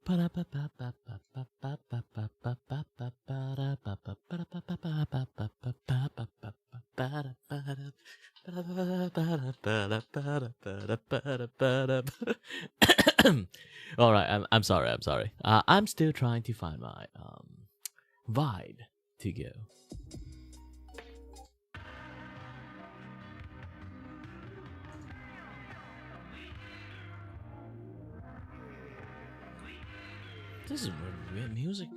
All right, I'm sorry. I'm sorry. I'm still trying to find my vibe to go. This is weird music.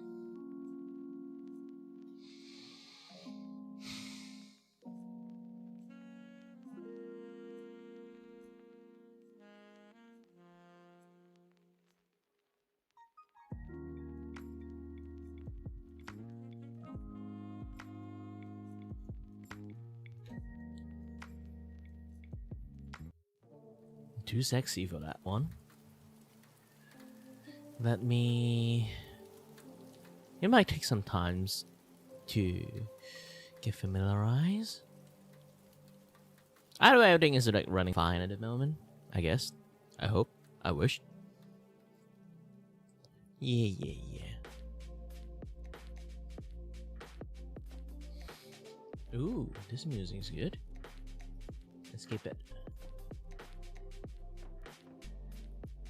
Too sexy for that one. Let me. It might take some time to get familiarized. Either way, everything is like running fine at the moment. I guess. I hope. I wish. Yeah. Ooh, this music is good. Let's keep it.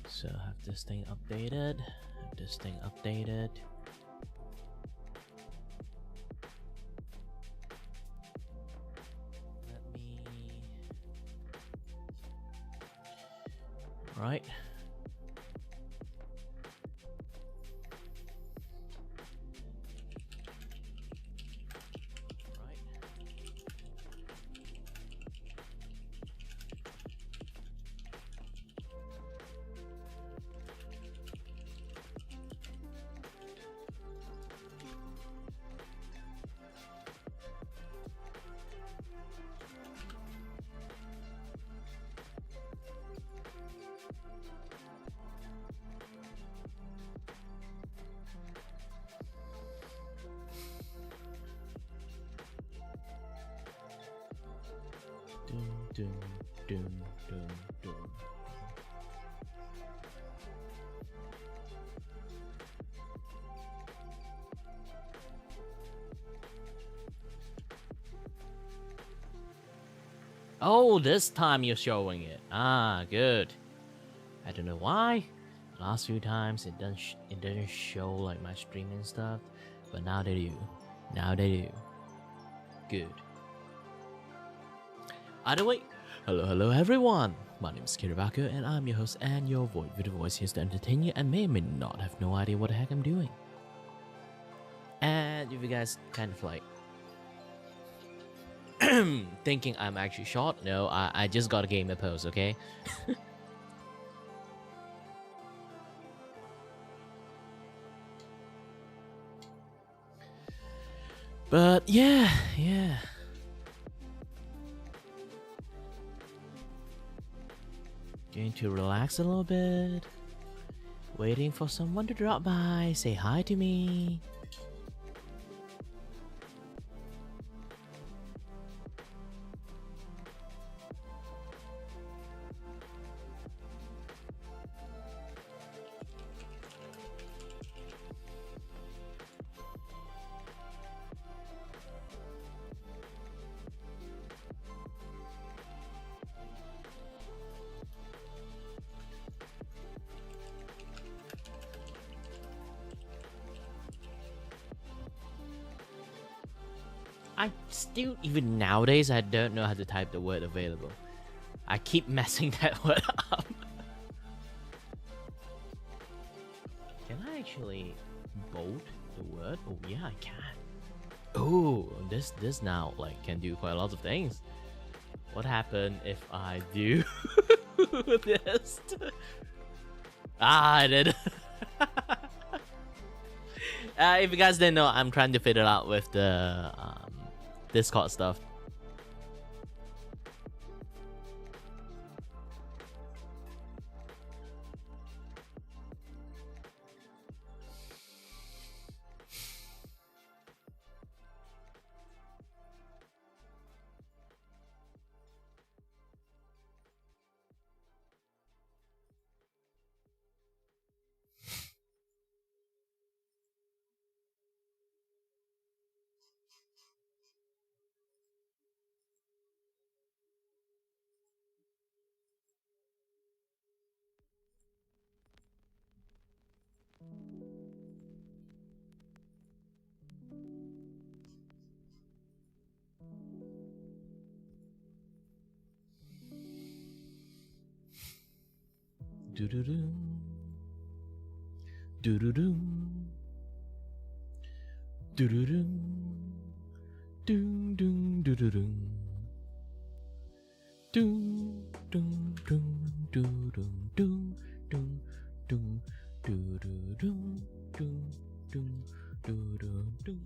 So have this thing updated. Let me. Right. Dun. Oh, this time you're showing it. Ah, good. I don't know why. Last few times it didn't show like my streaming stuff, but now they do. Good. Either way, hello everyone. My name is Kiribako and I'm your host and your void with a voice here to entertain you and may or may not have no idea what the heck I'm doing. And if you guys kind of like thinking I'm actually short, no, I just got a gamer pose, okay? But yeah. Going to relax a little bit. Waiting for someone to drop by, say hi to me. I still, even nowadays, I don't know how to type the word available. I keep messing that word up. Can I actually bold the word? Oh yeah, I can. Oh, this now like can do quite a lot of things. What happened if I do this? I did. If you guys didn't know, I'm trying to fit it out with the Discord stuff. Do-do-do. Do-do-do. Do-do-do. Doom doom do-do-do. Doom doom doom doom doom doom doom doom doom doom doom doom doom doom.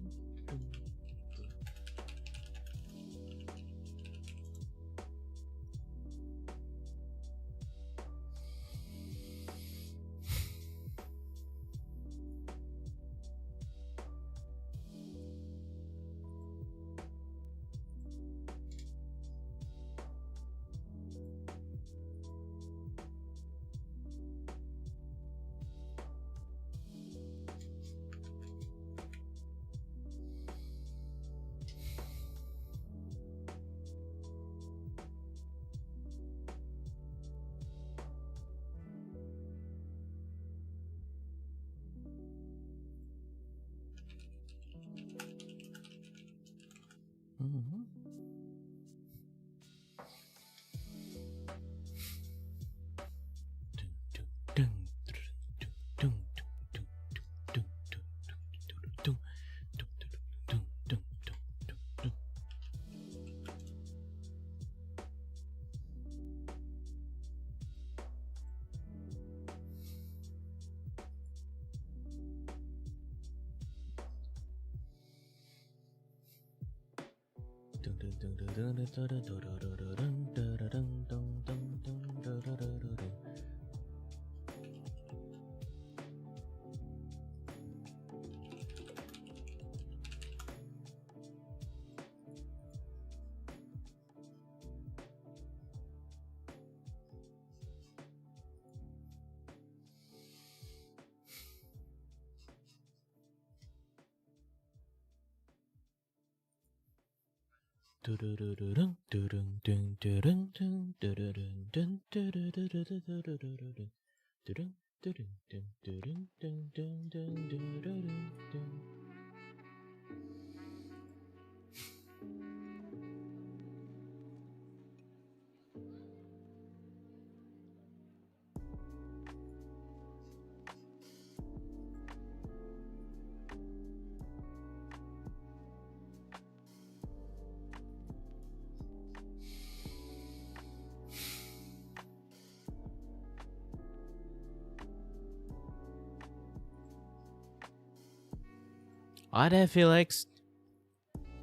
Hi there, Felix.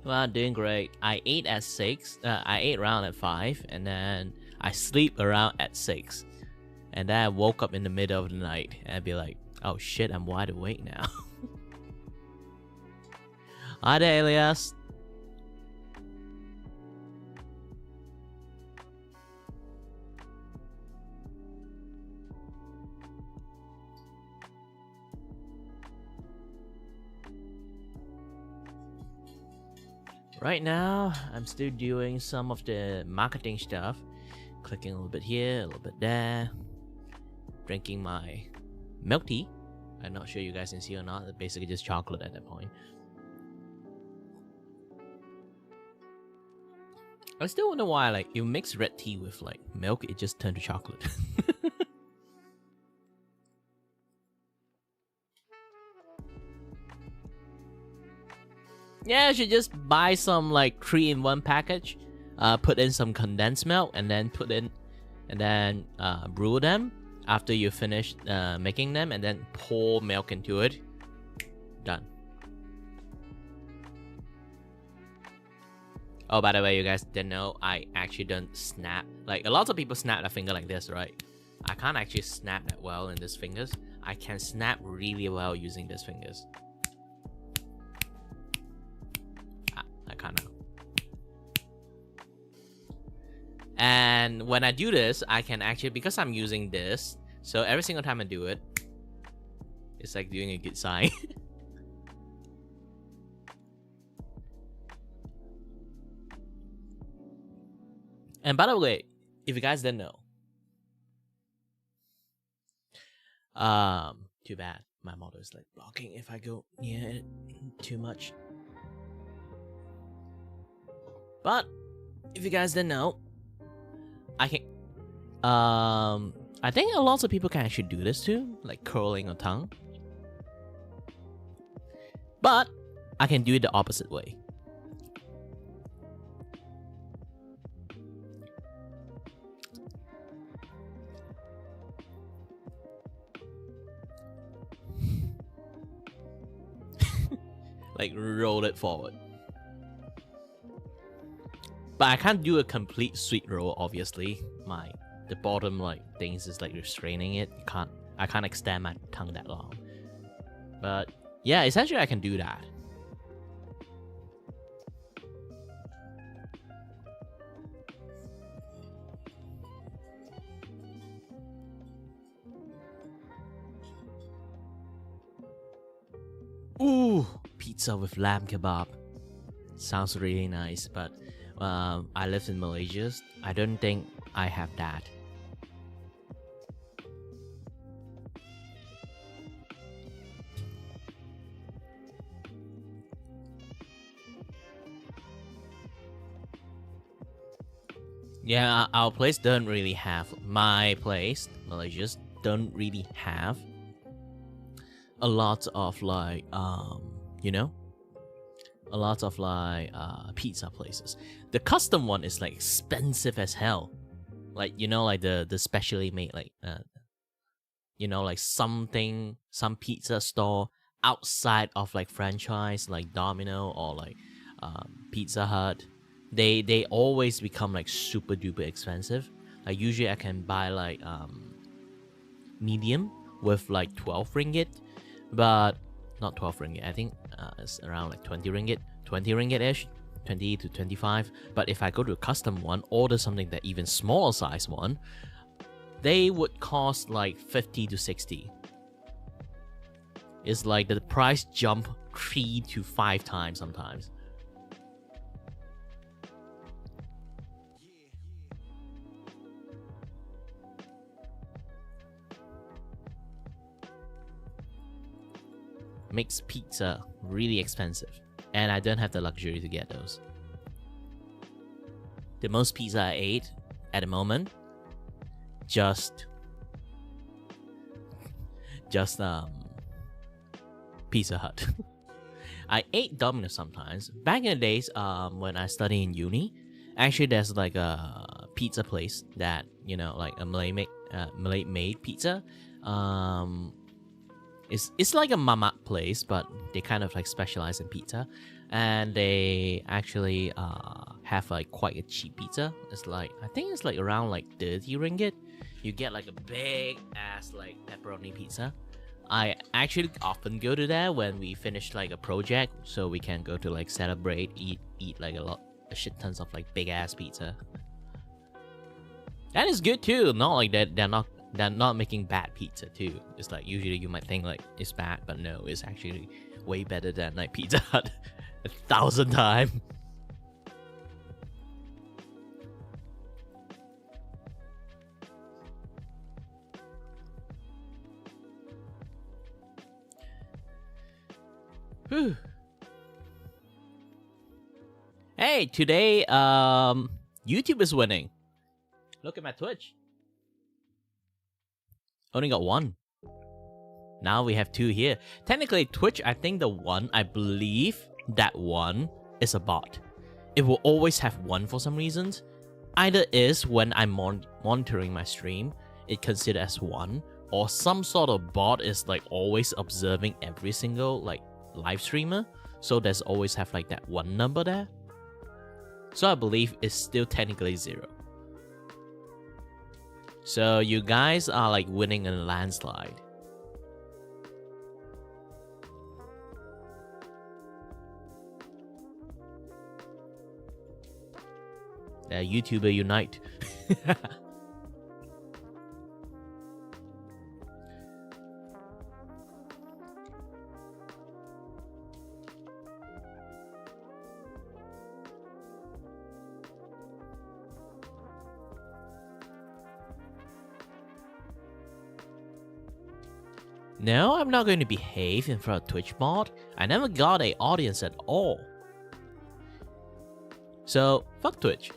Well, doing great. I ate at 6. I ate around at 5, and then I sleep around at 6. And then I woke up in the middle of the night, and I'd be like, oh shit, I'm wide awake now. Hi there, Elias. Right now, I'm still doing some of the marketing stuff. Clicking a little bit here, a little bit there. Drinking my milk tea. I'm not sure you guys can see or not. It's basically just chocolate at that point. I still wonder why, like, you mix red tea with, like, milk, it just turned to chocolate. Yeah, I should just buy some like 3-in-1 package, put in some condensed milk, and then brew them after you finish making them, and then pour milk into it. Done. Oh, by the way, you guys didn't know, I actually don't snap. Like, a lot of people snap their finger like this, right? I can't actually snap that well in these fingers. I can snap really well using these fingers. I kind of. And when I do this, I can actually, because I'm using this, so every single time I do it, it's like doing a good sign. And by the way, if you guys didn't know, too bad my model is like blocking if I go near it too much. But if you guys didn't know, I can I think a lot of people can actually do this too, like curling a tongue. But I can do it the opposite way. Like roll it forward. But I can't do a complete sweet roll, obviously. The bottom like things is like restraining it. I can't extend my tongue that long. But yeah, essentially I can do that. Ooh, pizza with lamb kebab. Sounds really nice, but I live in Malaysia. I don't think I have that. Yeah, our place don't really have. My place, Malaysia's, don't really have a lot of like you know, a lot of like pizza places. The custom one is like expensive as hell. Like, you know, like the specially made like you know, like some pizza store outside of like franchise like Domino or like Pizza Hut. They always become like super duper expensive. Like usually I can buy like medium with like 12 ringgit, but not 12 ringgit. I think it's around like 20 ringgit, 20 ringgit ish, 20 to 25. But if I go to a custom one, order something that even smaller size one, they would cost like 50 to 60. It's like the price jump 3 to 5 times sometimes. Makes pizza really expensive, and I don't have the luxury to get those. The most pizza I ate at the moment, just Pizza Hut. I ate Domino's sometimes. Back in the days, when I studied in uni, actually there's like a pizza place that, you know, like a Malay made pizza. It's like a mamak place, but they kind of like specialize in pizza, and they actually have like quite a cheap pizza. It's like, I think it's like around like 30 ringgit. You get like a big ass like pepperoni pizza. I actually often go to there when we finish like a project, so we can go to like celebrate, eat like a shit tons of like big ass pizza. That is good too. Not like that they're not making bad pizza too. It's like usually you might think like it's bad, but no, it's actually way better than like Pizza Hut 1,000 times. Whew. Hey, today YouTube is winning. Look at my Twitch. Only got one. Now we have two here. Technically, Twitch, I think I believe that one is a bot. It will always have one for some reasons. Either is when I'm monitoring my stream, it considered as one, or some sort of bot is like always observing every single like live streamer. So there's always have like that one number there. So I believe it's still technically 0. So you guys are like winning in a landslide. YouTuber unite. No, I'm not going to behave in front of Twitch bot. I never got an audience at all. So, fuck Twitch.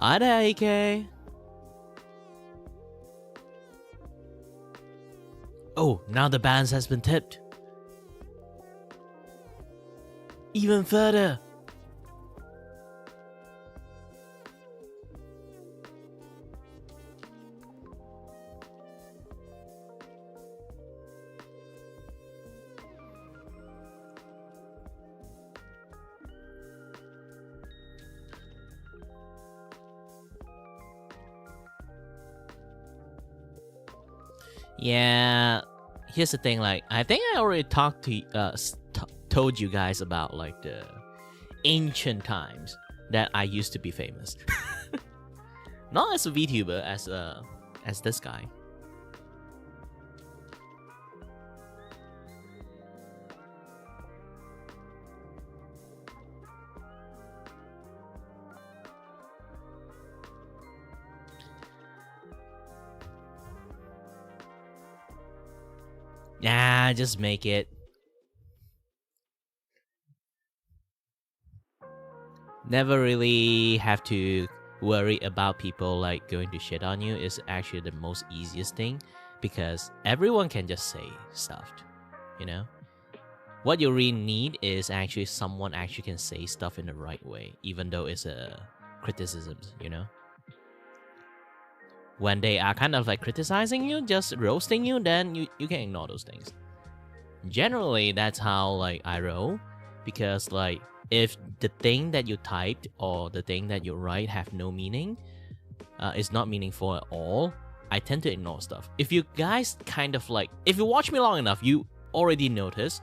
Hi there, AK. Oh, now the balance has been tipped. Even further. Yeah, here's the thing. Like, I think I already told you guys about like the ancient times that I used to be famous. Not as a VTuber, as this guy. Nah, just make it. Never really have to worry about people like going to shit on you. Is actually the most easiest thing, because everyone can just say stuff, you know? What you really need is actually someone actually can say stuff in the right way, even though it's a criticisms, you know? When they are kind of like criticizing you, just roasting you, then you can ignore those things. Generally, that's how like I roll, because like if the thing that you typed or the thing that you write have no meaning, is not meaningful at all, I tend to ignore stuff. If you guys kind of like, if you watch me long enough, you already noticed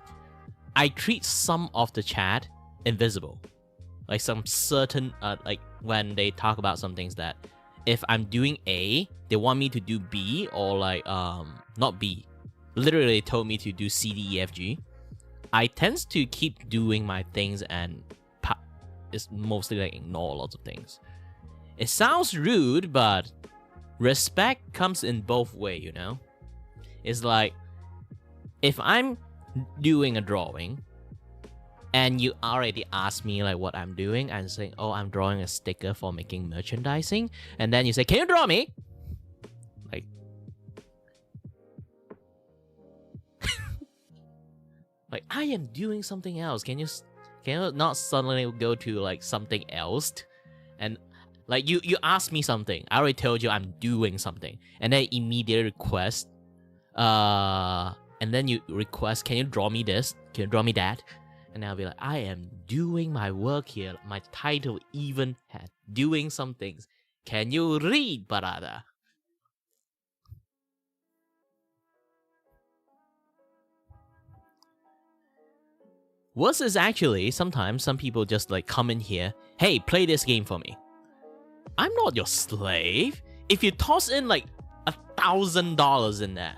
I treat some of the chat invisible. Like some certain, like when they talk about some things that if I'm doing A, they want me to do B, or like, not B. Literally they told me to do C, D, E, F, G. I tend to keep doing my things and it's mostly like ignore lots of things. It sounds rude, but respect comes in both ways, you know? It's like, if I'm doing a drawing and you already asked me like what I'm doing, and saying, oh, I'm drawing a sticker for making merchandising, and then you say, can you draw me? Like, like I am doing something else. Can you not suddenly go to like something else? And like you asked me something, I already told you I'm doing something, and then immediately request, and then you request, can you draw me this? Can you draw me that? And I'll be like, I am doing my work here. My title even had doing some things. Can you read, brother? Worse is actually, sometimes some people just like come in here, hey, play this game for me. I'm not your slave. If you toss in like $1,000 in there,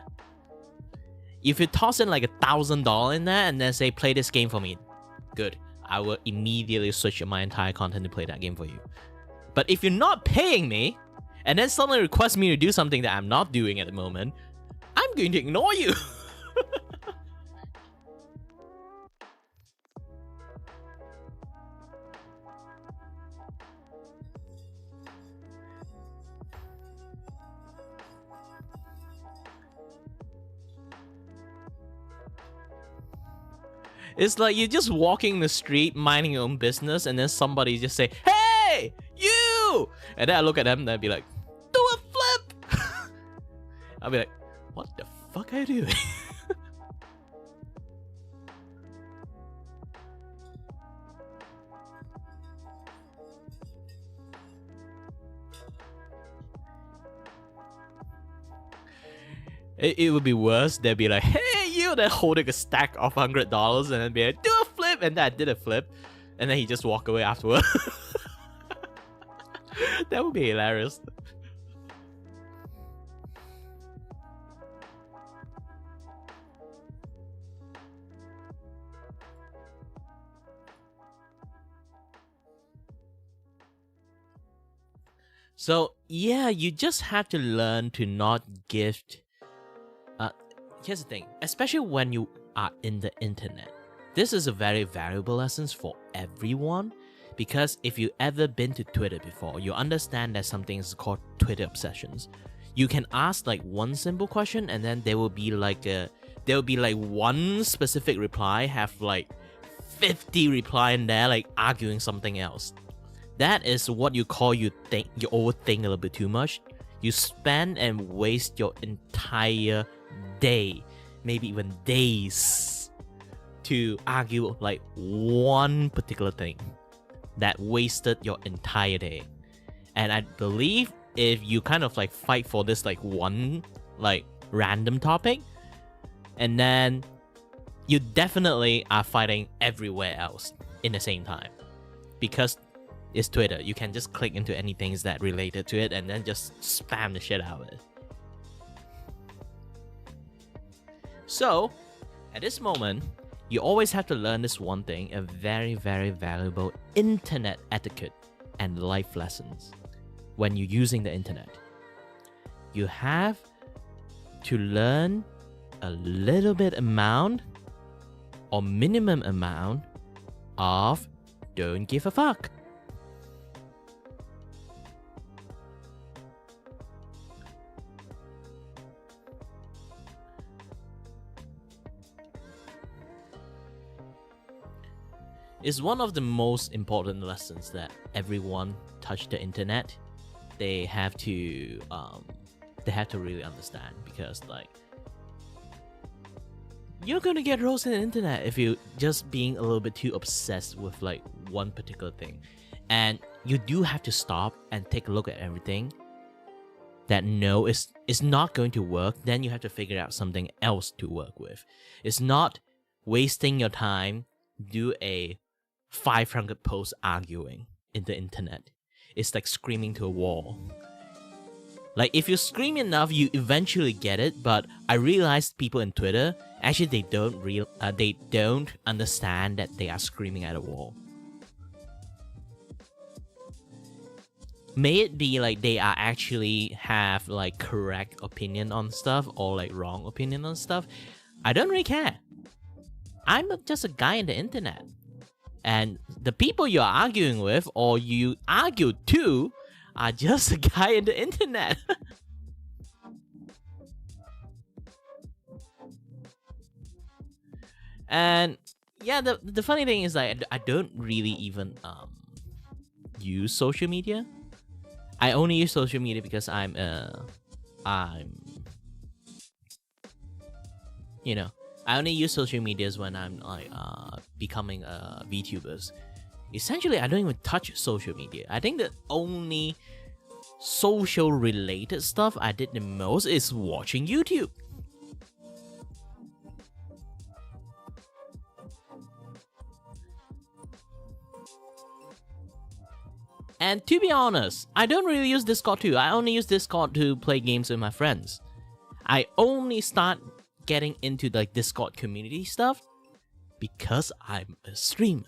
if you toss in like $1,000 in there and then say, play this game for me, good. I will immediately switch my entire content to play that game for you. But if you're not paying me, and then suddenly request me to do something that I'm not doing at the moment, I'm going to ignore you. It's like you're just walking the street, minding your own business, and then somebody just say, hey, you! And then I look at them and I'd be like, do a flip! I'll be like, what the fuck are you doing? It would be worse. They'd be like, hey, you! Then holding a stack of $100 and then be like, do a flip! And then I did a flip. And then he just walk away afterward. That would be hilarious. So, yeah, you just have to learn to not gift. Here's the thing, especially when you are in the internet, this is a very valuable lesson for everyone. Because if you ever been to Twitter before, you understand that something is called Twitter obsessions. You can ask like one simple question, and then there will be like one specific reply have like 50 reply in there like arguing something else. That is what you call you overthink a little bit too much. You spend and waste your entire day, maybe even days, to argue like one particular thing that wasted your entire day. And I believe if you kind of like fight for this like one like random topic, and then you definitely are fighting everywhere else in the same time, because it's Twitter. You can just click into anything that related to it and then just spam the shit out of it. So at this moment, you always have to learn this one thing, a very, very valuable internet etiquette and life lessons. When you're using the internet, you have to learn a little bit amount or minimum amount of don't give a fuck. It's one of the most important lessons that everyone touch the internet. They have to really understand, because like you're gonna get roasted on the internet if you just being a little bit too obsessed with like one particular thing. And you do have to stop and take a look at everything that no, it's not going to work. Then you have to figure out something else to work with. It's not wasting your time do a 500 posts arguing in the internet. It's like screaming to a wall. Like if you scream enough, you eventually get it. But I realized people in Twitter actually they don't understand that they are screaming at a wall. May it be like they are actually have like correct opinion on stuff or like wrong opinion on stuff. I don't really care. I'm just a guy in the internet. And the people you're arguing with or you argue to are just a guy in the internet. And yeah, the funny thing is like I don't really even use social media. I only use social media because I'm you know, I only use social medias when I'm like becoming VTubers. Essentially, I don't even touch social media. I think the only social related stuff I did the most is watching YouTube. And to be honest, I don't really use Discord too. I only use Discord to play games with my friends. I only start getting into like Discord community stuff because I'm a streamer.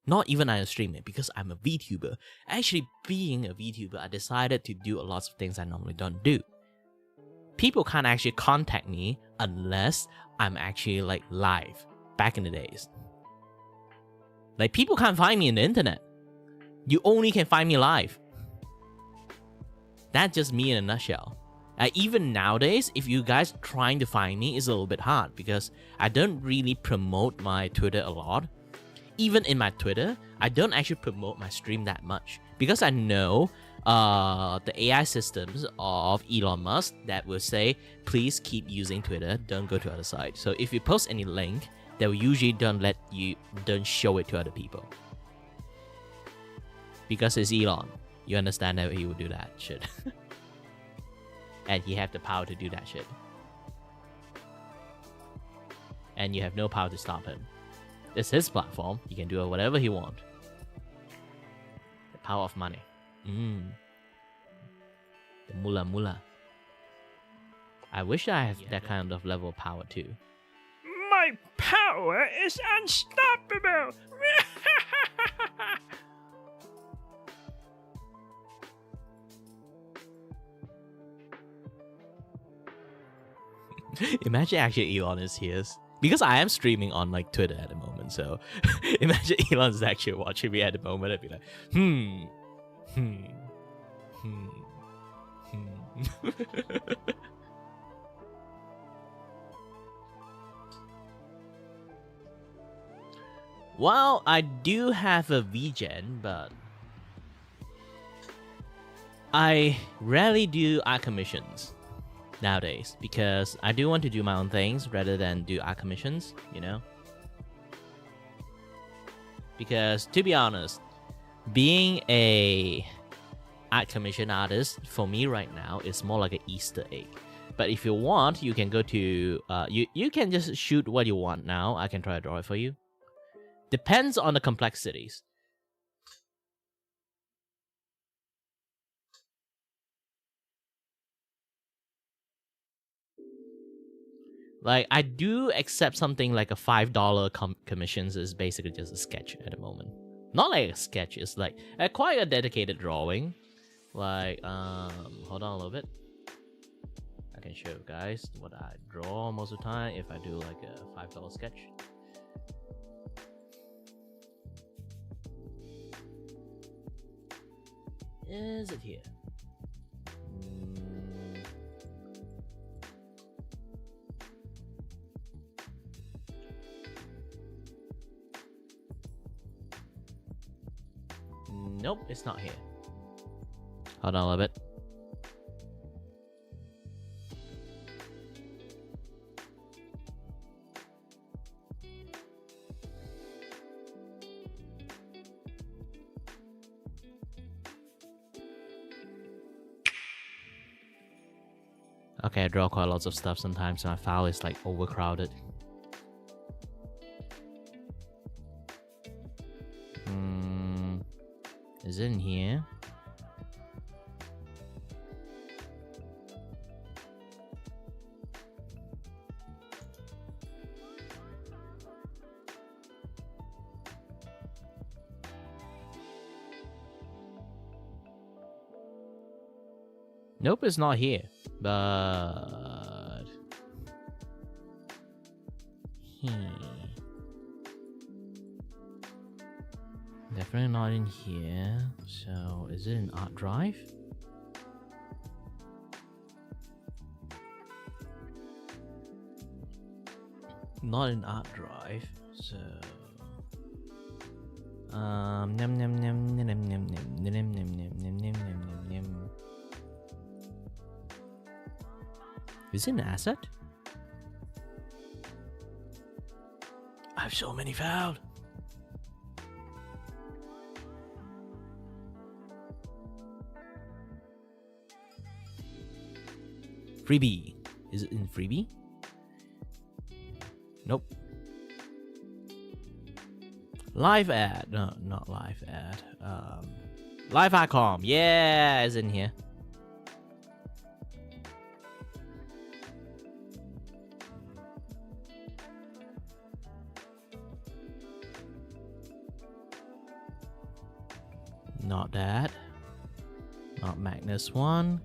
Not even I'm a streamer, because I'm a VTuber. Actually, being a VTuber, I decided to do a lot of things I normally don't do. People can't actually contact me unless I'm actually like live. Back in the days, like people can't find me in the internet. You only can find me live. That's just me in a nutshell. Even nowadays, if you guys trying to find me, it's a little bit hard because I don't really promote my Twitter a lot. Even in my Twitter, I don't actually promote my stream that much because I know the AI systems of Elon Musk that will say, please keep using Twitter, don't go to other sites. So if you post any link, they will usually don't show it to other people. Because it's Elon. You understand that he would do that shit. And he have the power to do that shit. And you have no power to stop him. It's his platform. He can do whatever he wants. The power of money. The mula. I wish I have that kind of level of power too. My power is unstoppable! Imagine actually Elon is here. Because I am streaming on like Twitter at the moment. Elon. So imagine Elon's actually watching me at the moment. I'd be like, Well, I do have a Vgen, but I rarely do art commissions nowadays because I do want to do my own things rather than do art commissions, you know? Because to be honest, being a art commission artist for me right now is more like an Easter egg. But if you want, you can go to you can just shoot what you want now. I can try to draw it for you. Depends on the complexities. Like, I do accept something like a $5 commissions is basically just a sketch at the moment. Not like a sketch, it's like quite a dedicated drawing. Like, hold on a little bit. I can show you guys what I draw most of the time if I do like a $5 sketch. Is it here? Nope, it's not here. Hold on a little bit. Okay, I draw quite lots of stuff sometimes, so my file is like overcrowded. Is it in here? Nope, it's not here. But definitely not in here. So is it in Art Drive? Not in Art Drive. So is it an asset? I have so many files. Freebie. Is it in freebie? Nope. Live ad. No, not live ad. Live icon. Yeah, it's in here. Not that. Not Magnus one.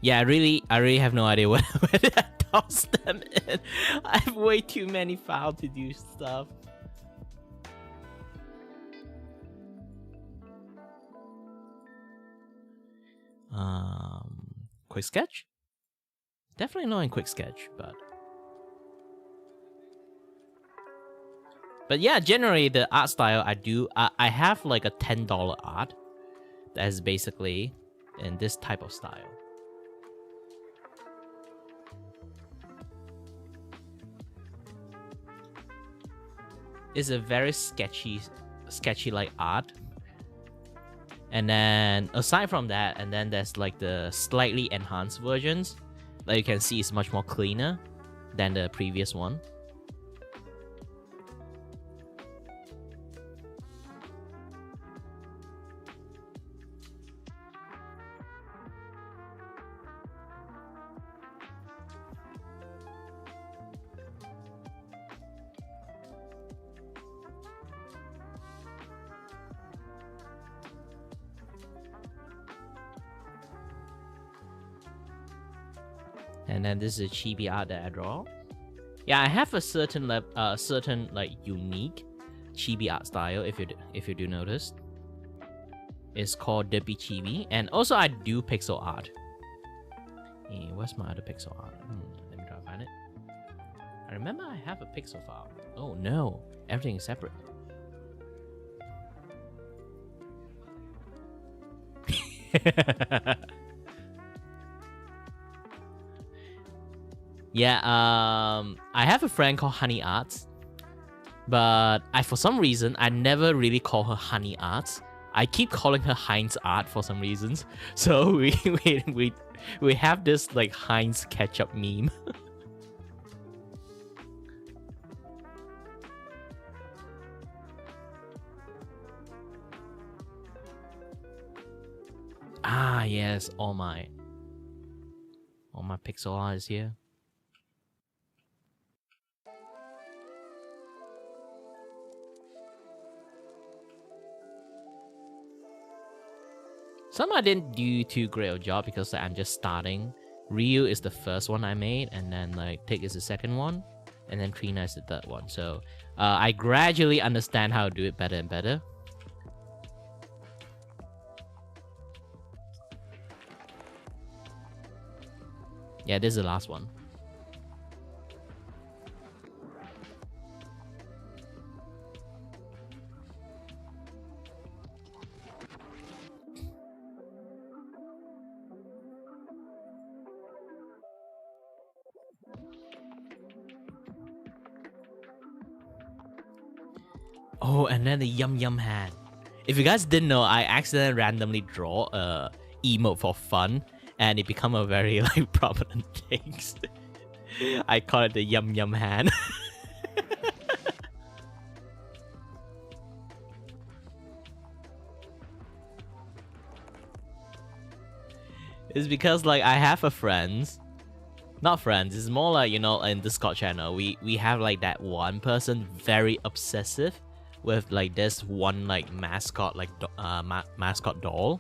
Yeah, I really have no idea where I toss them in. I have way too many files to do stuff. Quick sketch? Definitely not in quick sketch, but yeah, generally the art style I have like a $10 art that is basically in this type of style. It's a very sketchy like art. And then aside from that, and then there's like the slightly enhanced versions that you can see is much more cleaner than the previous one. And then this is a chibi art that I draw. Yeah, I have a certain like unique chibi art style. If you do notice, it's called Derpy Chibi, and also I do pixel art. Hey, where's my other pixel art? Let me try to find it. I remember I have a pixel file. Oh no, everything is separate. Yeah, I have a friend called Honey Arts, but for some reason I never really call her Honey Arts. I keep calling her Heinz Art for some reasons. So we have this like Heinz ketchup meme. Ah yes, all my pixel art is here. Some I didn't do too great a job because I'm just starting. Ryu is the first one I made, and then like Tick is the second one, and then Trina is the third one. So I gradually understand how to do it better and better. Yeah, this is the last one. Oh, and then the Yum Yum hand. If you guys didn't know, I accidentally randomly draw a emote for fun, and it become a very like prominent thing. I call it the Yum Yum hand. It's because like I have a friends. Not friends, it's more like, you know, in Discord channel, we have like that one person very obsessive with like this one like mascot, like mascot doll.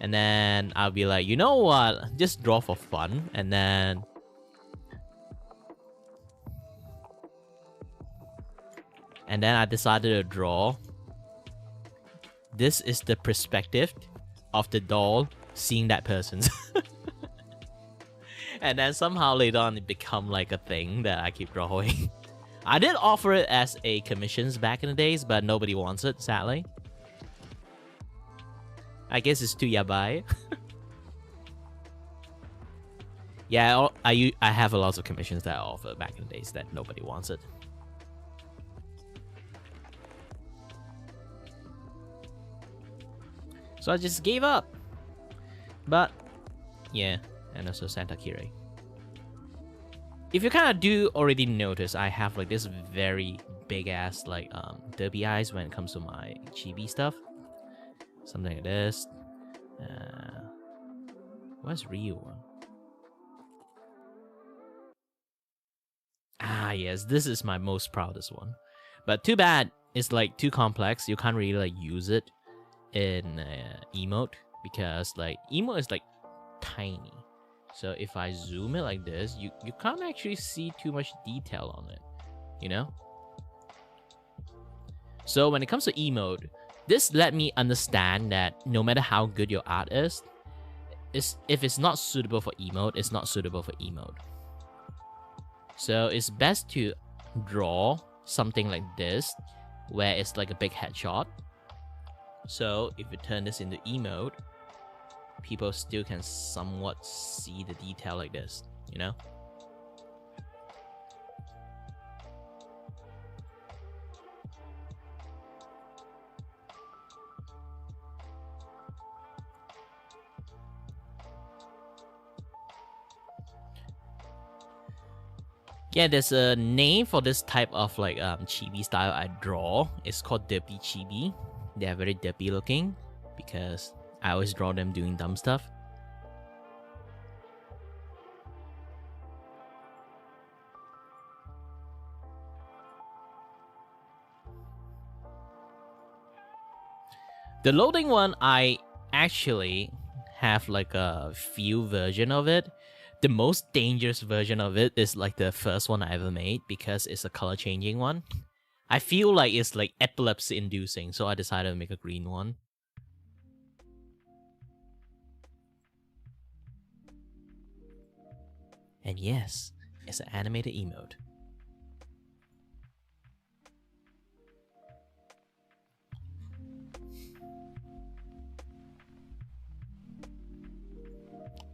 And then I'll be like, you know what, just draw for fun. And then I decided to draw. This is the perspective of the doll seeing that person's. And then somehow later on it become like a thing that I keep drawing. I did offer it as a commissions back in the days, but nobody wants it, sadly. I guess it's too yabai. Yeah, I have a lot of commissions that I offer back in the days that nobody wants it. So I just gave up. But yeah, and also Santa Kire. If you kind of do already notice, I have like this very big ass like derpy eyes when it comes to my chibi stuff. Something like this. Where's Ryu? Ah yes, this is my most proudest one. But too bad, it's like too complex. You can't really like use it in emote because like emote is like tiny. So if I zoom it like this, you can't actually see too much detail on it, you know? So when it comes to emote, this let me understand that no matter how good your art is, if it's not suitable for emote, it's not suitable for emote. So it's best to draw something like this, where it's like a big headshot. So if you turn this into emote, people still can somewhat see the detail like this, you know? Yeah, there's a name for this type of like chibi style I draw. It's called Derpy Chibi. They are very derpy looking because I always draw them doing dumb stuff. The loading one, I actually have like a few version of it. The most dangerous version of it is like the first one I ever made because it's a color changing one. I feel like it's like epilepsy inducing, so I decided to make a green one. And yes, it's an animated emote.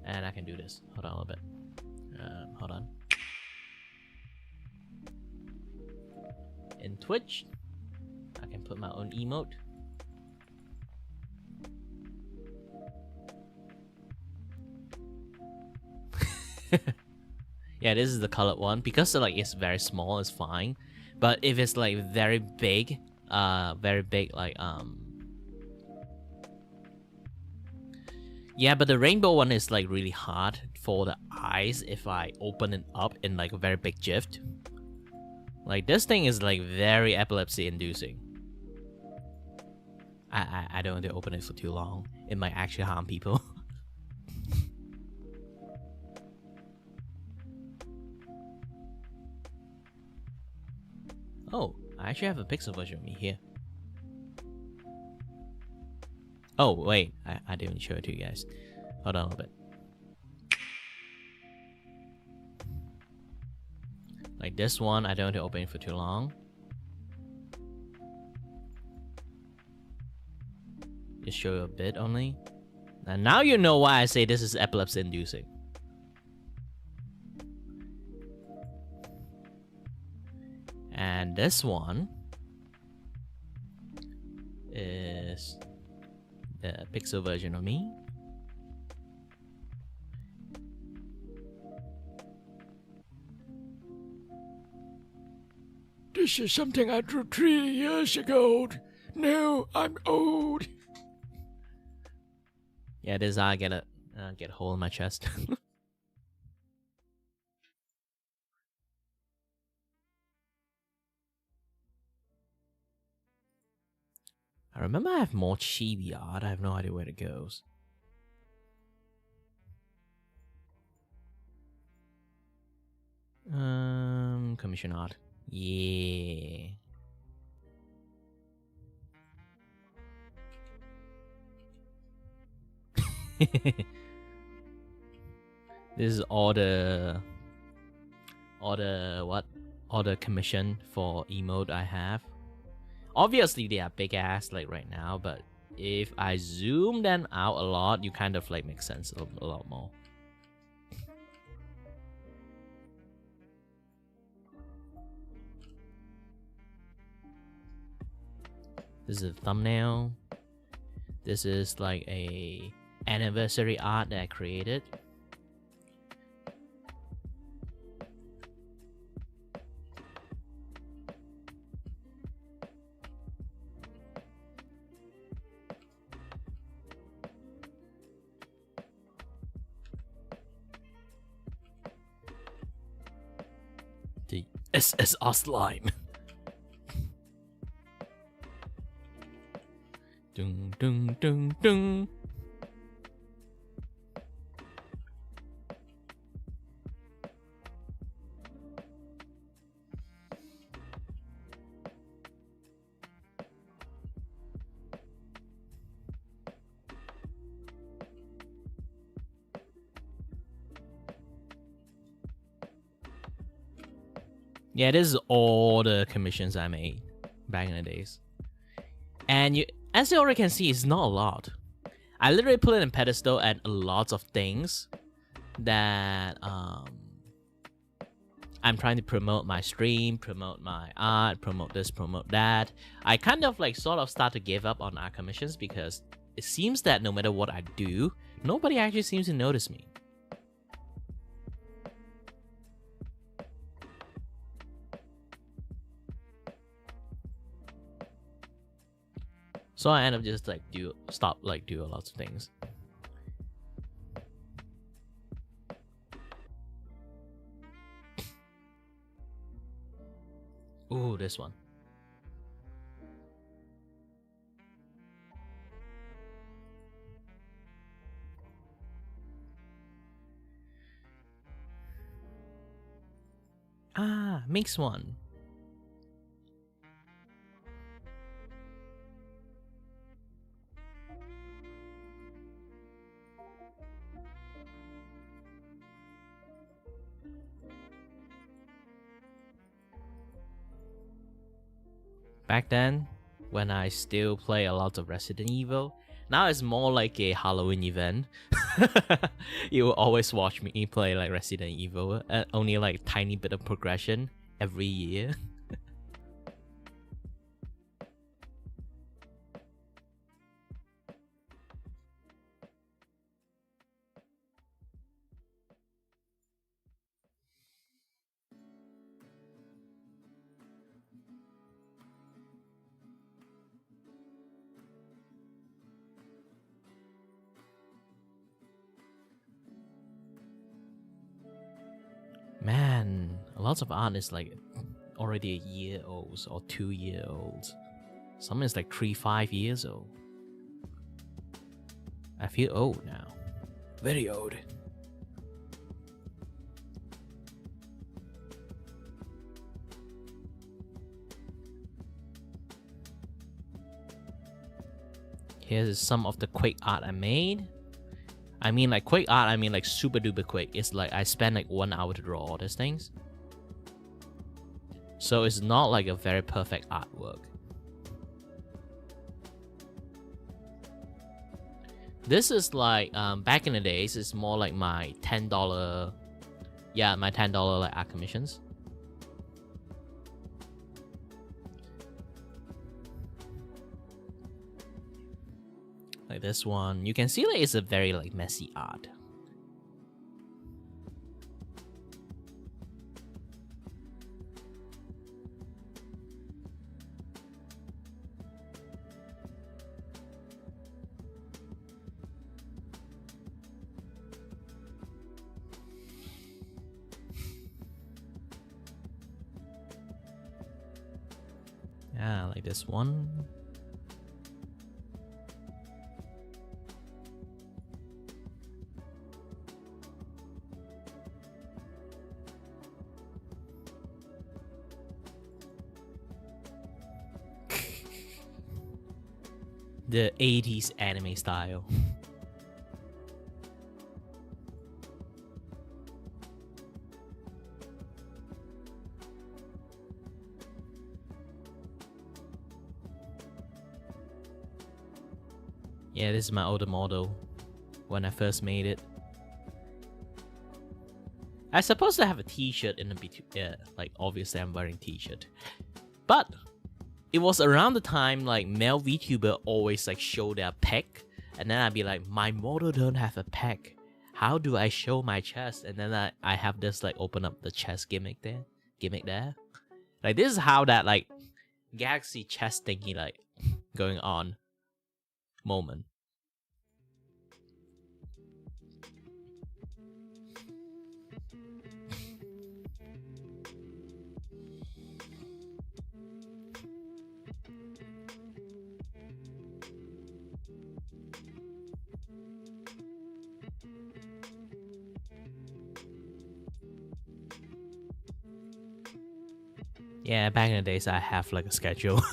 And I can do this. Hold on a little bit. Hold on. In Twitch, I can put my own emote. Yeah, this is the colored one. Because like it's very small, it's fine. But if it's like very big like yeah, but the rainbow one is like really hard for the eyes if I open it up in like a very big GIF. Like this thing is like very epilepsy inducing. I don't want to open it for too long. It might actually harm people. Oh, I actually have a pixel version of me here. Oh, wait. I didn't show it to you guys. Hold on a little bit. Like this one, I don't want to open it for too long. Just show you a bit only. And now you know why I say this is epilepsy inducing. And this one is the pixel version of me. This is something I drew 3 years ago. Now I'm old. Yeah, this is how I get a hole in my chest. I remember I have more chibi art. I have no idea where it goes. Commission art. Yeah. This is all the commission for emote I have. Obviously they are big ass like right now, but if I zoom them out a lot, you kind of like make sense a lot more. This is a thumbnail. This is like a anniversary art that I created. The SSR slime. Dung dung dung dung. Yeah, this is all the commissions I made back in the days. And you, as you already can see, it's not a lot. I literally put it in pedestal and lots of things that I'm trying to promote my stream, promote my art, promote this, promote that. I kind of like sort of start to give up on art commissions because it seems that no matter what I do, nobody actually seems to notice me. So I end up just like stop doing lots of things. Ooh, this one. Ah, mix one. back then when I still play a lot of Resident Evil. Now it's more like a Halloween event. You will always watch me play like Resident Evil, only like tiny bit of progression every year. Man, a lot of art is like already a year old or 2 year old. Some is like 3-5 years old. I feel old now. Very old. Here's some of the quick art I made. I mean like quick art, I mean like super duper quick. It's like I spent like 1 hour to draw all these things. So it's not like a very perfect artwork. This is like, back in the days, it's more like my $10, yeah, my $10 like art commissions. Like this one, you can see like it's a very like messy art. Yeah, like this one. The 80s anime style. Yeah, this is my older model when I first made it. I supposed to have a t-shirt in the yeah, like obviously I'm wearing t-shirt. But it was around the time like male VTuber always like show their pec, and then I'd be like, my model don't have a pec. How do I show my chest? And then I have this like open up the chest gimmick there. Like this is how that like Galaxy chest thingy like going on moment. Yeah, back in the days I have like a schedule.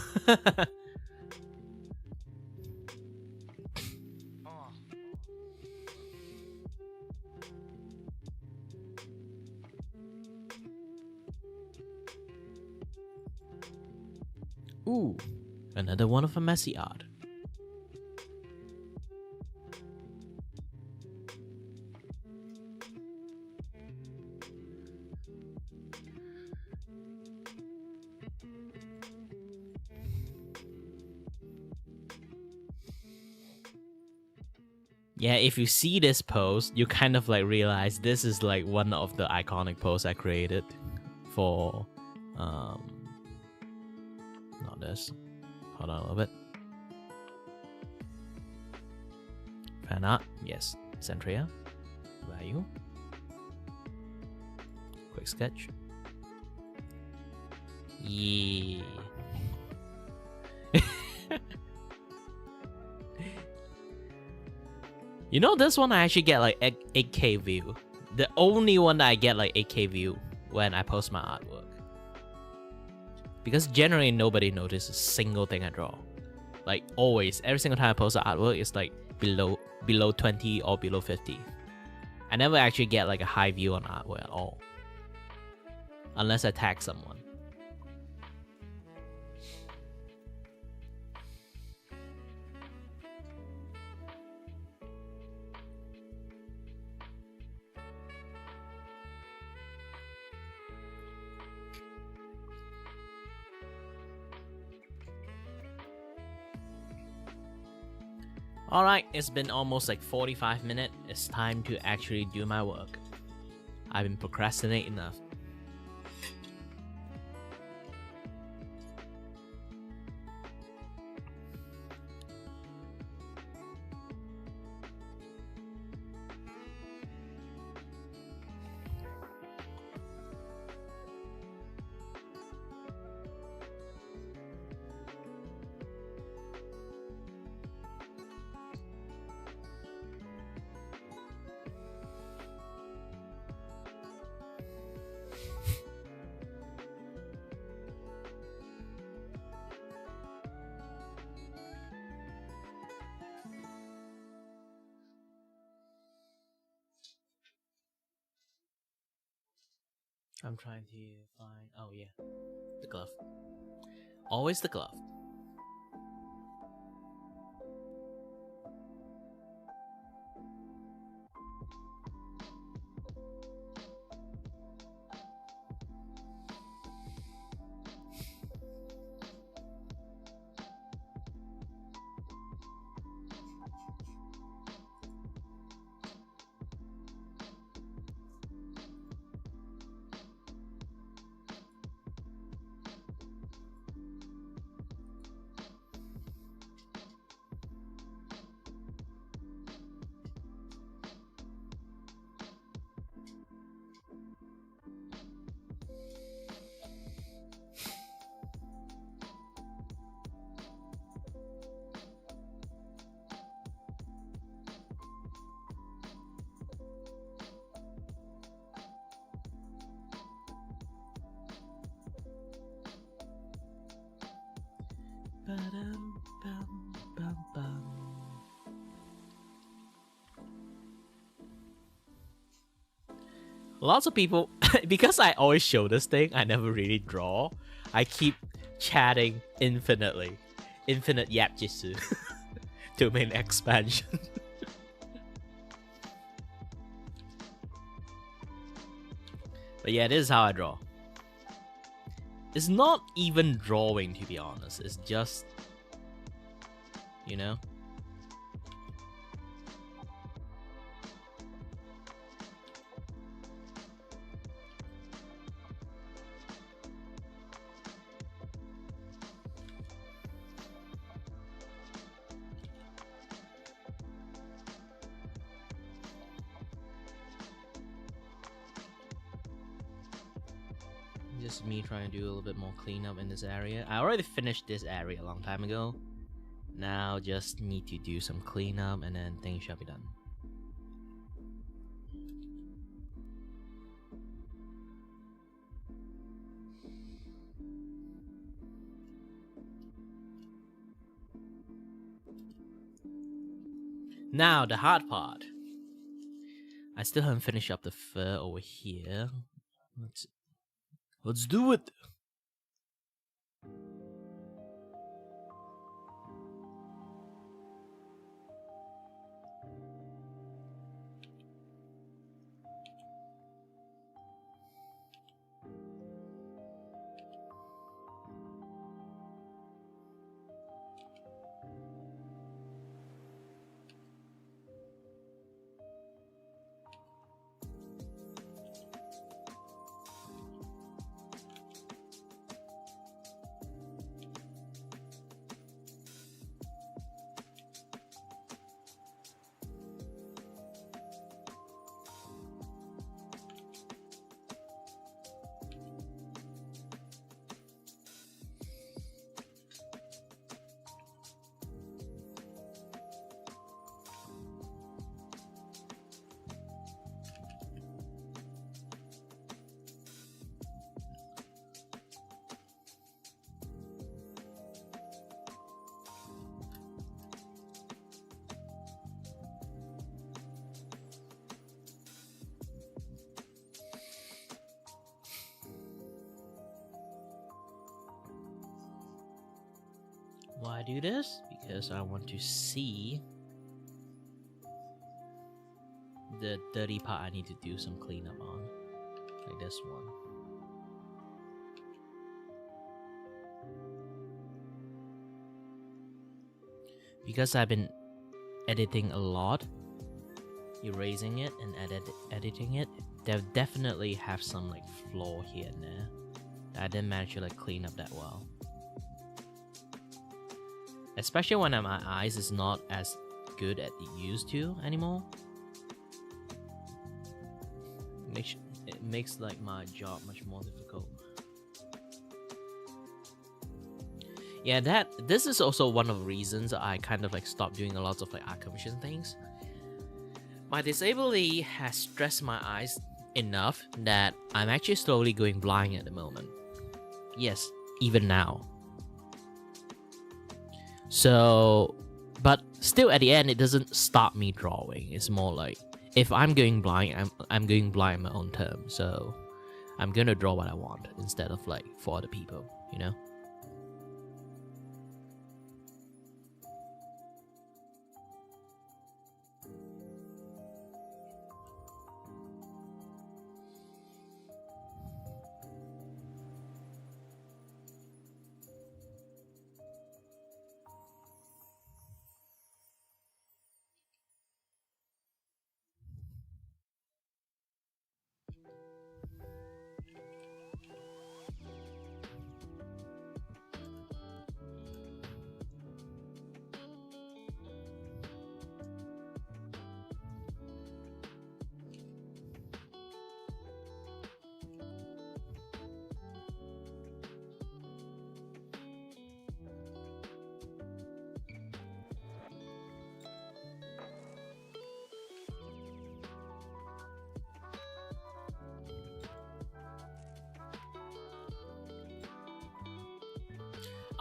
Ooh, another one of a messy art. Yeah, if you see this pose, you kind of like realize this is like one of the iconic poses I created for, not this. Hold on a little bit. Fan art, yes. Centria, value. Quick sketch. Yeah. You know, this one I actually get like 8K view. The only one that I get like 8K view when I post my artwork. Because generally nobody notices a single thing I draw. Like always, every single time I post an artwork, it's like below 20 or below 50. I never actually get like a high view on artwork at all. Unless I tag someone. Alright, it's been almost like 45 minutes. It's time to actually do my work. I've been procrastinating enough. I'm trying to find... Oh yeah, the glove. Always the glove. Lots of people, because I always show this thing, I never really draw. I keep chatting infinitely. Infinite yapjitsu. Domain expansion. But yeah, this is how I draw. It's not even drawing, to be honest. It's just, you know. Just me trying to do a little bit more cleanup in this area. I already finished this area a long time ago. Now just need to do some cleanup and then things shall be done. Now the hard part. I still haven't finished up the fur over here. Let's do it. Why do this? Because I want to see the dirty part I need to do some cleanup on. Like this one. Because I've been editing a lot, erasing it and editing it, they'll definitely have some like flaw here and there that I didn't manage to like clean up that well. Especially when my eyes is not as good as it used to anymore. It makes like my job much more difficult. Yeah, this is also one of the reasons I kind of like stopped doing a lot of like art commission things. My disability has stressed my eyes enough that I'm actually slowly going blind at the moment. Yes, even now. So, but still at the end, it doesn't stop me drawing. It's more like, if I'm going blind, I'm going blind on my own terms. So, I'm gonna draw what I want instead of like for other people, you know?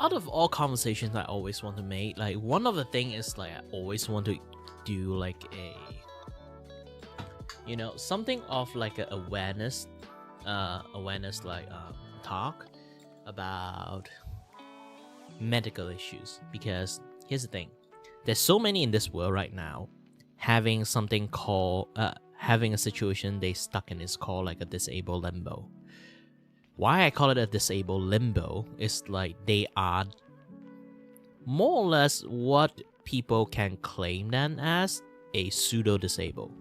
Out of all conversations I always want to make, like one of the thing is like I always want to do like a, you know, something of like a awareness like talk about medical issues. Because here's the thing, there's so many in this world right now having something called having a situation they stuck in is called like a disabled limbo. Why I call it a disabled limbo is like they are more or less what people can claim them as a pseudo-disabled.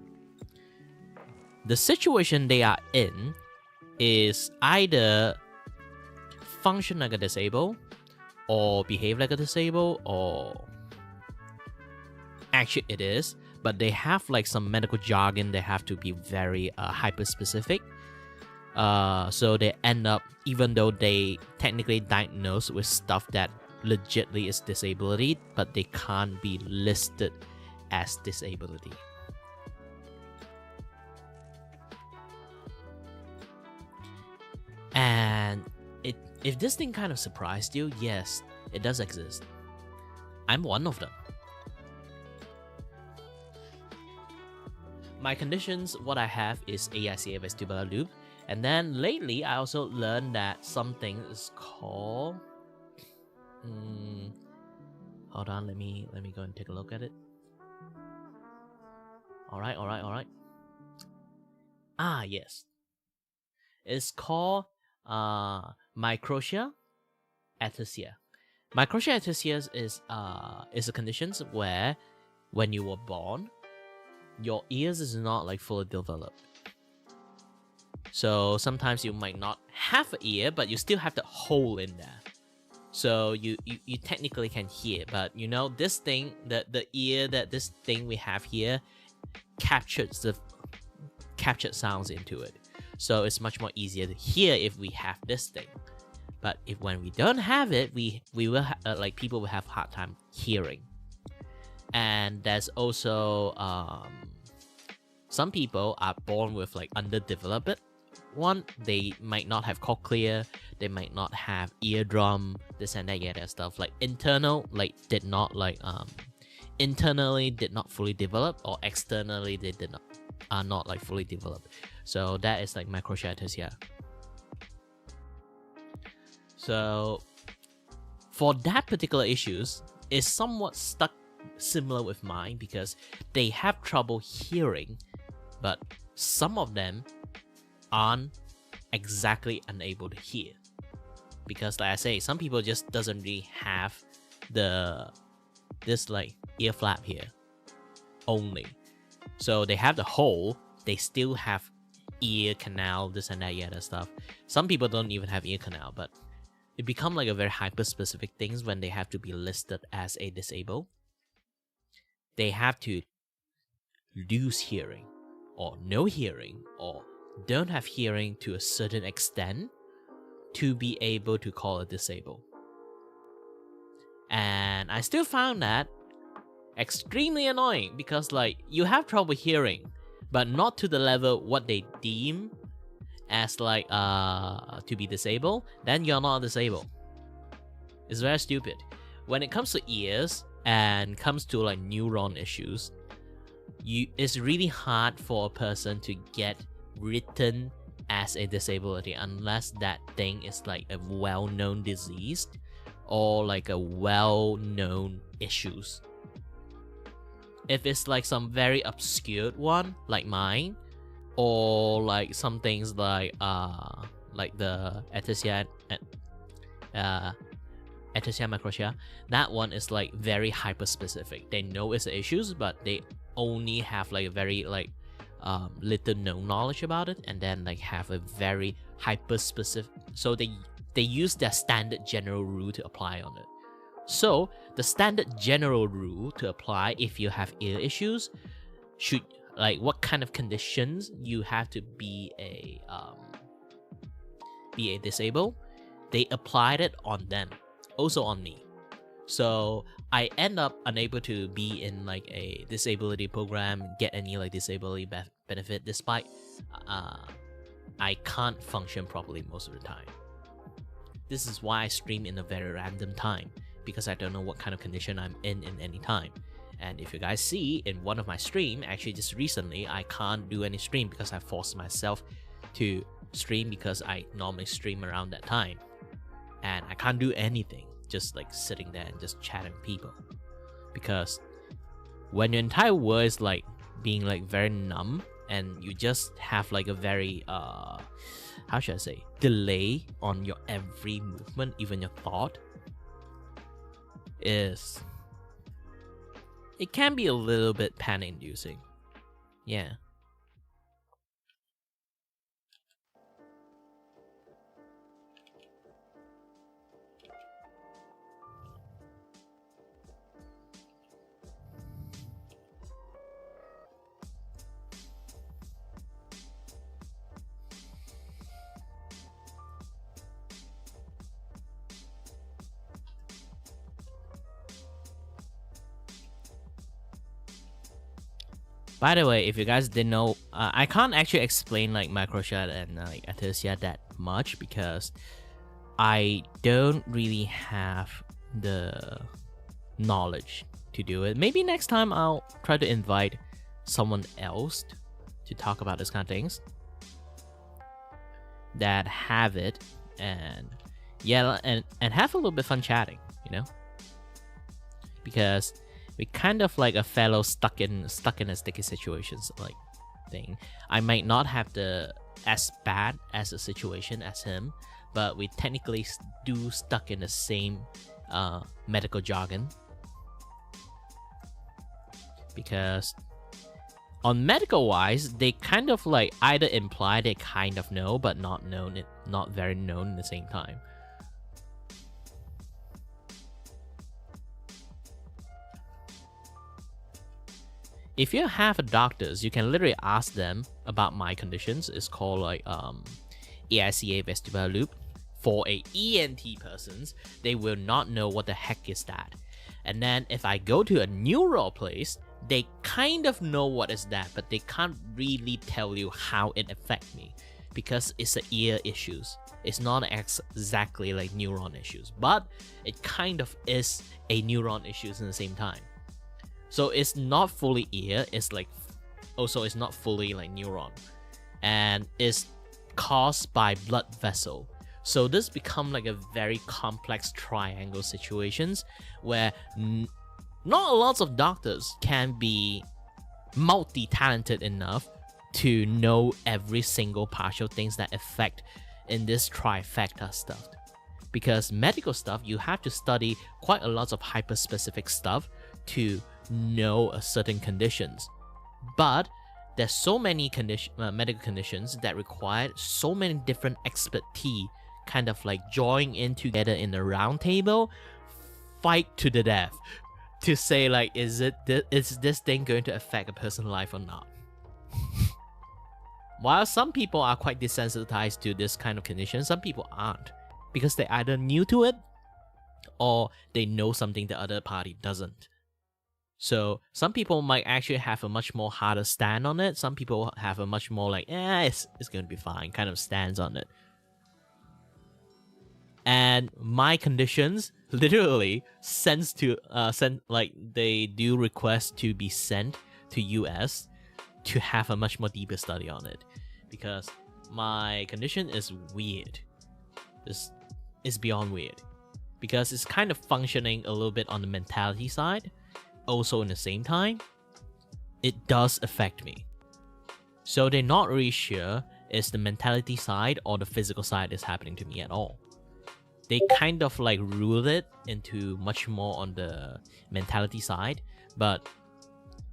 The situation they are in is either function like a disabled, or behave like a disabled, or actually it is, but they have like some medical jargon. They have to be very hyper-specific. So they end up, even though they technically diagnosed with stuff that legitly is disability, but they can't be listed as disability. And if this thing kind of surprised you, yes, it does exist. I'm one of them. My conditions, what I have is AICA vestibular loop. And then lately, I also learned that something is called. Hold on, let me go and take a look at it. All right. Ah, yes. It's called microtia ataxia. Microtia ataxia is a condition where, when you were born, your ears is not like fully developed. So sometimes you might not have an ear, but you still have the hole in there. So you technically can hear, but you know this thing, the ear that this thing we have here captured sounds into it. So it's much more easier to hear if we have this thing. But when we don't have it, we will like people will have a hard time hearing. And there's also some people are born with like underdeveloped one. They might not have cochlea, they might not have eardrum, this and that, yeah, that stuff. Like internal, like did not like internally did not fully develop, or externally they are not like fully developed. So that is like microtia ataxia. So for that particular issues is somewhat stuck similar with mine, because they have trouble hearing, but some of them aren't exactly unable to hear, because like I say, some people just doesn't really have this like ear flap here. only. So they have the whole, they still have ear canal, this and that, yeah, that stuff. Some people don't even have ear canal, but it become like a very hyper-specific things when they have to be listed as a disabled. They have to lose hearing, or no hearing, or don't have hearing to a certain extent to be able to call it disabled. And I still found that extremely annoying because like you have trouble hearing, but not to the level what they deem as like to be disabled, then you're not disabled. It's very stupid. When it comes to ears and comes to like neuron issues, it's really hard for a person to get written as a disability unless that thing is like a well-known disease or like a well-known issues. If it's like some very obscure one like mine, or like some things like the ataxia macrotia, that one is like very hyper specific. They know it's issues, but they only have like a very like little known knowledge about it, and then like have a very hyper specific, so they use their standard general rule to apply on it. So the standard general rule to apply if you have ear issues should like what kind of conditions you have to be a disabled, they applied it on them, also on me. So I end up unable to be in like a disability program, get any like disability benefit, despite I can't function properly most of the time. This is why I stream in a very random time, because I don't know what kind of condition I'm in any time. And if you guys see in one of my stream, actually just recently, I can't do any stream because I forced myself to stream because I normally stream around that time. And I can't do anything, just like sitting there and just chatting with people. Because when your entire world is like being like very numb and you just have like a very how should I say, delay on your every movement, even your thought, it can be a little bit panic inducing. Yeah. By the way, if you guys didn't know, I can't actually explain like macrochat and like ataxia that much because I don't really have the knowledge to do it. Maybe next time I'll try to invite someone else to talk about this kind of things that have it, and yeah, and have a little bit fun chatting, you know, because we kind of like a fellow stuck in a sticky situations like thing. I might not have the as bad as a situation as him, but we technically do stuck in the same medical jargon. Because on medical wise, they kind of like either imply they kind of know, but not known, not very known at the same time. If you have a doctors, you can literally ask them about my conditions. It's called like AICA vestibular loop. For a ENT persons, they will not know what the heck is that. And then if I go to a neural place, they kind of know what is that, but they can't really tell you how it affects me because it's the ear issues. It's not exactly like neuron issues, but it kind of is a neuron issues in the same time. So it's not fully ear, it's like also it's not fully like neuron, and it's caused by blood vessel. So this become like a very complex triangle situations where not a lot of doctors can be multi-talented enough to know every single partial things that affect in this trifecta stuff. Because medical stuff, you have to study quite a lot of hyper-specific stuff to know certain conditions. But there's so many medical conditions that require so many different expertise, kind of like join in together in a round table, fight to the death, to say like, is this thing going to affect a person's life or not? While some people are quite desensitized to this kind of condition, some people aren't, because they're either new to it or they know something the other party doesn't. So some people might actually have a much more harder stand on it. Some people have a much more like, it's going to be fine kind of stance on it. And my conditions literally they do request to be sent to US to have a much more deeper study on it, because my condition is weird. It's beyond weird, because it's kind of functioning a little bit on the mentality side. Also, in the same time, it does affect me. So they're not really sure is the mentality side or the physical side is happening to me at all. They kind of like ruled it into much more on the mentality side, but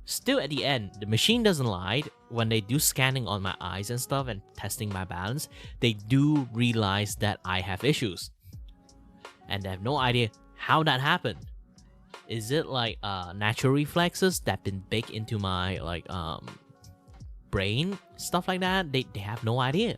still at the end, the machine doesn't lie. When they do scanning on my eyes and stuff and testing my balance, they do realize that I have issues. And they have no idea how that happened. Is it like natural reflexes that been baked into my like brain, stuff like that? They have no idea.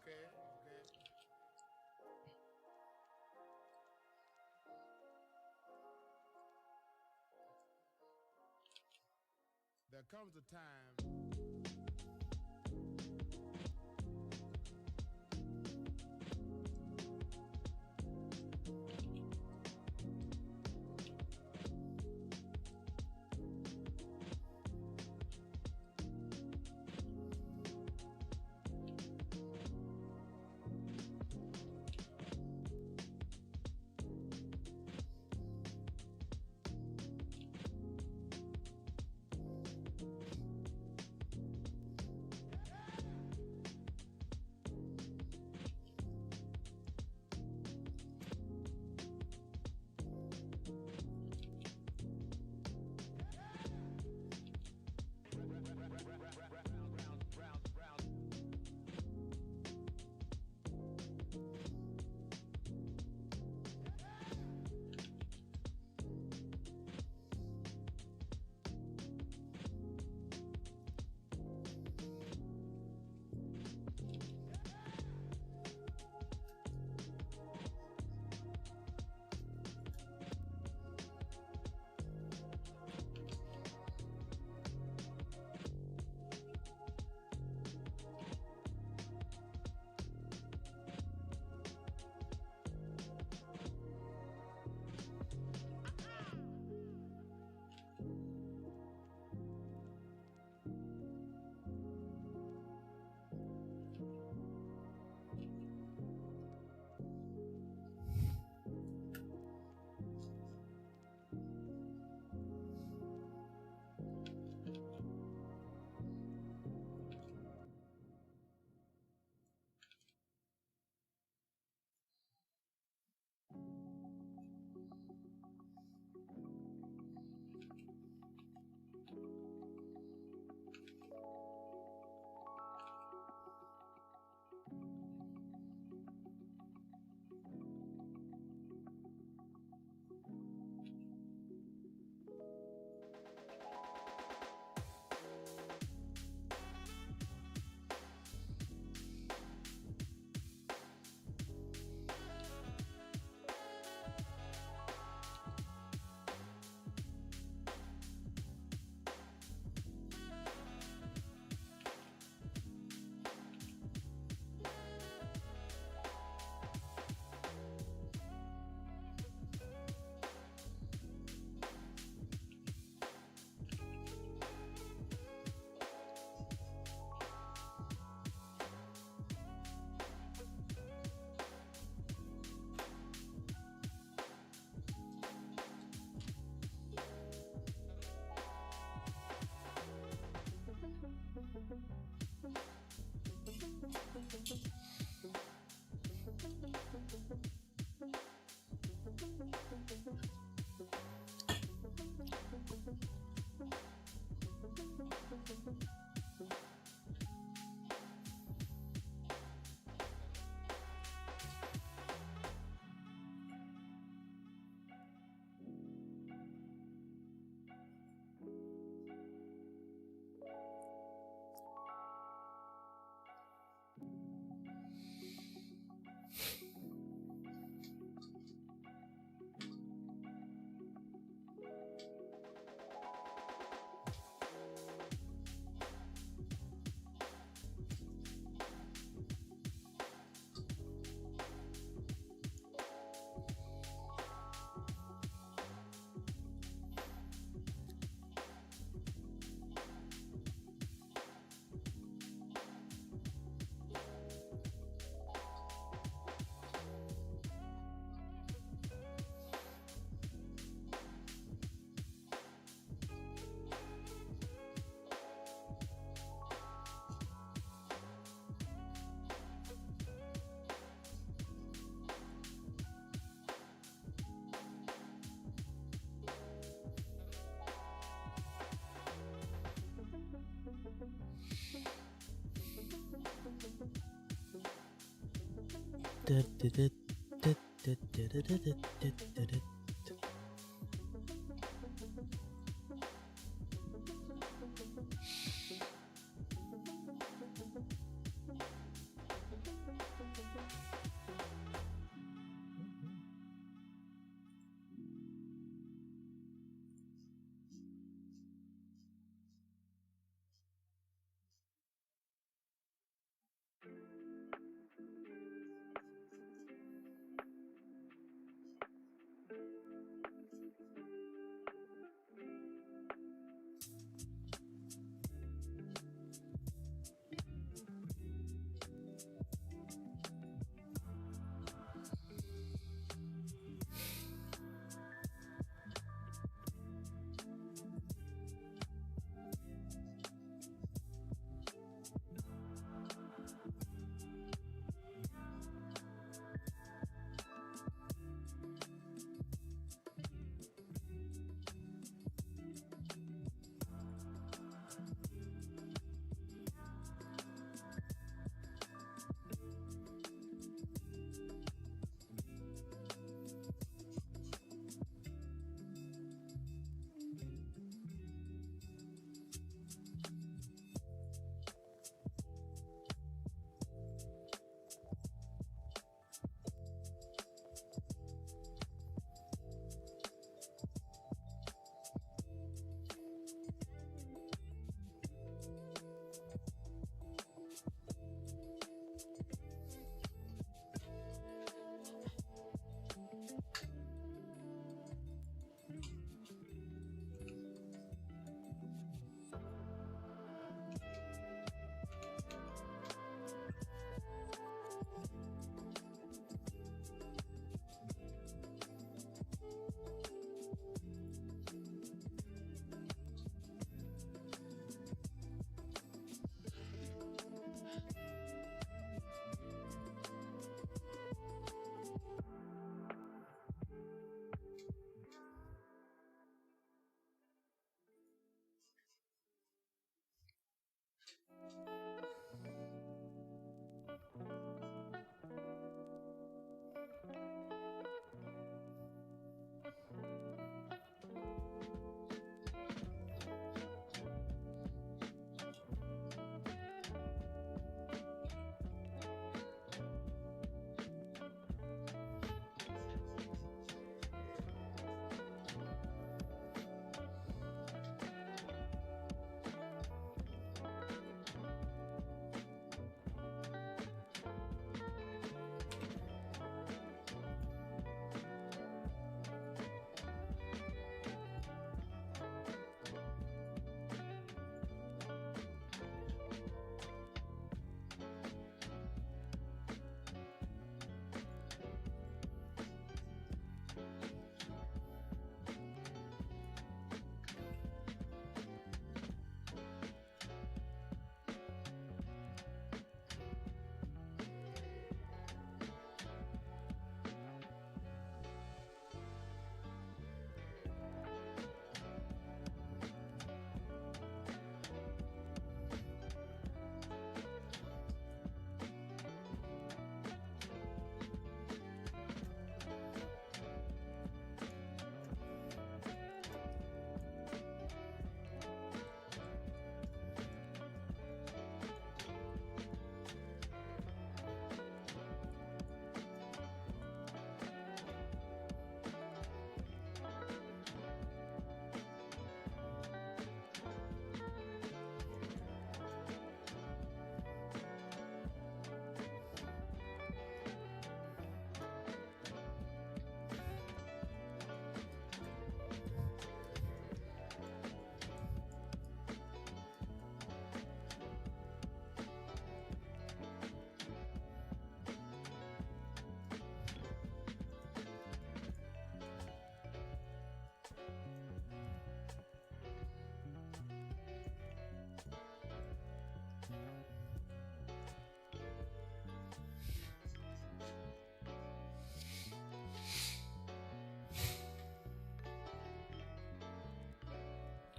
There comes a time.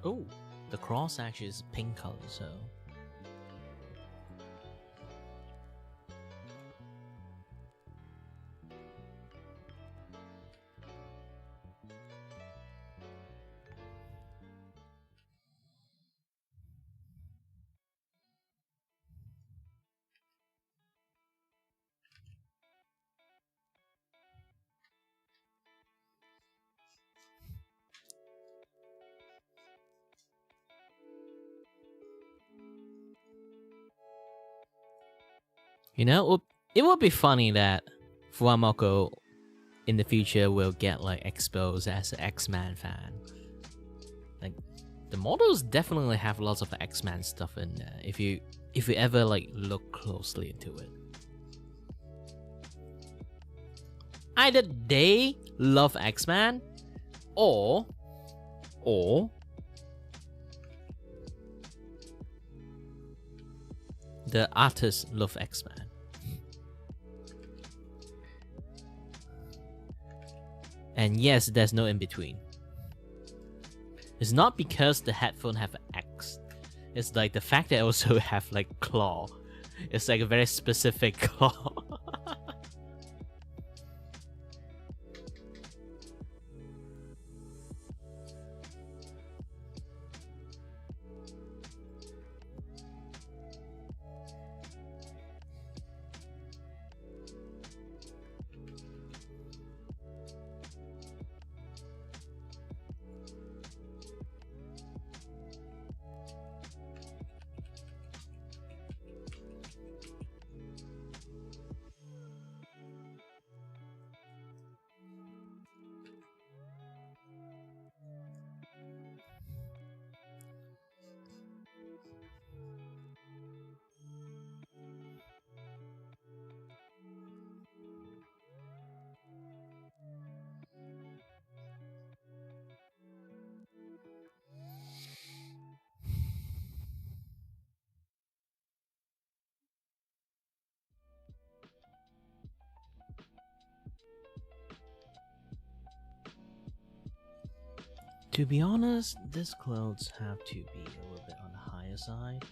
Oh, the cross actually is pink color, so. You know, it would be funny that Fuamoko in the future will get like exposed as an X-Men fan. Like the models definitely have lots of X-Men stuff in there if you ever like look closely into it. Either they love X-Men or the artists love X-Men. And yes, there's no in between. It's not because the headphone have an X. It's like the fact that it also have like claw. It's like a very specific claw. To be honest, these clothes have to be a little bit on the higher side.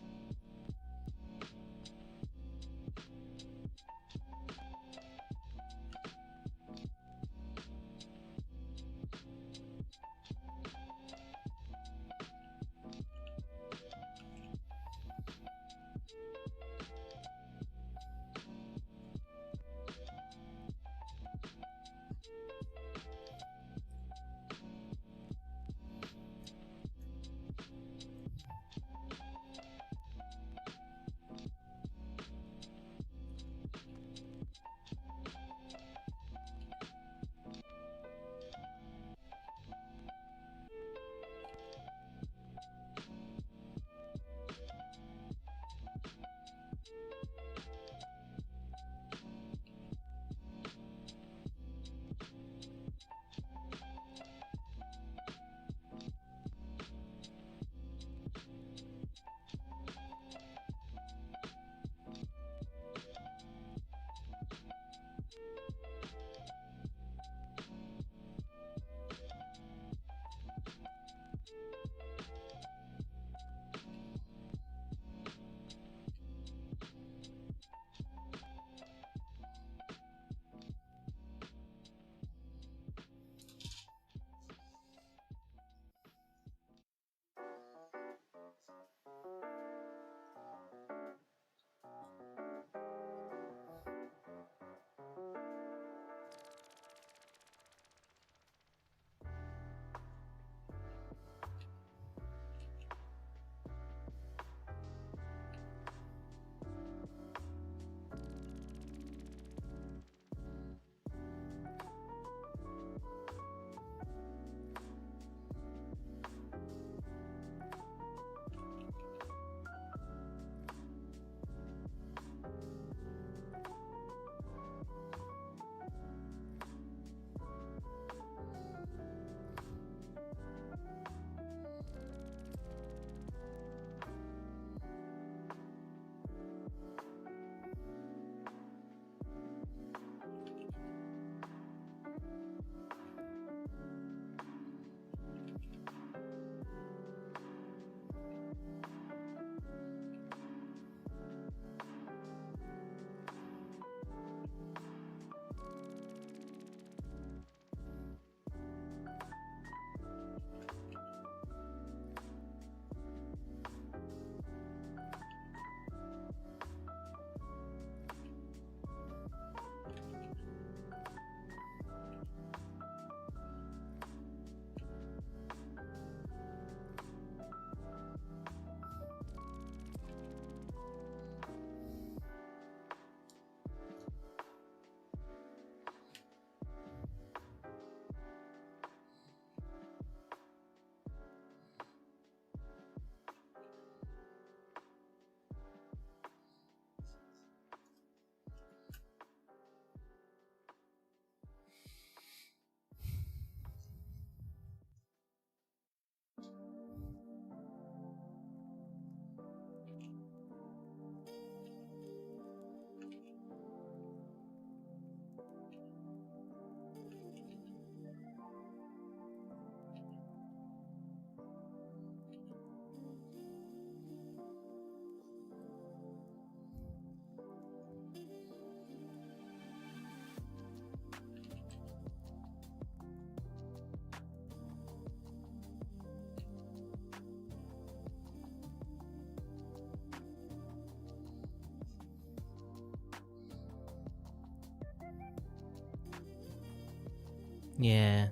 Yeah,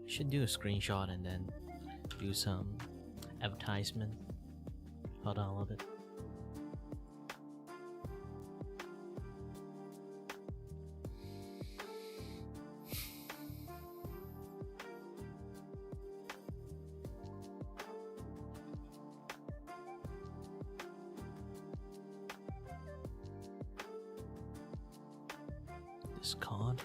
should do a screenshot and then do some advertisement. Hold on a little bit. Discard.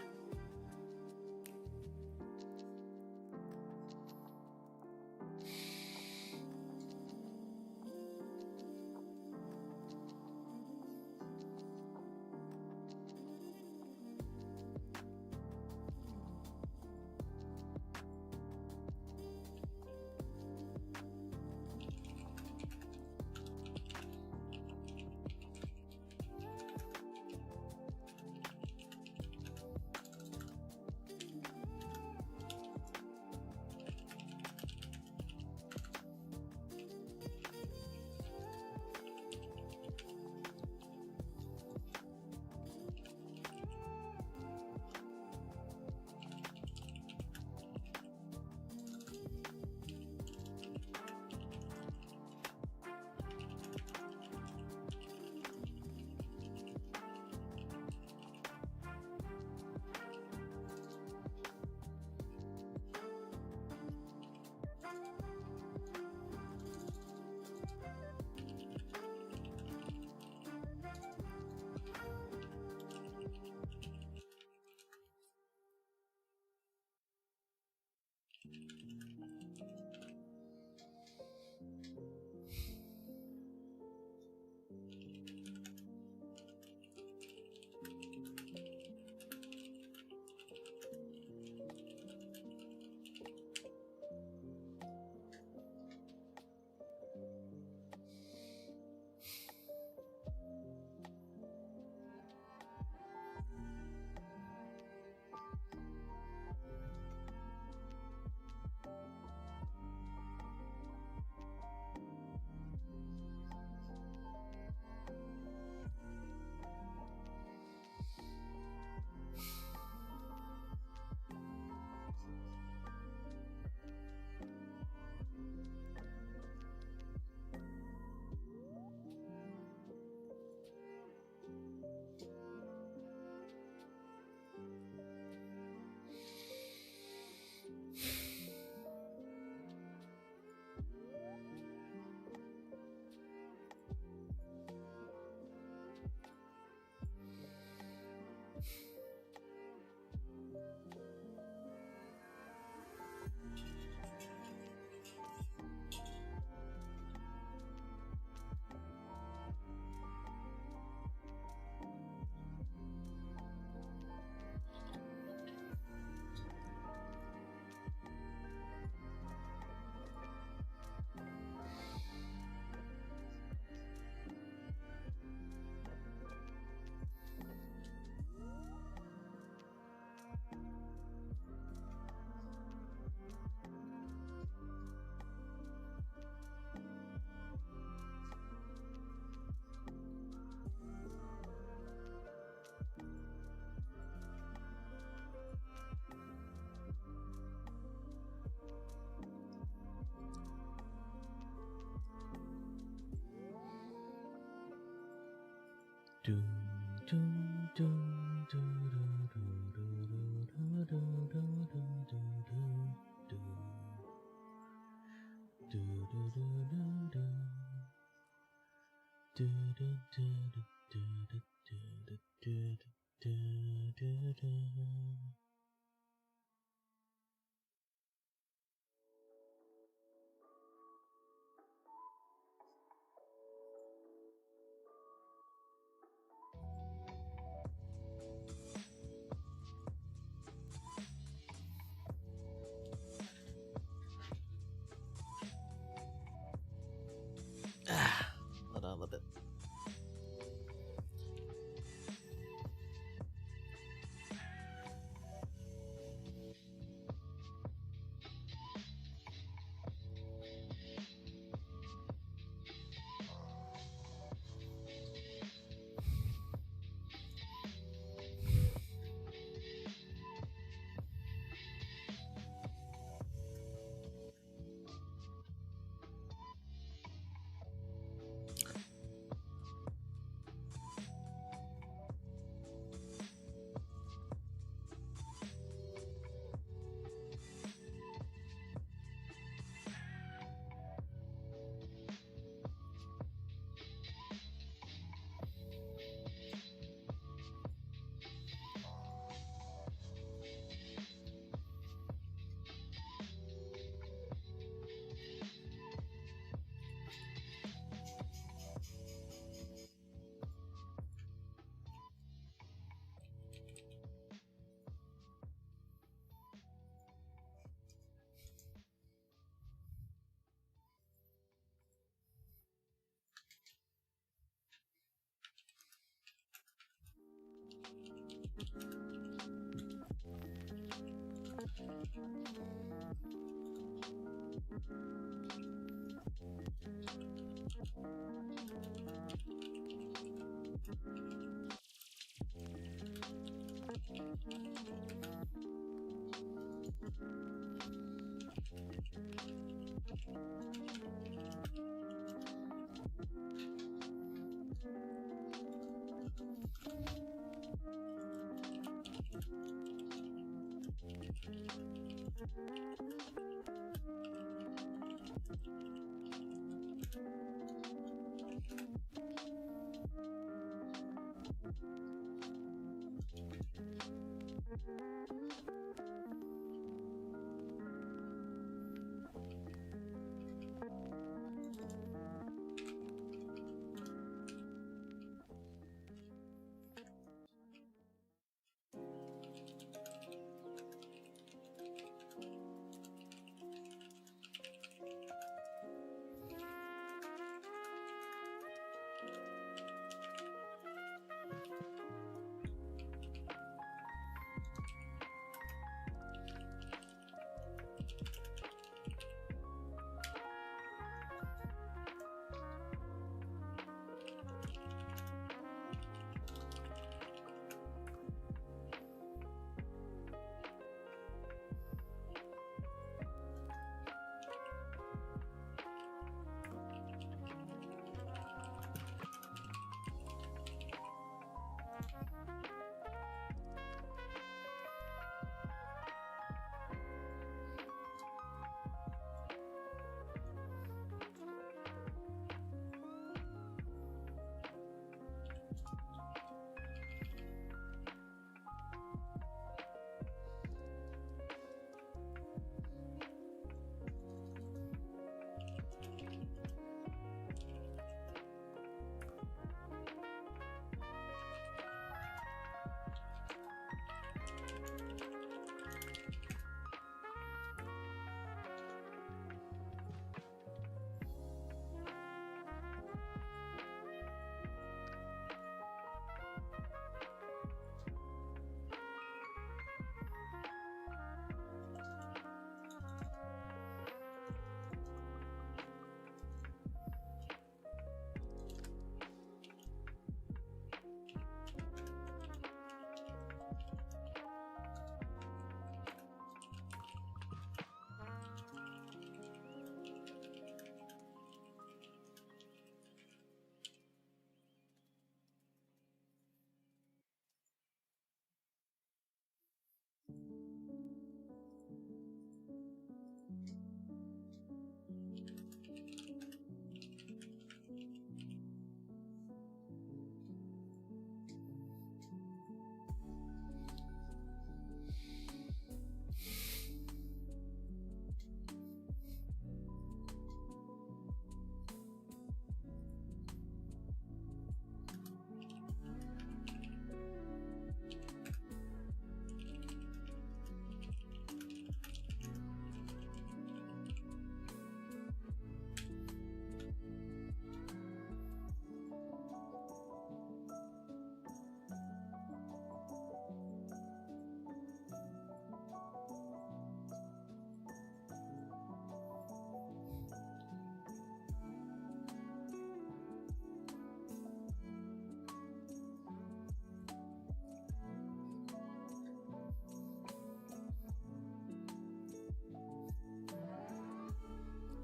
Hold on a little bit.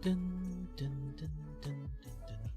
Dun, dun, dun, dun, dun, dun.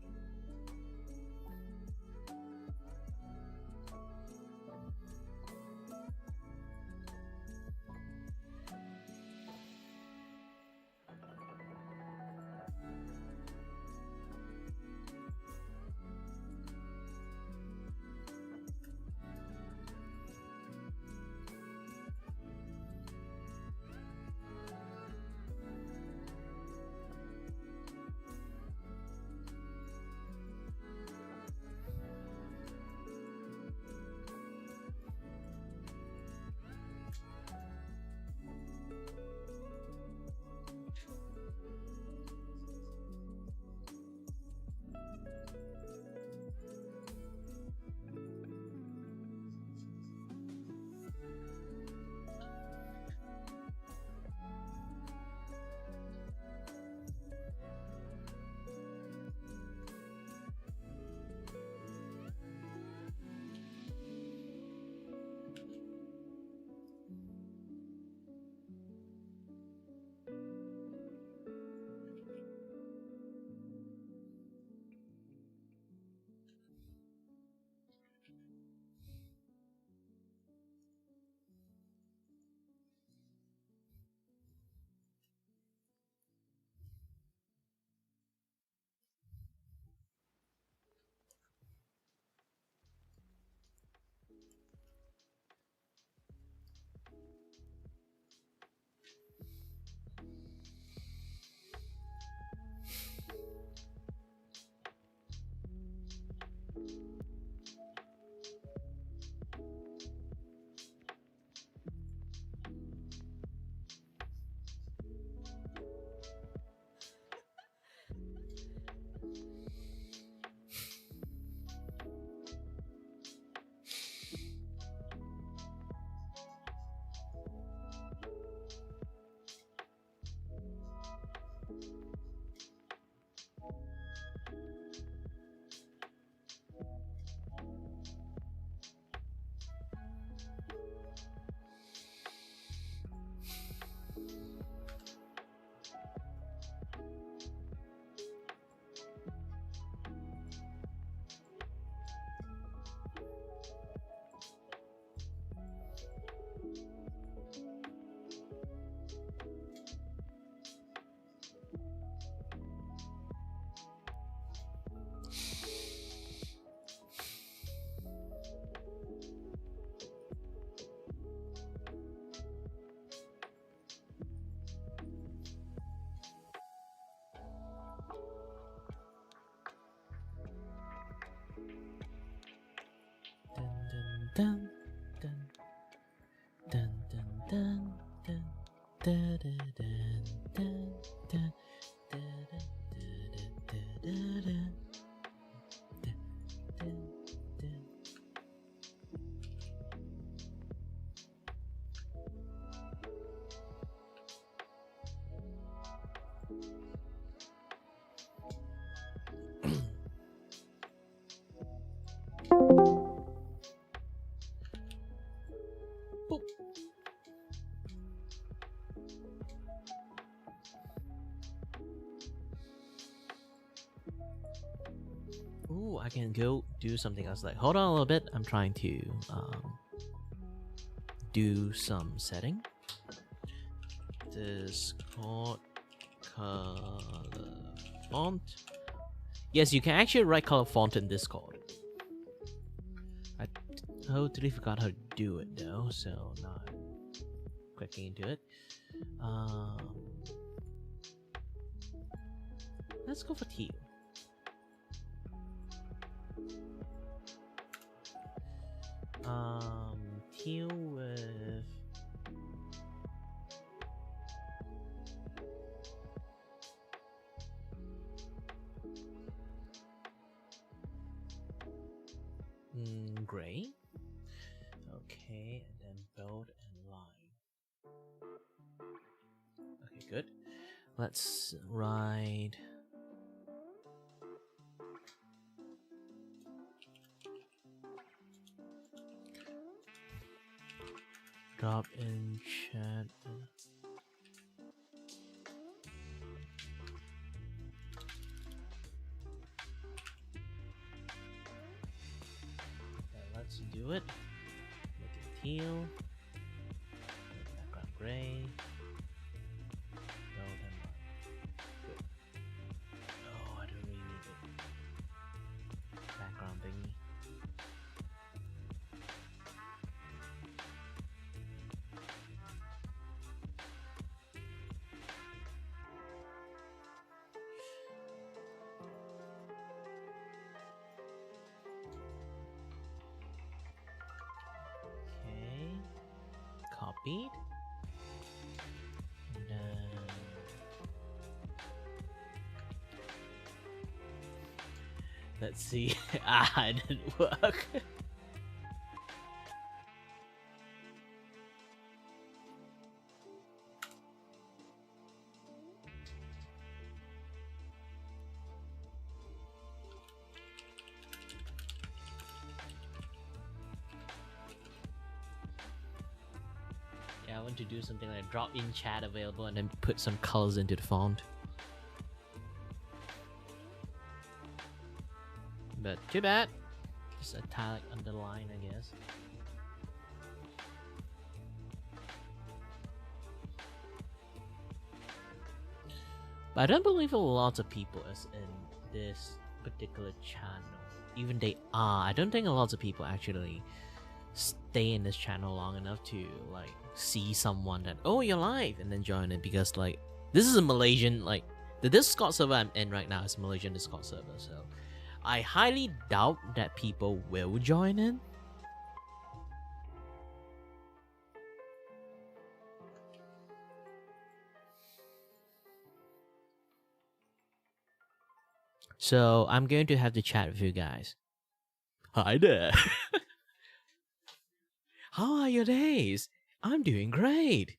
dun dun dun dun dun dun dun dun dun dun. Ooh, I can go do something else. Like, hold on a little bit. I'm trying to do some setting. Discord color font. Yes, you can actually write color font in Discord. I totally forgot how to do it though, so now I'm clicking into it. Let's go for teal. Teal with gray. Okay, and then bold and line. Okay, good. Let's write drop in chat. Okay, let's do it. Make it teal. Make background gray. Bold and line. Good. Oh, I don't really need it. Background thingy. Copied. And then let's see. It didn't work. I want to do something like drop in chat available and then put some colors into the font. But too bad. Just italic underline, I guess. But I don't believe a lot of people is in this particular channel. Even they are. I don't think a lot of people actually stay in this channel long enough to like see someone that, oh, you're live, and then join it, because like this is a Malaysian, like the Discord server I'm in right now is a Malaysian Discord server, so I highly doubt that people will join in. So I'm going to have to chat with you guys. Hi there. How are your days? I'm doing great.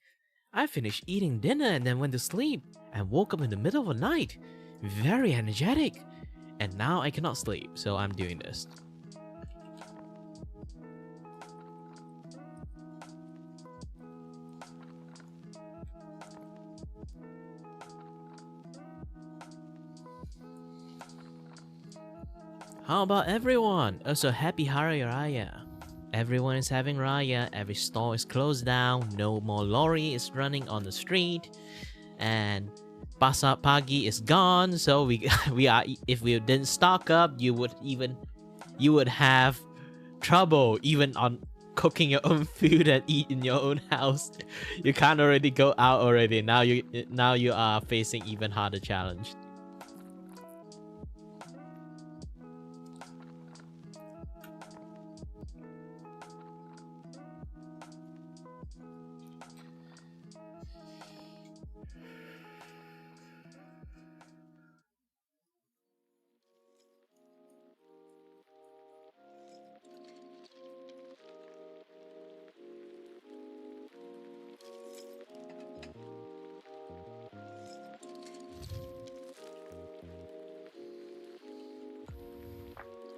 I finished eating dinner and then went to sleep and woke up in the middle of the night. Very energetic. And now I cannot sleep, so I'm doing this. How about everyone? Also, happy Hari Raya. Everyone is having Raya, every store is closed down, no more lorry is running on the street, and Pasar Pagi is gone, so we are, if we didn't stock up, you would have trouble even on cooking your own food and eat in your own house. You can't already go out already. Now you are facing even harder challenge.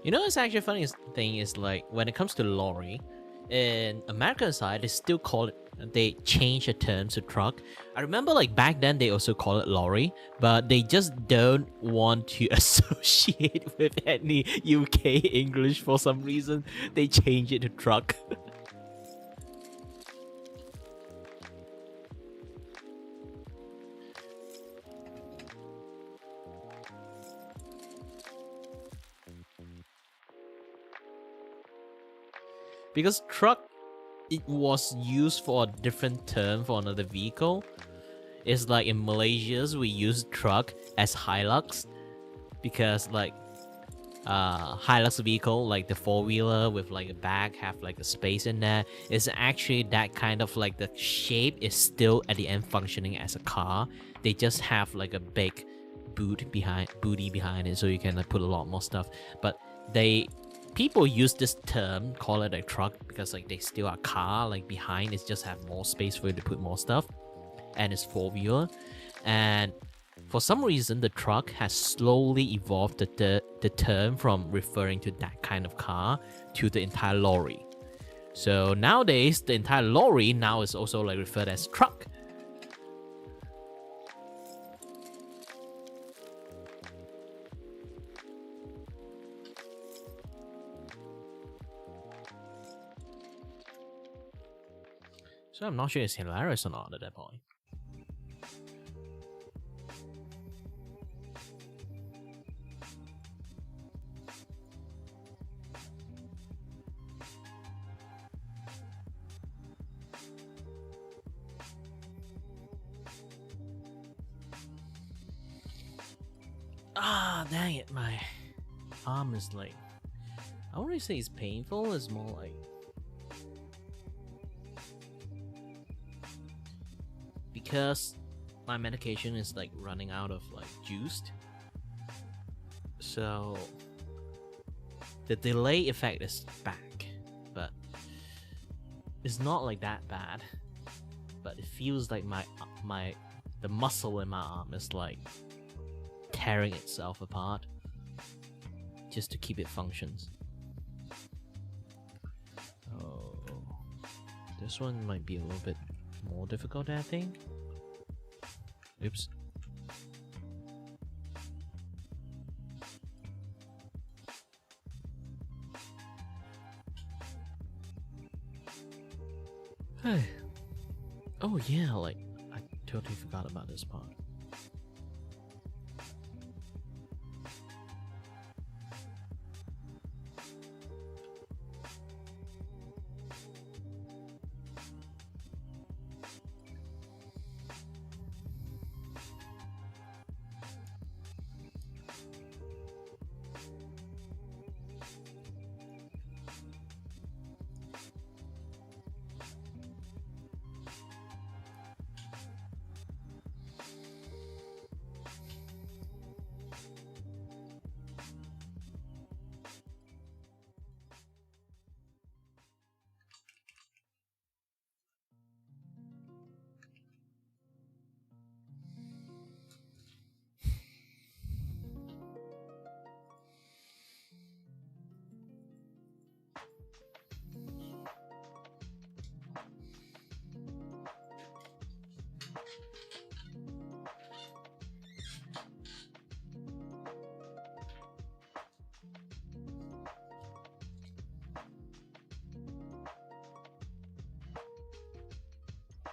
You know, it's actually funny thing is like when it comes to lorry, in American side they still call it. They change the term to truck. I remember like back then they also call it lorry, but they just don't want to associate with any UK English for some reason. They change it to truck. Because truck, it was used for a different term for another vehicle. It's like in Malaysia we use truck as Hilux, because like Hilux vehicle, like the four-wheeler with like a back have like a space in there, is actually that kind of like the shape is still at the end functioning as a car. They just have like a big booty behind it, so you can like put a lot more stuff. But people use this term, call it a truck, because like they still are car, like behind it just have more space for you to put more stuff, and it's four-wheeler. And for some reason the truck has slowly evolved the term from referring to that kind of car to the entire lorry. So nowadays the entire lorry now is also like referred as truck. So I'm not sure it's hilarious or not at that point. Ah, dang it, my arm is like, I wouldn't say it's painful, it's more like because my medication is like running out of like juiced, so the delay effect is back, but it's not like that bad. But it feels like the muscle in my arm is like tearing itself apart just to keep it functions. Oh, this one might be a little bit more difficult, I think. Oops. Oh yeah, like I totally forgot about this part.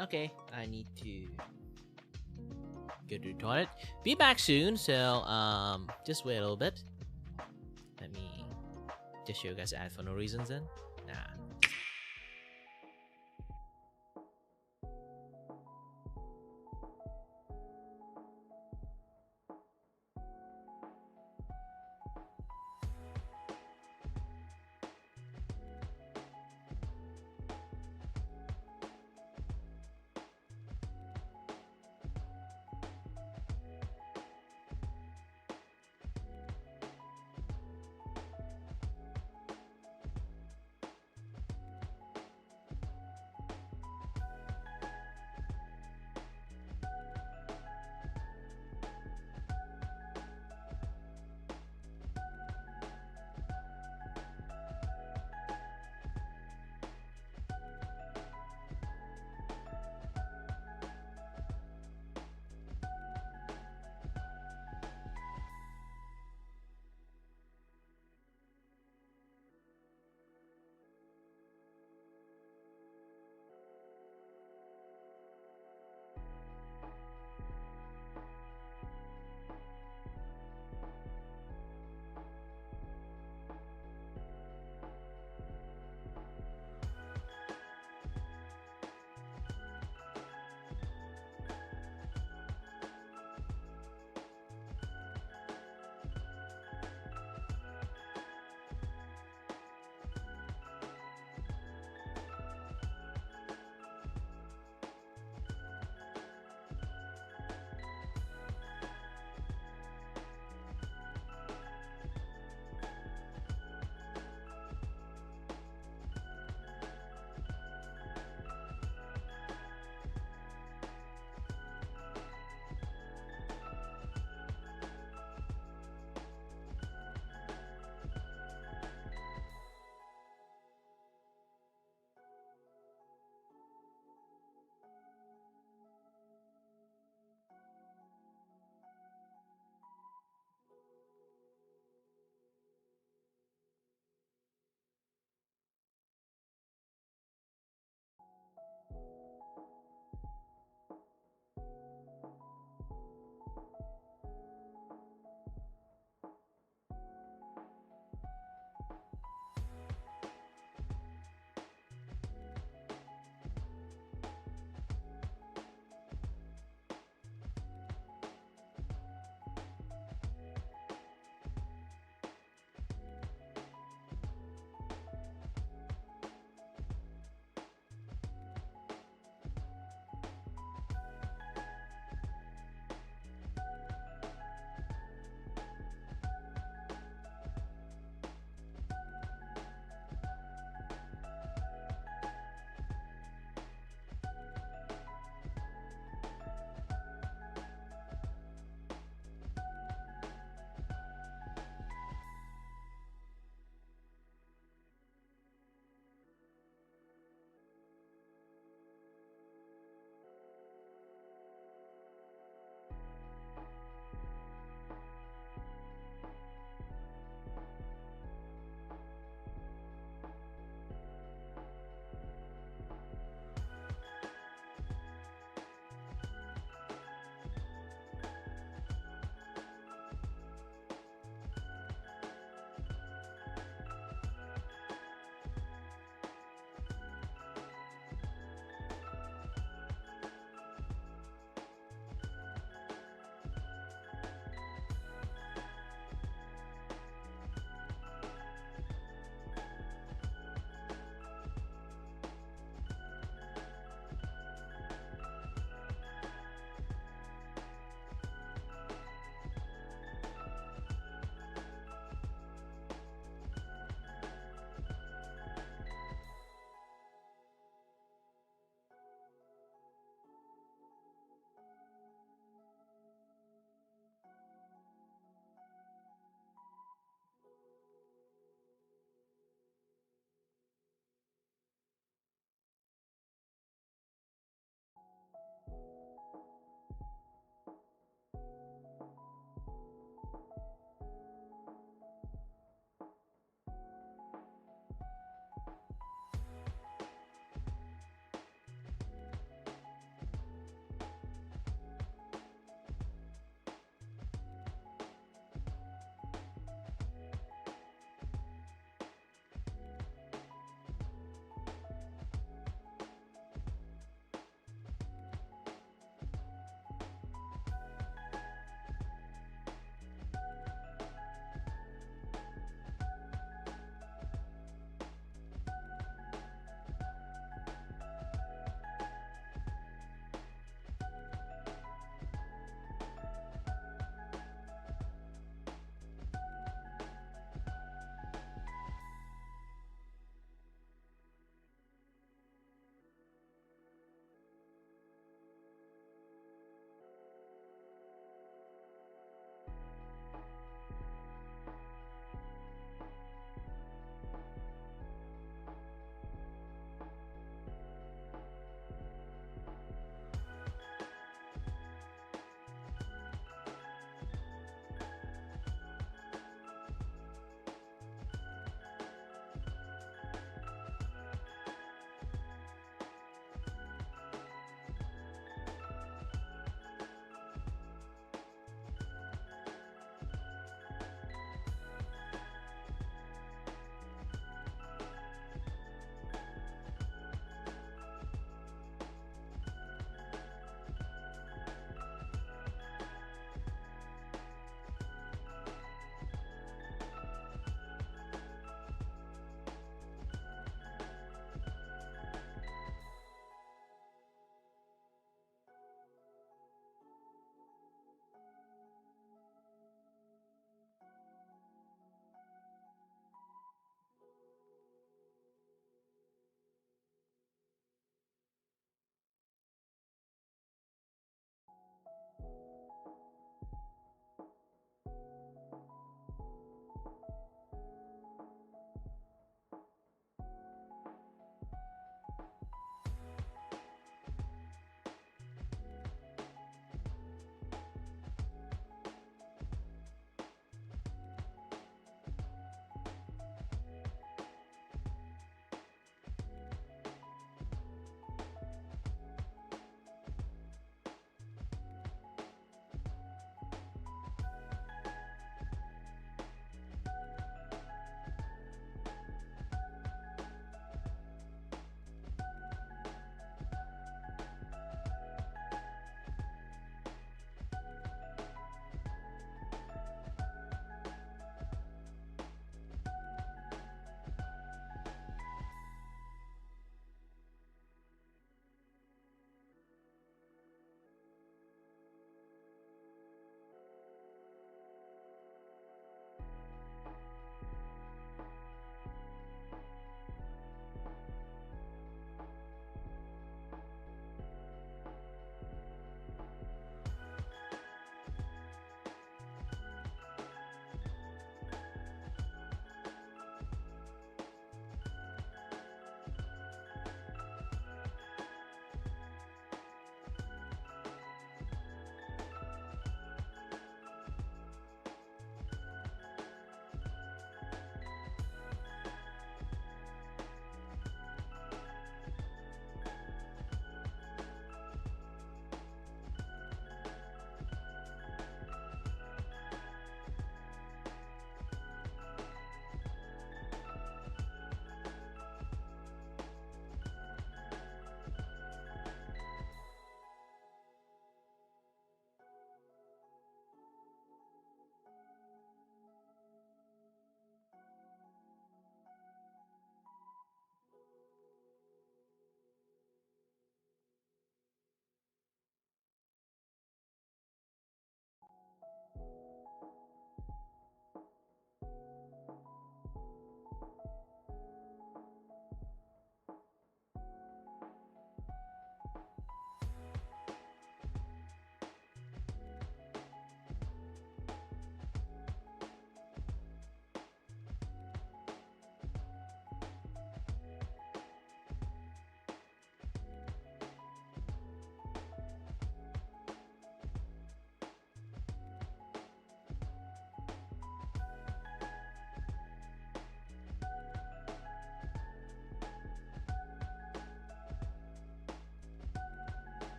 Okay, I need to go to the toilet. Be back soon, so just wait a little bit. Let me just show you guys ad for no reasons then. Nah.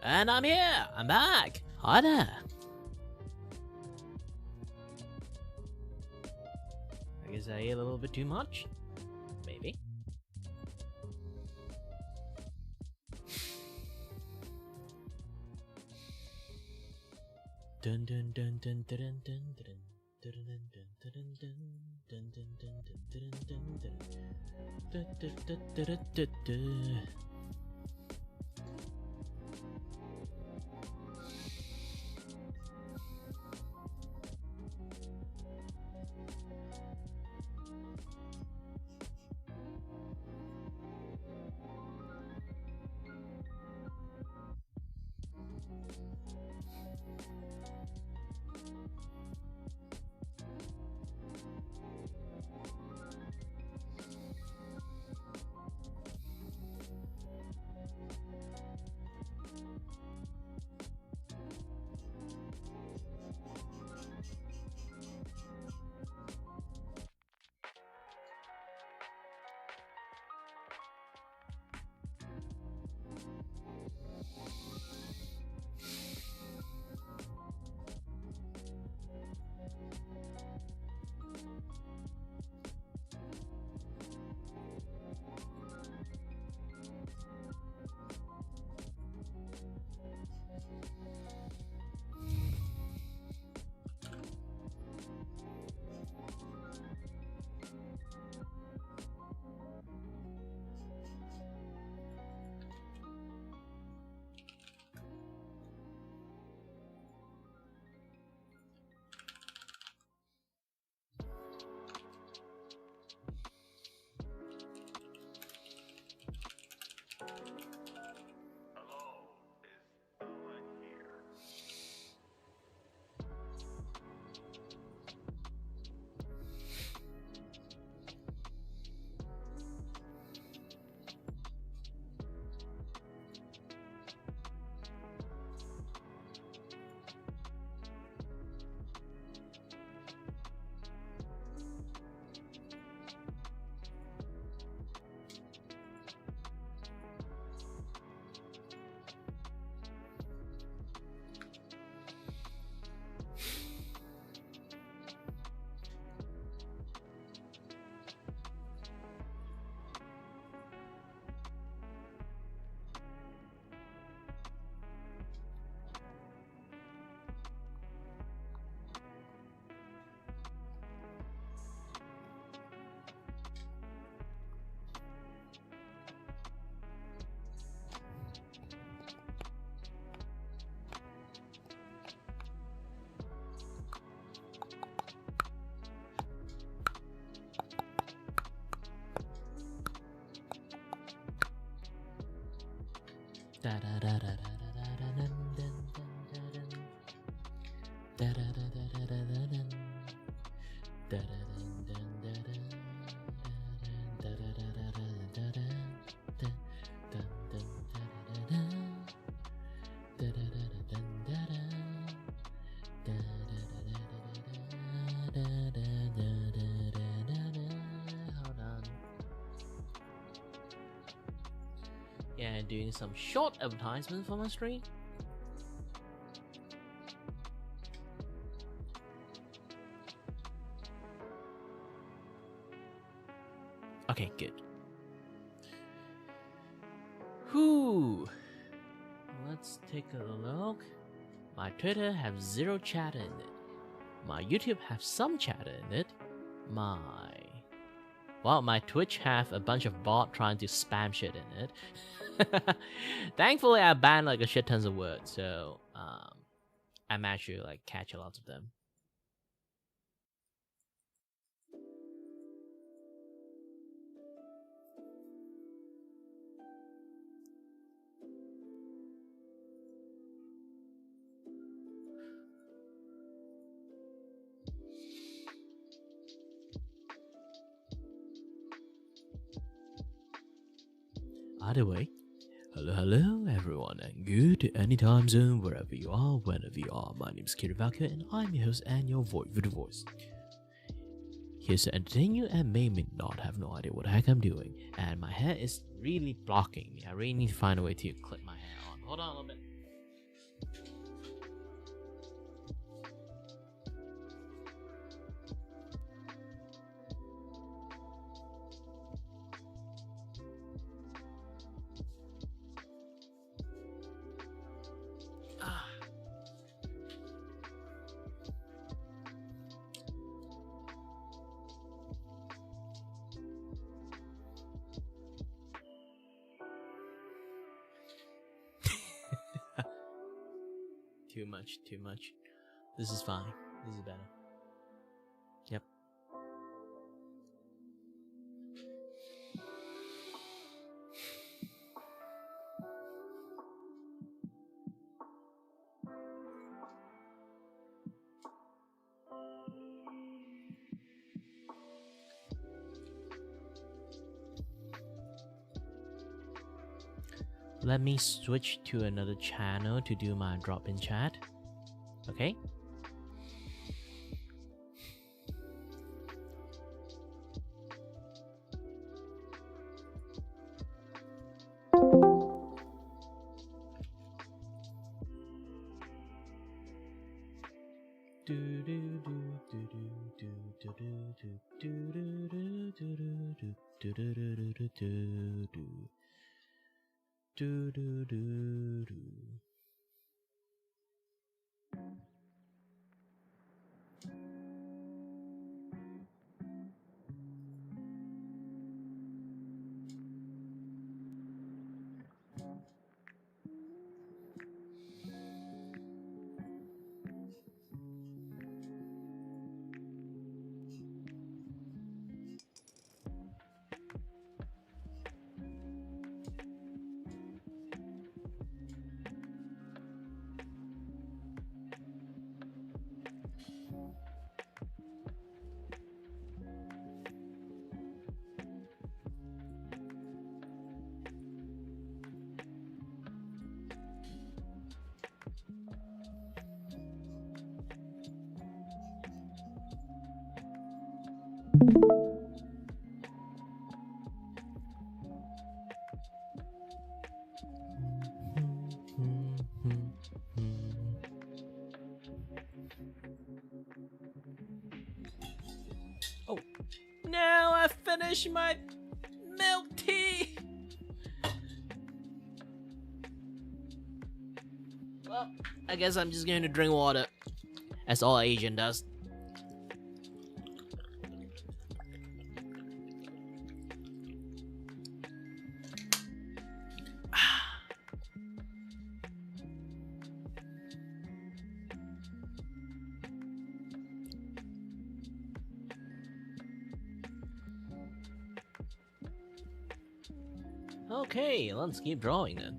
And I'm here! I'm back! Hi there! I guess I ate a little bit too much? Maybe. Dun dun dun dun dun dun dun. Yeah, doing some short advertisement for my stream. Okay, good. Whew. Let's take a look. My Twitter have 0 chatter in it. My YouTube have some chatter in it. My Twitch have a bunch of bot trying to spam shit in it. Thankfully, I banned like a shit tons of words, so I'm actually like catch a lot of them. Either way, hello everyone, and good to any time zone, wherever you are, whenever you are. My name is Carve, and I'm your host and your voice. Here's to entertain you and may not have no idea what the heck I'm doing, and my hair is really blocking me. I really need to find a way to clip my hair on. Hold on a little bit. Too much, too much. This is fine. This is better. Yep. Let me switch to another channel to do my drop-in chat. Okay? Oh, now I finished my milk tea. Well, I guess I'm just going to drink water, as all Asian does. Okay, let's keep drawing then.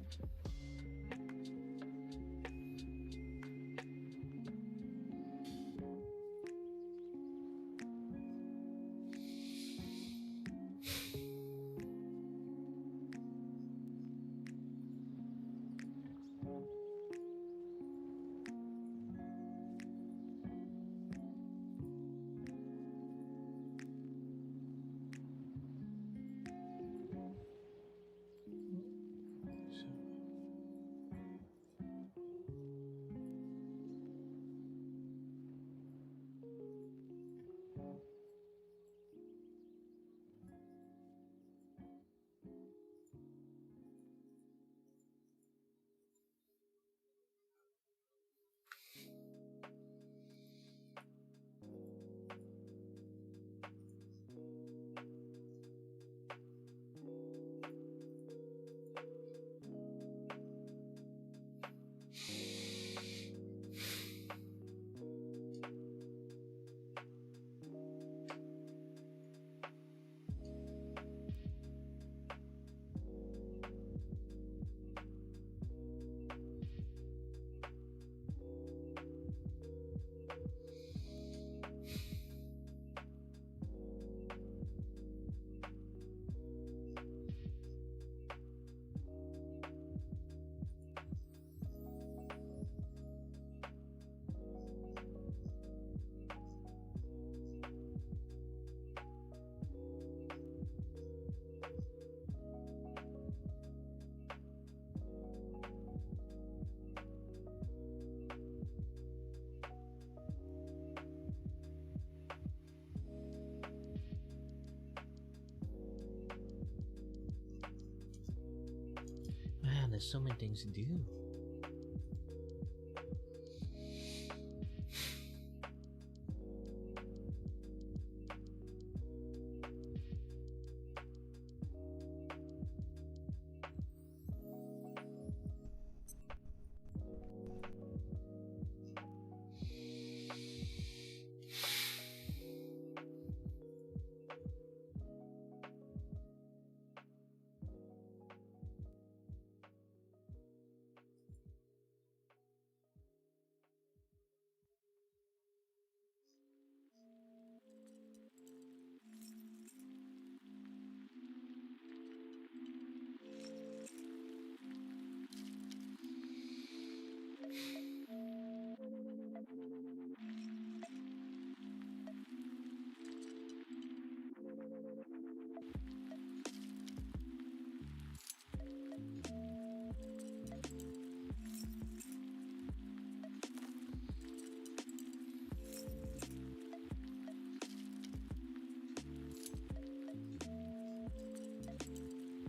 there's so many things to do.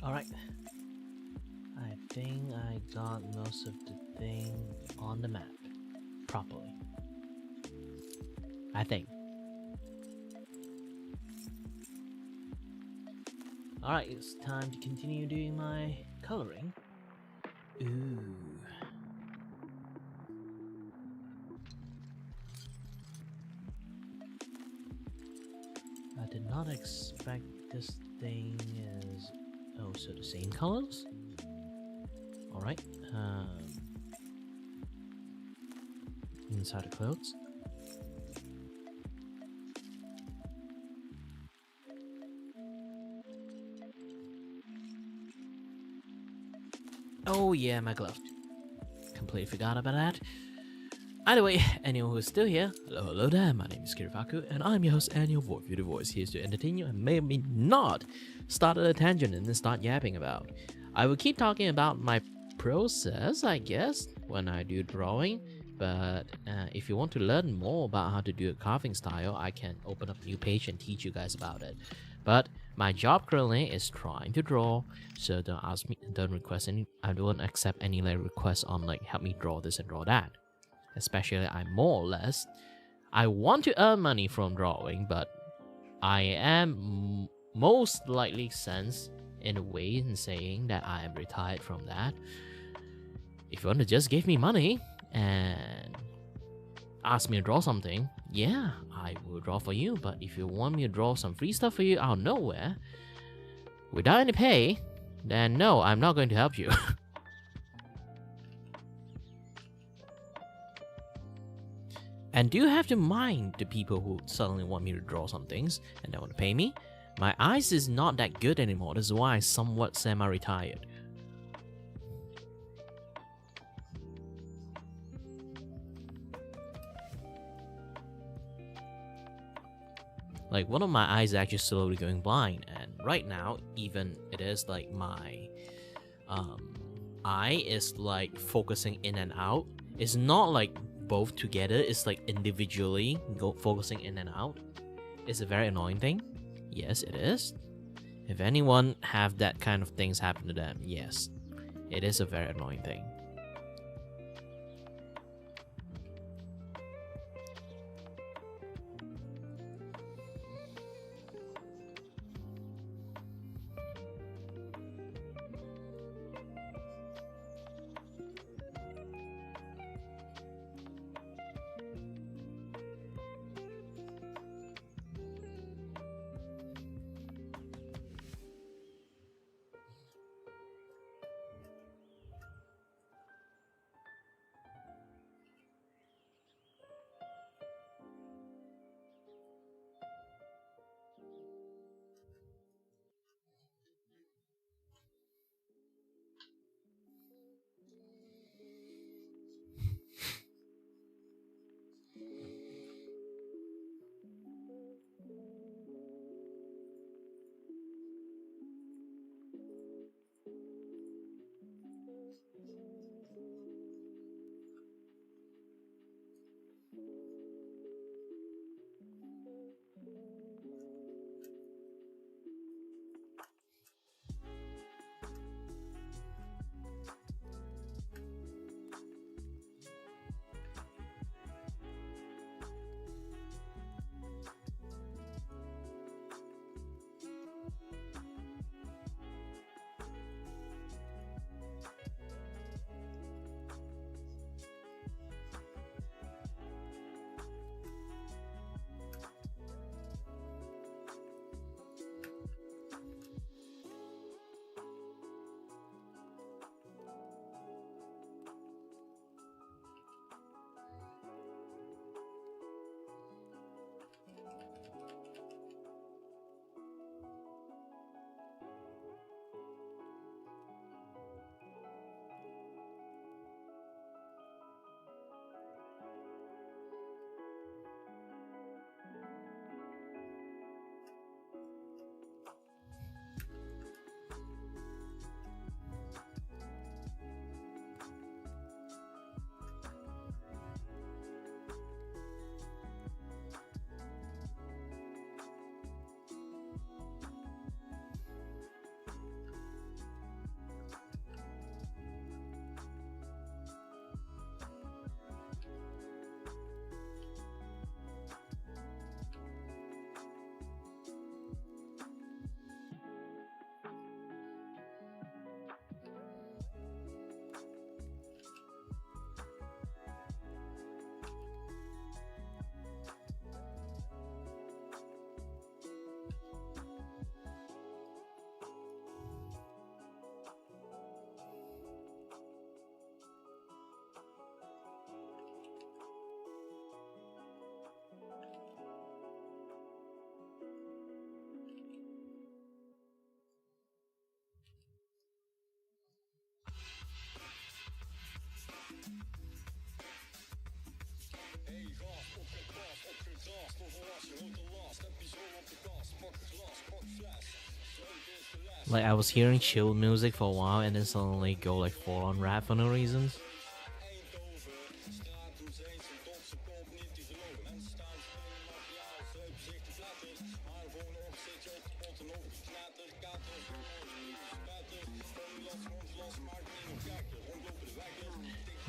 Alright. I think I got most of the thing on the map properly. I think. Alright, it's time to continue doing my coloring. Ooh. I did not expect this thing is also the same colors. Alright. Inside the clothes. Oh yeah, my glove. Completely forgot about that. Either way, anyone who's still here, hello there, my name is Kirifaku, and I'm your host and your Vtuber voice here to entertain you and may or may not start at a tangent and then start yapping about. I will keep talking about my process, I guess, when I do drawing, but if you want to learn more about how to do a carving style, I can open up a new page and teach you guys about it. But my job currently is trying to draw, so don't ask me, don't request any, I don't accept any like requests on like help me draw this and draw that. Especially I'm more or less, I want to earn money from drawing, but I am most likely sense in a way in saying that I am retired from that. If you want to just give me money and ask me to draw something, yeah, I will draw for you. But if you want me to draw some free stuff for you out of nowhere, without any pay, then no, I'm not going to help you. And do have to mind the people who suddenly want me to draw some things and they want to pay me. My eyes is not that good anymore, this is why I'm somewhat semi-retired. Like one of my eyes is actually slowly going blind, and right now even it is like my eye is like focusing in and out. It's not like both together, it's like individually focusing in and out. It's a very annoying thing. Yes, it is. If anyone have that kind of things happen to them, yes, it is a very annoying thing. Like I was hearing chill music for a while and then suddenly go like full on rap for no reasons.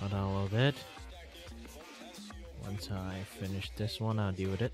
I'll download it. Once I finish this one, I'll deal with it.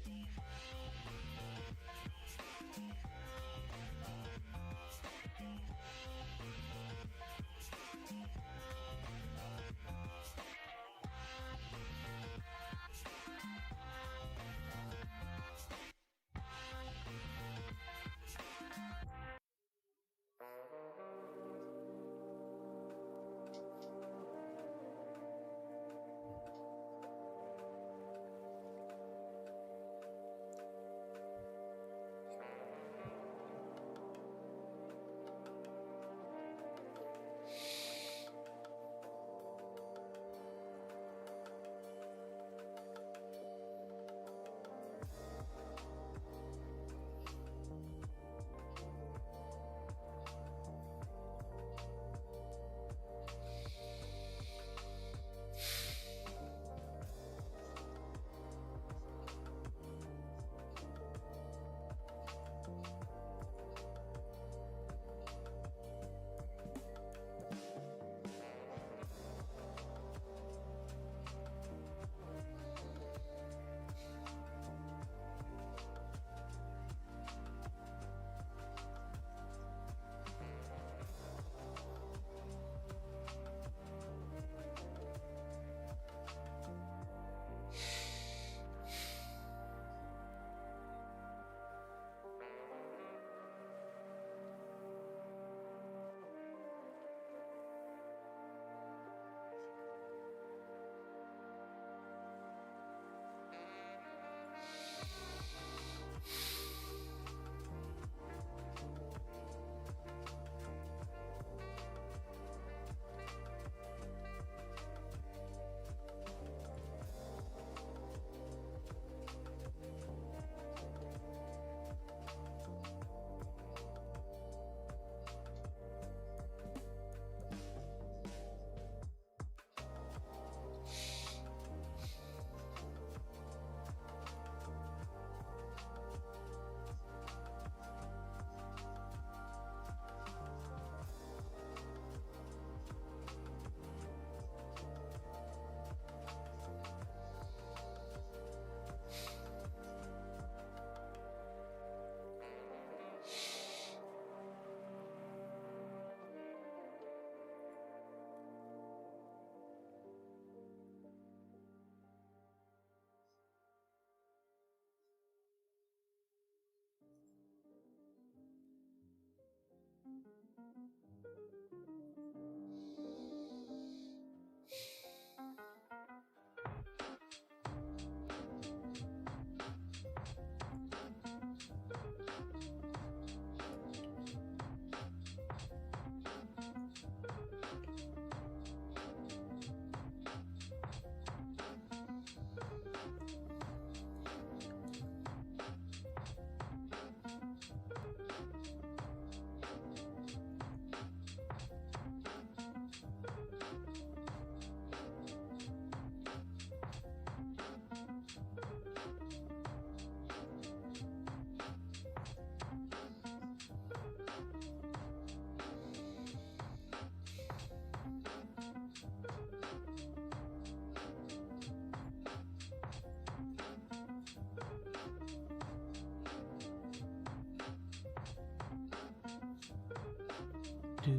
Do,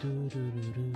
do, do, do, do.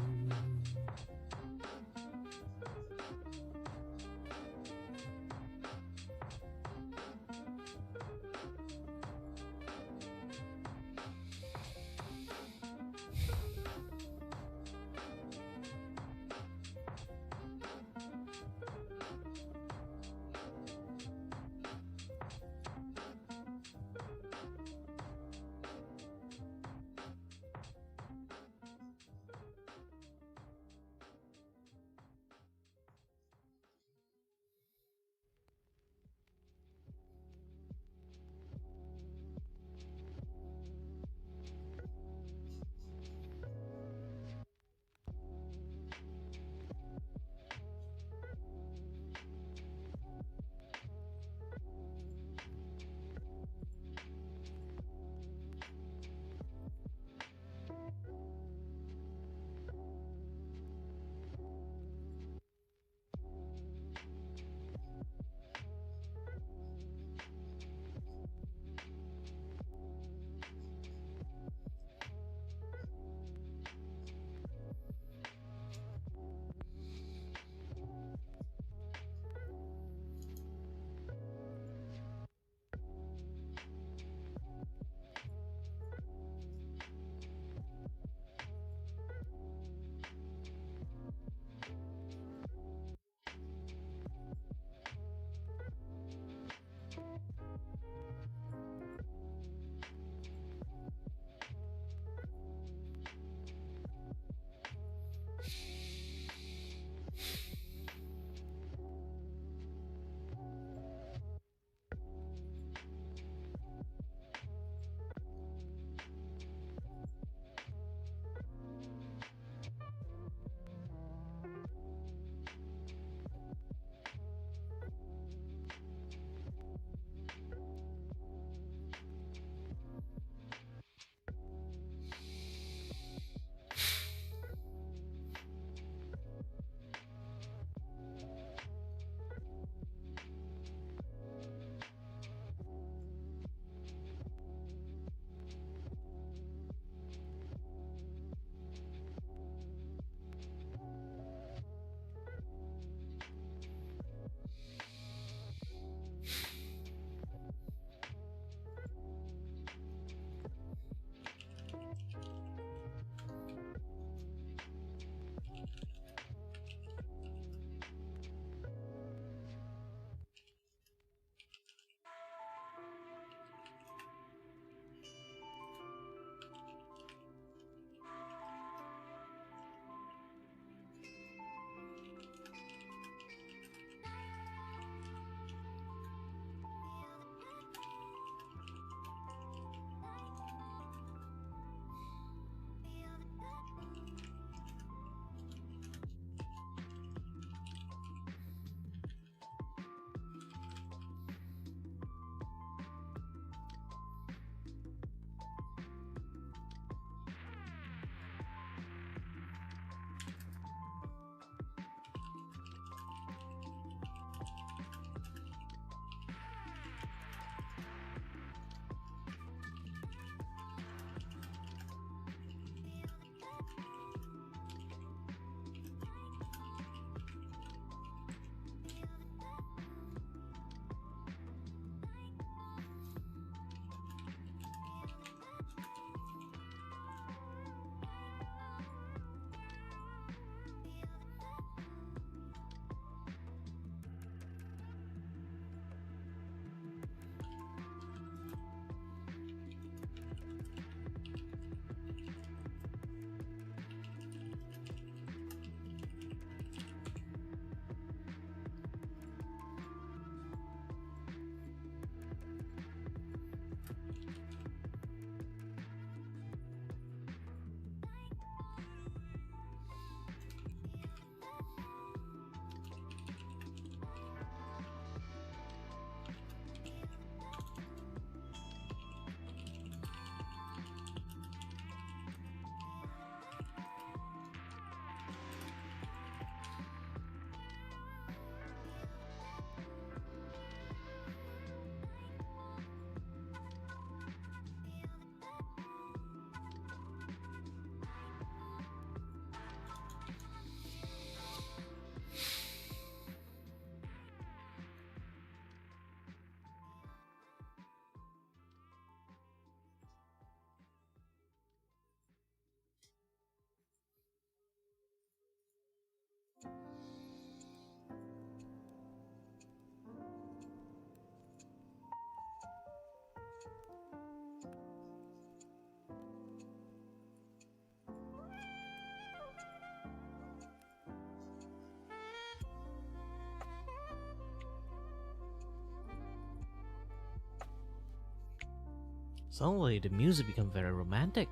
Suddenly the music become very romantic.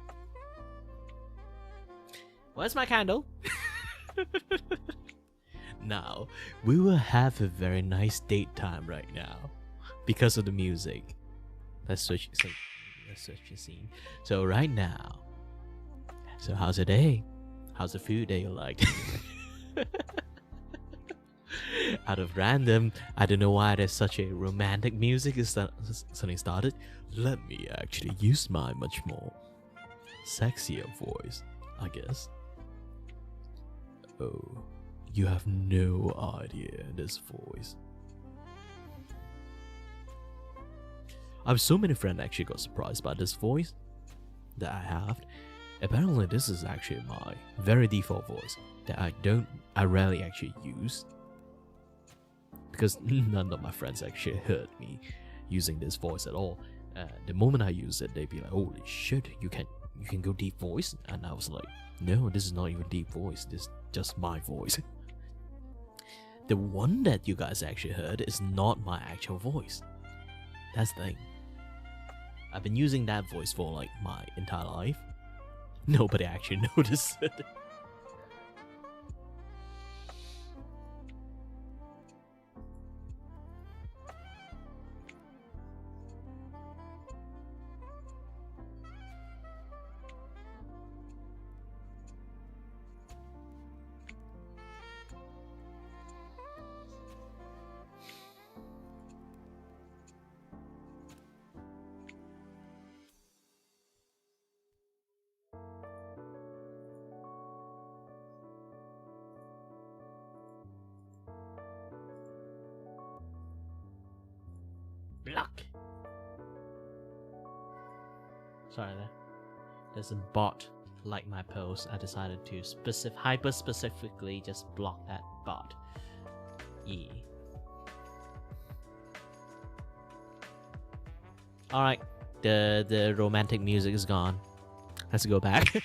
Where's my candle? Now, we will have a very nice date time right now because of the music. Let's switch the scene. So right now, so how's the day? How's the food that you like? Out of random, I don't know why there's such a romantic music is that suddenly started. Let me actually use my much more sexier voice, I guess. Oh, you have no idea this voice. I've so many friends actually got surprised by this voice that I have. Apparently this is actually my very default voice that I rarely actually use. Because none of my friends actually heard me using this voice at all. The moment I use it, they'd be like, "Holy shit, you can go deep voice?" And I was like, "No, this is not even deep voice. This is just my voice." The one that you guys actually heard is not my actual voice. That's the thing. I've been using that voice for like my entire life. Nobody actually noticed it. Block. Sorry, there's a bot like my post. I decided to hyper specifically just block that bot. Yeah. All right, the romantic music is gone. Let's go back.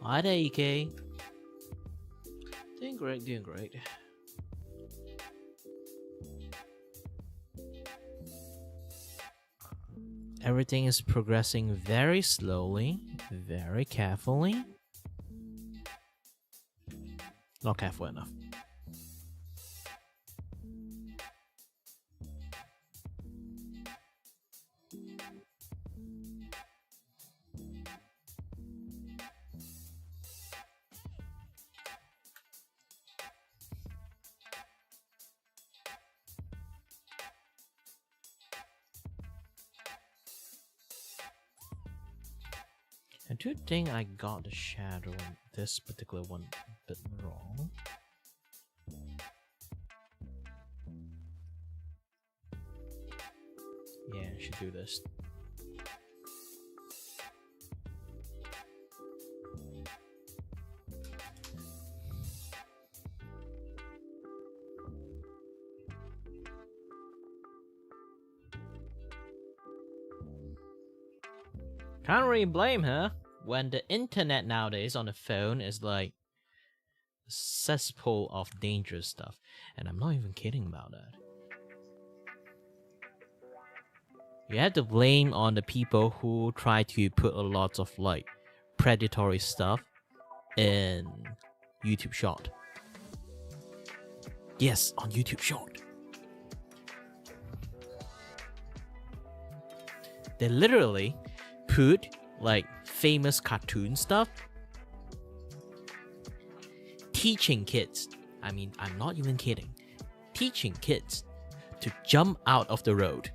Hi there, EK. Doing great, doing great. Everything is progressing very slowly, very carefully. Not careful enough. I do think I got the shadow on this particular one a bit wrong. Yeah, I should do this. Can't really blame her when the internet nowadays on the phone is like a cesspool of dangerous stuff. And I'm not even kidding about that. You have to blame on the people who try to put a lot of like predatory stuff in YouTube Short. Yes, on YouTube Short. They literally put like famous cartoon stuff teaching kids, I mean, I'm not even kidding, teaching kids to jump out of the road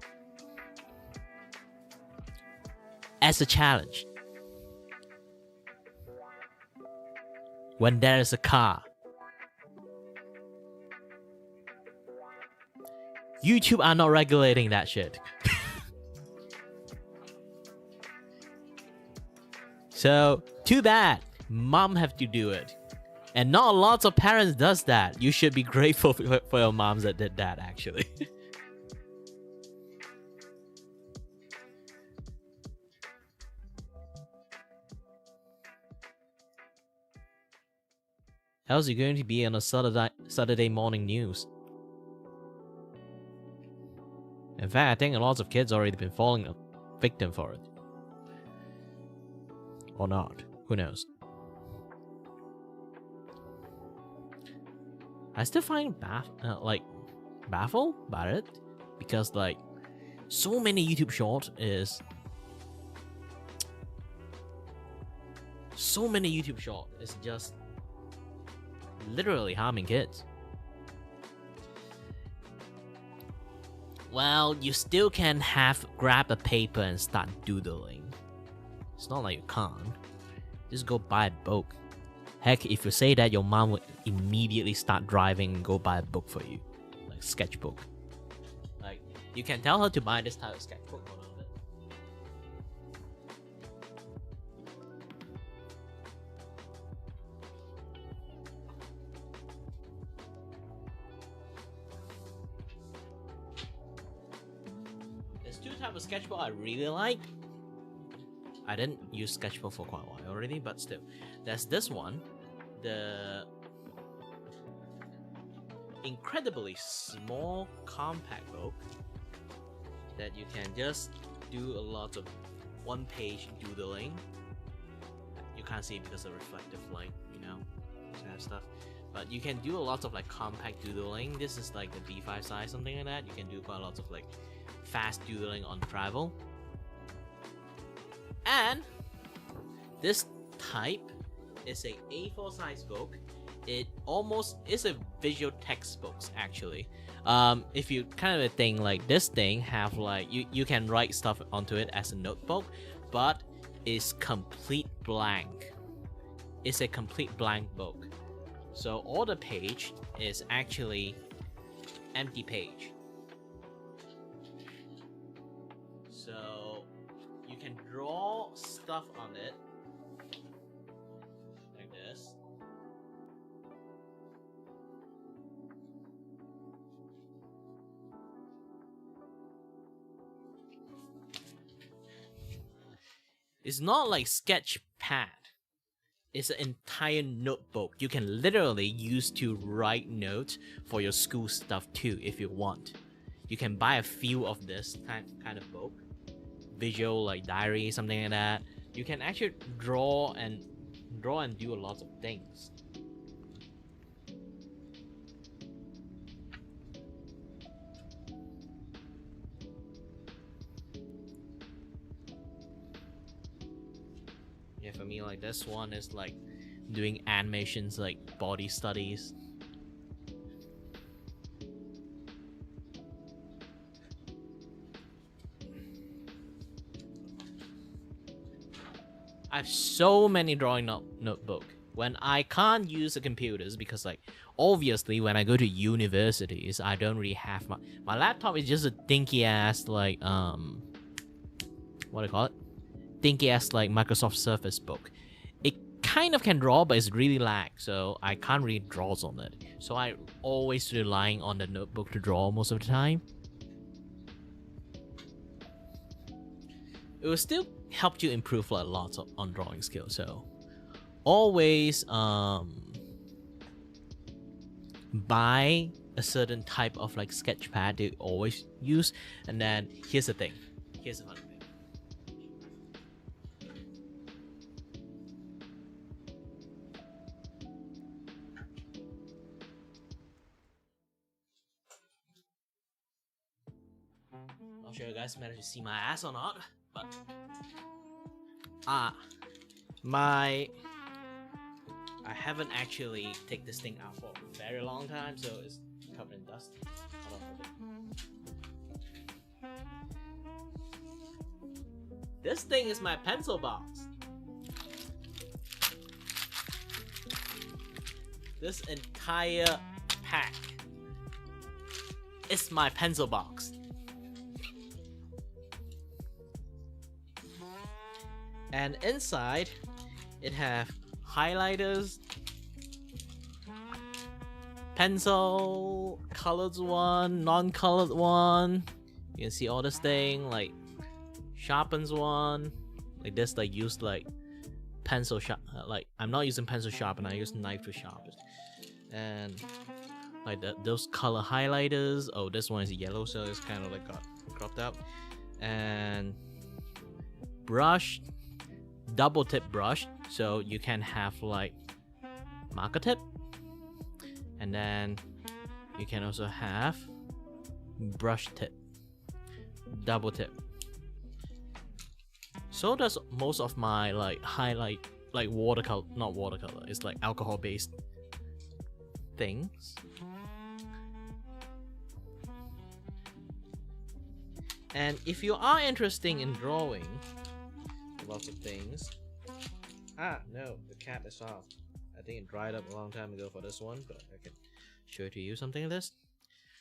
as a challenge when there is a car. YouTube are not regulating that shit. So, too bad. Mom have to do it. And not lots of parents does that. You should be grateful for your moms that did that, actually. How's it going to be on a Saturday morning news? In fact, I think a lot of kids already been falling a victim for it. Or not. Who knows? I still find baffled by it, because like so many YouTube shorts is just literally harming kids. Well, you still can grab a paper and start doodling. It's not like you can't. Just go buy a book. Heck, if you say that, your mom would immediately start driving and go buy a book for you. Like sketchbook. Like, you can tell her to buy this type of sketchbook. Hold on a bit. There's two types of sketchbook I really like. I didn't use sketchbook for quite a while already, but still. There's this one, the incredibly small compact book that you can just do a lot of one-page doodling. You can't see it because of reflective light, you know, kind of stuff. But you can do a lot of like compact doodling. This is like the B5 size, something like that. You can do quite a lot of like fast doodling on travel. And this type is a A4 size book. It almost is a visual textbooks actually. If you kind of think like this thing have like you can write stuff onto it as a notebook, but it's complete blank. It's a complete blank book. So all the page is actually empty page. So you can draw stuff on it like this. It's not like sketch pad. it's an entire notebook you can literally use to write notes for your school stuff too if you want. You can buy a few of this kind of book, visual like diary, something like that. You can actually draw and do a lot of things. Yeah, for me, like this one is like doing animations, like body studies. I have so many drawing notebook. When I can't use the computers, because like obviously when I go to universities, I don't really have my laptop is just a dinky ass like what do you call it? Dinky ass like Microsoft Surface book. It kind of can draw, but it's really lag, so I can't really draw on it. So I always relying on the notebook to draw most of the time. It will still help you improve like lots of on drawing skills. So always buy a certain type of like sketch pad to always use. And then here's the thing. Here's the fun thing. Not sure you guys managed to see my ass or not, but I haven't actually taken this thing out for a very long time, so it's covered in dust. Hold on. This thing is my pencil box. This entire pack is my pencil box. And inside, it have highlighters, pencil, colored one, non-colored one. You can see all this thing, like sharpens one, like this, like used like pencil sharp. Like I'm not using pencil sharpener, I use knife to sharpen. And like those color highlighters. Oh, this one is yellow, so it's kind of like got cropped up. And brush. Double tip brush, so you can have like marker tip, and then you can also have brush tip, double tip. So does most of my like highlight, like watercolor, not watercolor, it's like alcohol based things. And if you are interested in drawing lots of things. Ah, no, the cap is off. I think it dried up a long time ago for this one, but I can show it to you something like this.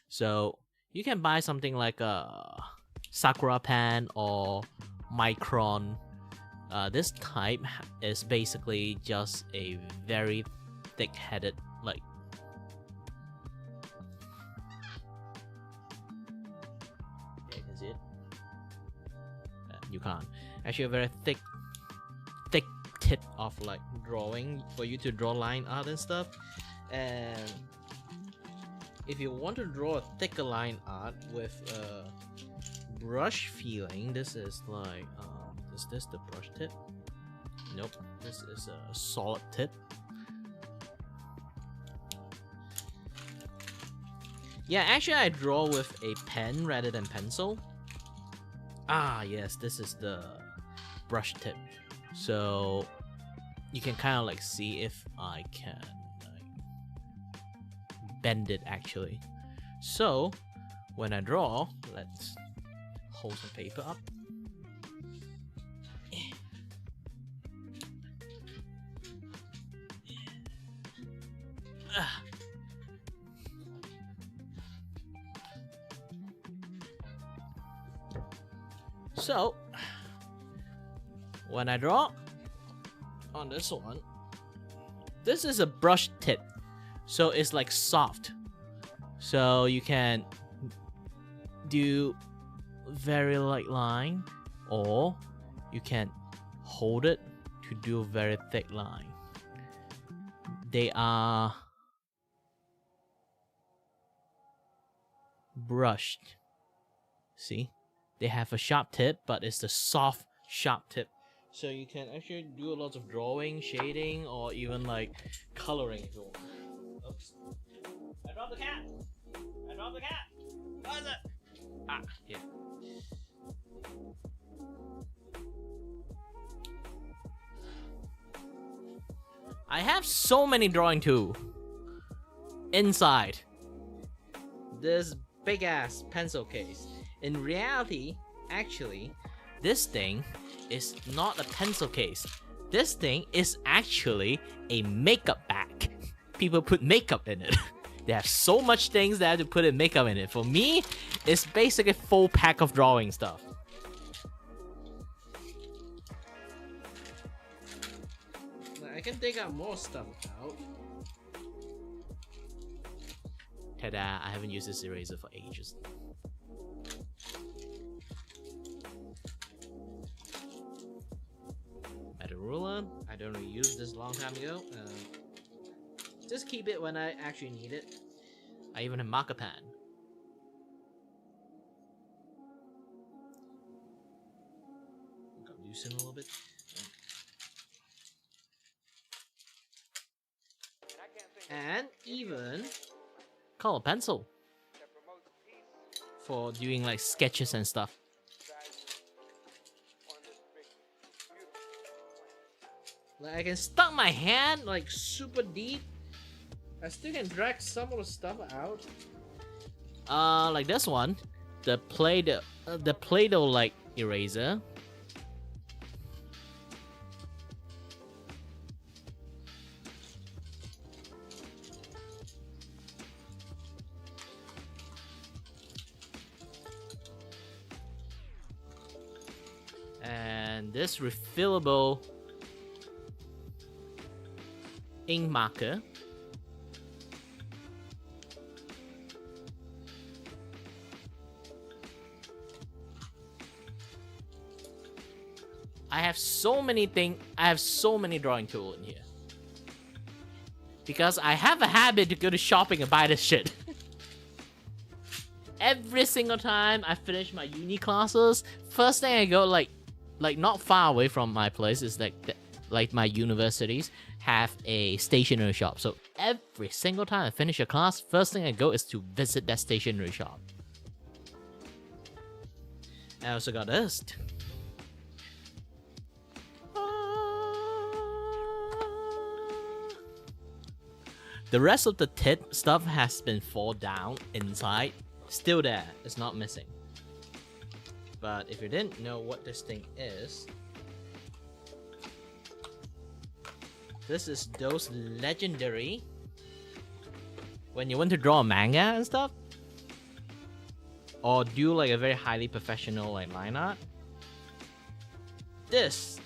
So you can buy something like a Sakura pen or Micron. This type is basically just a very thick-headed, like yeah, you can see it. You can't. Actually, a very thick tip of like drawing for you to draw line art and stuff. And if you want to draw a thicker line art with brush feeling, this is like is this the brush tip? Nope, this is a solid tip. Yeah, actually I draw with a pen rather than pencil. Ah yes, this is the brush tip, so you can kind of like see if I can like bend it actually. So when I draw, let's hold some paper up. So when I draw on this one, this is a brush tip, so it's like soft, so you can do very light line, or you can hold it to do a very thick line. they are brushed. See, they have a sharp tip, but it's the soft sharp tip, so you can actually do a lot of drawing, shading, or even like coloring if you want. Oops, I dropped the cat. What is it? Ah, here. I have so many drawing tools inside this big ass pencil case. In reality, actually, this thing is not a pencil case. This thing is actually a makeup bag. People put makeup in it. They have so much things they have to put in makeup in it. For me, it's basically a full pack of drawing stuff. I can take out more stuff out. Ta-da, I haven't used this eraser for ages. Metal ruler, I don't really use this a long time ago. Just keep it when I actually need it. I even have marker pen. Got loosen a little bit. And even color pencil for doing like sketches and stuff. Like I can stuck my hand like super deep. I still can drag some of the stuff out. Like this one, the Play-Doh like eraser. And this refillable ink marker. I have so many drawing tools in here. Because I have a habit to go to shopping and buy this shit. Every single time I finish my uni classes, first thing I go like not far away from my place is like my universities have a stationery shop. So every single time I finish a class, first thing I go is to visit that stationery shop. I also got this. The rest of the tip stuff has been fall down inside. Still there, it's not missing. But if you didn't know what this thing is, this is those legendary when you want to draw a manga and stuff, or do like a very highly professional like line art. This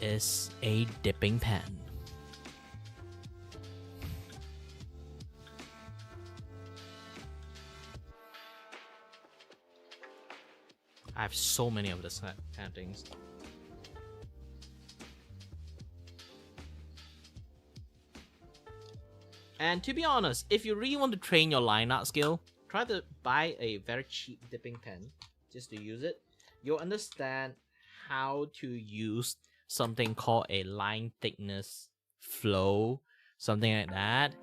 is a dipping pen. I have so many of this kind of things. And to be honest, if you really want to train your line art skill, try to buy a very cheap dipping pen just to use it. You'll understand how to use something called a line thickness flow, something like that,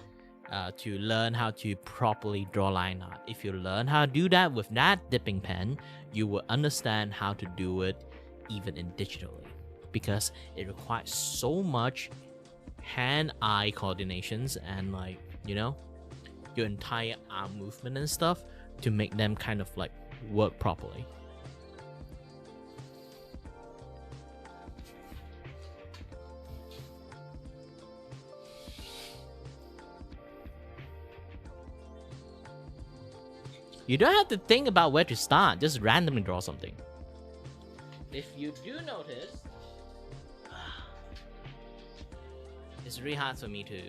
to learn how to properly draw line art. If you learn how to do that with that dipping pen, you will understand how to do it even in digitally, because it requires so much hand-eye coordinations and like, you know, your entire arm movement and stuff to make them kind of like work properly. You don't have to think about where to start, just randomly draw something. If you do notice, it's really hard for me to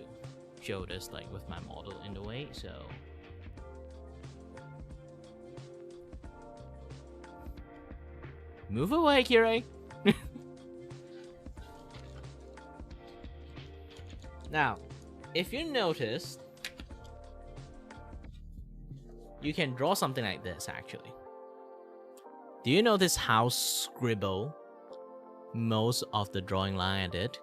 show this like with my model in the way, so move away, Kirei. Now, if you notice, you can draw something like this actually. Do you notice how scribble most of the drawing line I did?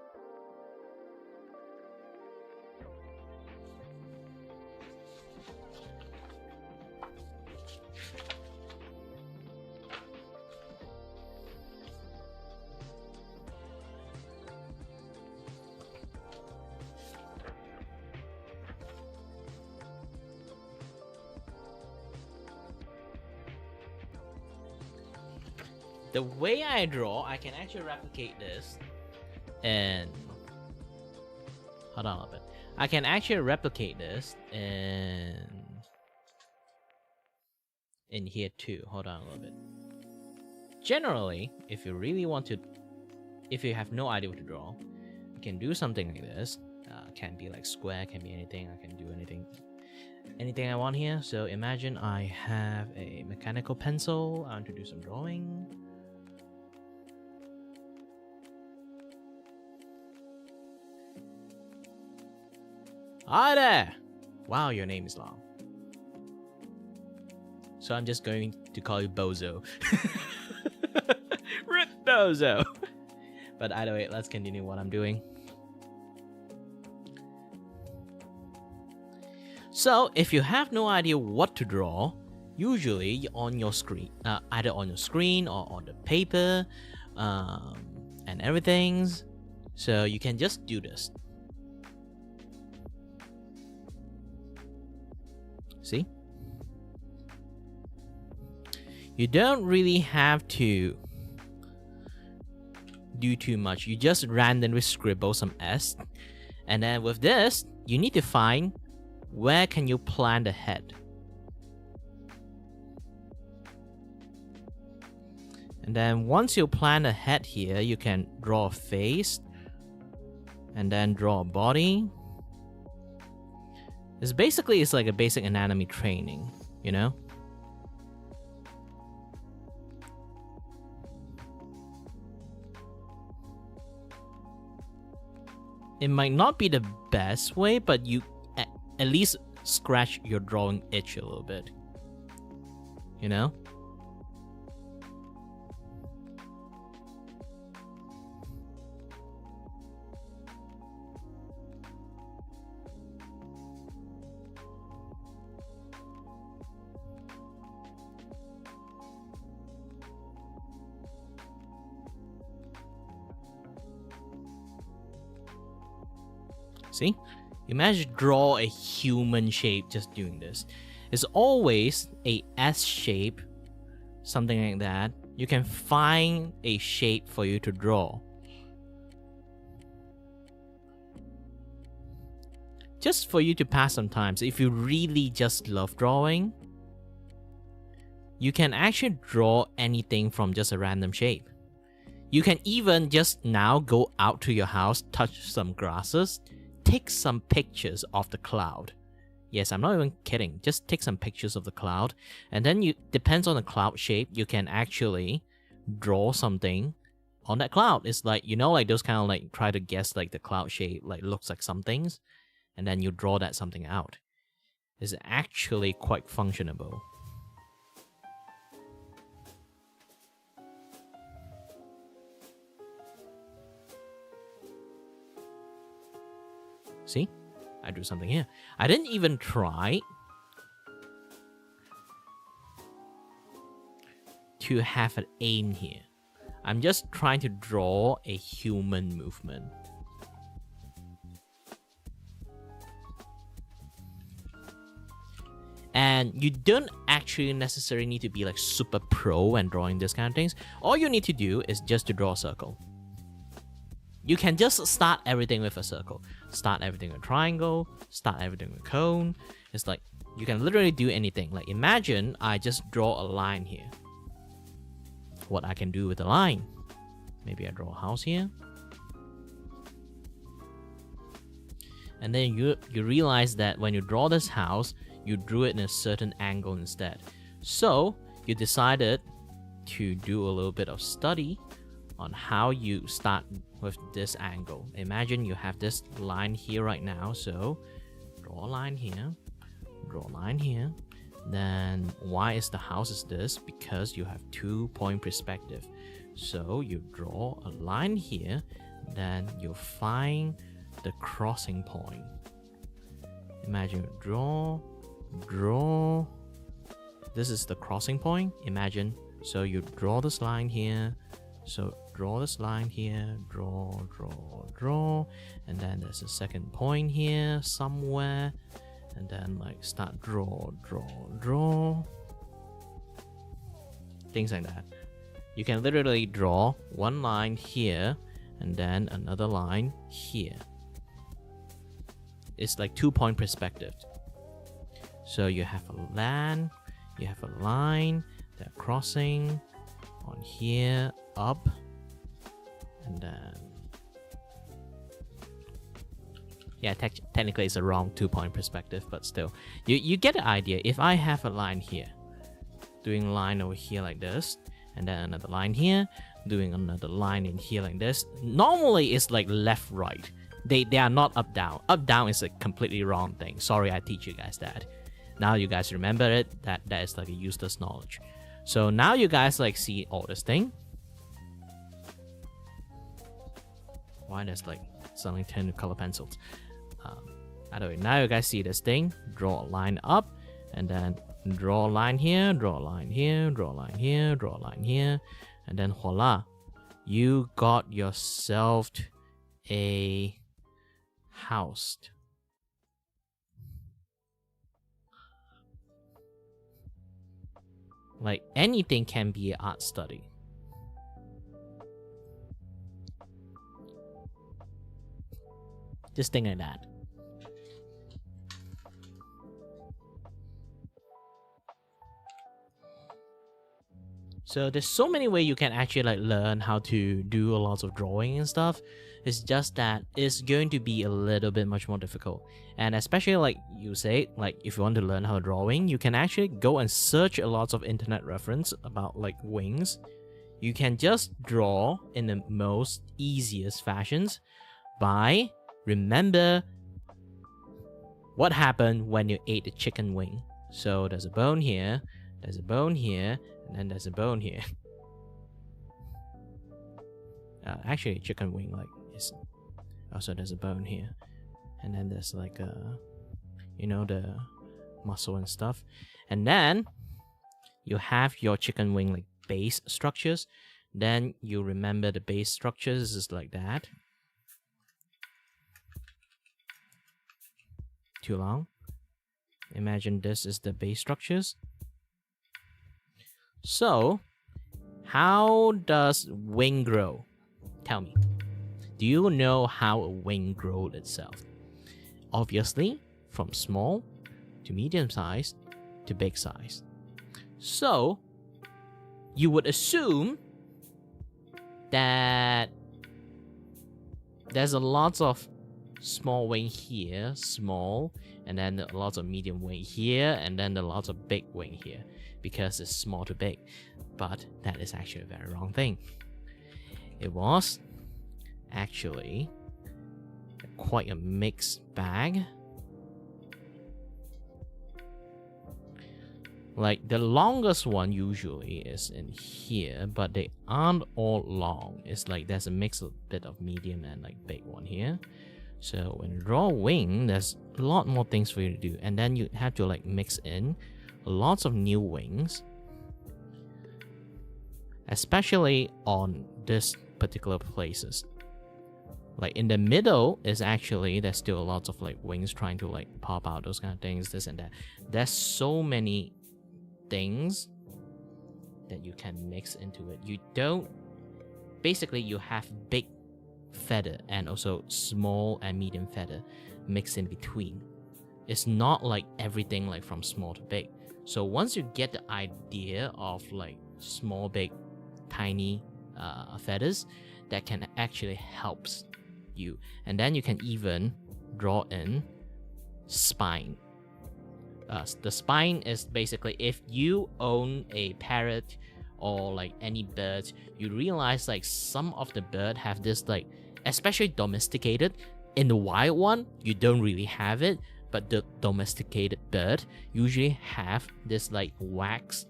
The way I draw, I can actually replicate this, and hold on a little bit. I can actually replicate this in here too. Hold on a little bit. Generally, if you really want to, if you have no idea what to draw, you can do something like this. Can be like square, can be anything. I can do anything I want here. So imagine I have a mechanical pencil. I want to do some drawing. Hi there! Wow, your name is long. So I'm just going to call you Bozo. Rip Bozo! But either way, let's continue what I'm doing. So, if you have no idea what to draw, usually on your screen, either on your screen or on the paper, and everything, so you can just do this. See? You don't really have to do too much. You just randomly scribble some S. And then with this, you need to find where can you plant the head. And then once you plant a head here, you can draw a face. And then draw a body. It's like a basic anatomy training, you know? It might not be the best way, but you at least scratch your drawing itch a little bit, you know? See? Imagine draw a human shape just doing this. It's always a S shape, something like that. You can find a shape for you to draw. Just for you to pass some time. So if you really just love drawing, you can actually draw anything from just a random shape. You can even just now go out to your house, touch some grasses, take some pictures of the cloud. Yes, I'm not even kidding. Just take some pictures of the cloud, and then you depends on the cloud shape, you can actually draw something on that cloud. It's like, you know, like those kind of like try to guess like the cloud shape, like looks like some things, and then you draw that something out. It's actually quite functionable. See? I drew something here. I didn't even try to have an aim here. I'm just trying to draw a human movement. And you don't actually necessarily need to be like super pro when drawing this kind of things. All you need to do is just to draw a circle. You can just start everything with a circle. Start everything with a triangle. Start everything with a cone. It's like, you can literally do anything. Like, imagine I just draw a line here. What I can do with a line. Maybe I draw a house here. And then you realize that when you draw this house, you drew it in a certain angle instead. So, you decided to do a little bit of study on how you start with this angle. Imagine you have this line here right now, so draw a line here, draw a line here. Then why is the house is this? Because you have 2-point perspective. So you draw a line here, then you find the crossing point. Imagine draw. This is the crossing point. Imagine, so you draw this line here. So draw this line here, draw, and then there's a second point here somewhere, and then like start draw. Things like that. You can literally draw one line here and then another line here. It's like 2-point perspective. So you have a line, you have a line, they're crossing on here, up, and then yeah, technically it's a wrong 2-point perspective, but still, you get the idea. If I have a line here, doing line over here like this, and then another line here, doing another line in here like this, normally it's like left right. They are not up down. Up down is a completely wrong thing. Sorry, I teach you guys that. Now you guys remember it. That is like a useless knowledge. So now you guys like see all this thing. Why there's like suddenly 10 color pencils? Anyway, now you guys see this thing. Draw a line up, and then draw a line here, draw a line here, draw a line here, draw a line here, and then voila, you got yourself a house. Like anything can be an art study. Just think like that. So there's so many ways you can actually like learn how to do a lot of drawing and stuff. It's just that it's going to be a little bit much more difficult. And especially like you say, like if you want to learn how to drawing, you can actually go and search a lot of internet reference about like wings. You can just draw in the most easiest fashions by remember what happened when you ate a chicken wing. So there's a bone here, there's a bone here, and then there's a bone here. Actually, chicken wing like is also there's a bone here, and then there's like you know, the muscle and stuff, and then you have your chicken wing like base structures. Then you remember the base structures is like that. Too long. Imagine this is the base structures. So, how does wing grow? Tell me. Do you know how a wing grows itself? Obviously, from small to medium size to big size. So, you would assume that there's a lot of small wing here, small, and then lots of medium wing here, and then a lot of big wing here, because it's small to big. But that is actually a very wrong thing. It was actually quite a mixed bag. Like the longest one usually is in here, but they aren't all long. It's like there's a mix of bit of medium and like big one here. So when you draw a wing, there's a lot more things for you to do, and then you have to like mix in lots of new wings, especially on this particular places. Like in the middle is actually there's still lots of like wings trying to like pop out, those kind of things, this and that. There's so many things that you can mix into it. You don't, basically you have big feather and also small and medium feather mixed in between. It's not like everything like from small to big. So once you get the idea of like small, big, tiny feathers, that can actually helps you. And then you can even draw in spine. The spine is basically if you own a parrot or like any birds, you realize like some of the bird have this like, especially domesticated. In the wild one, you don't really have it, but the domesticated bird usually have this like wax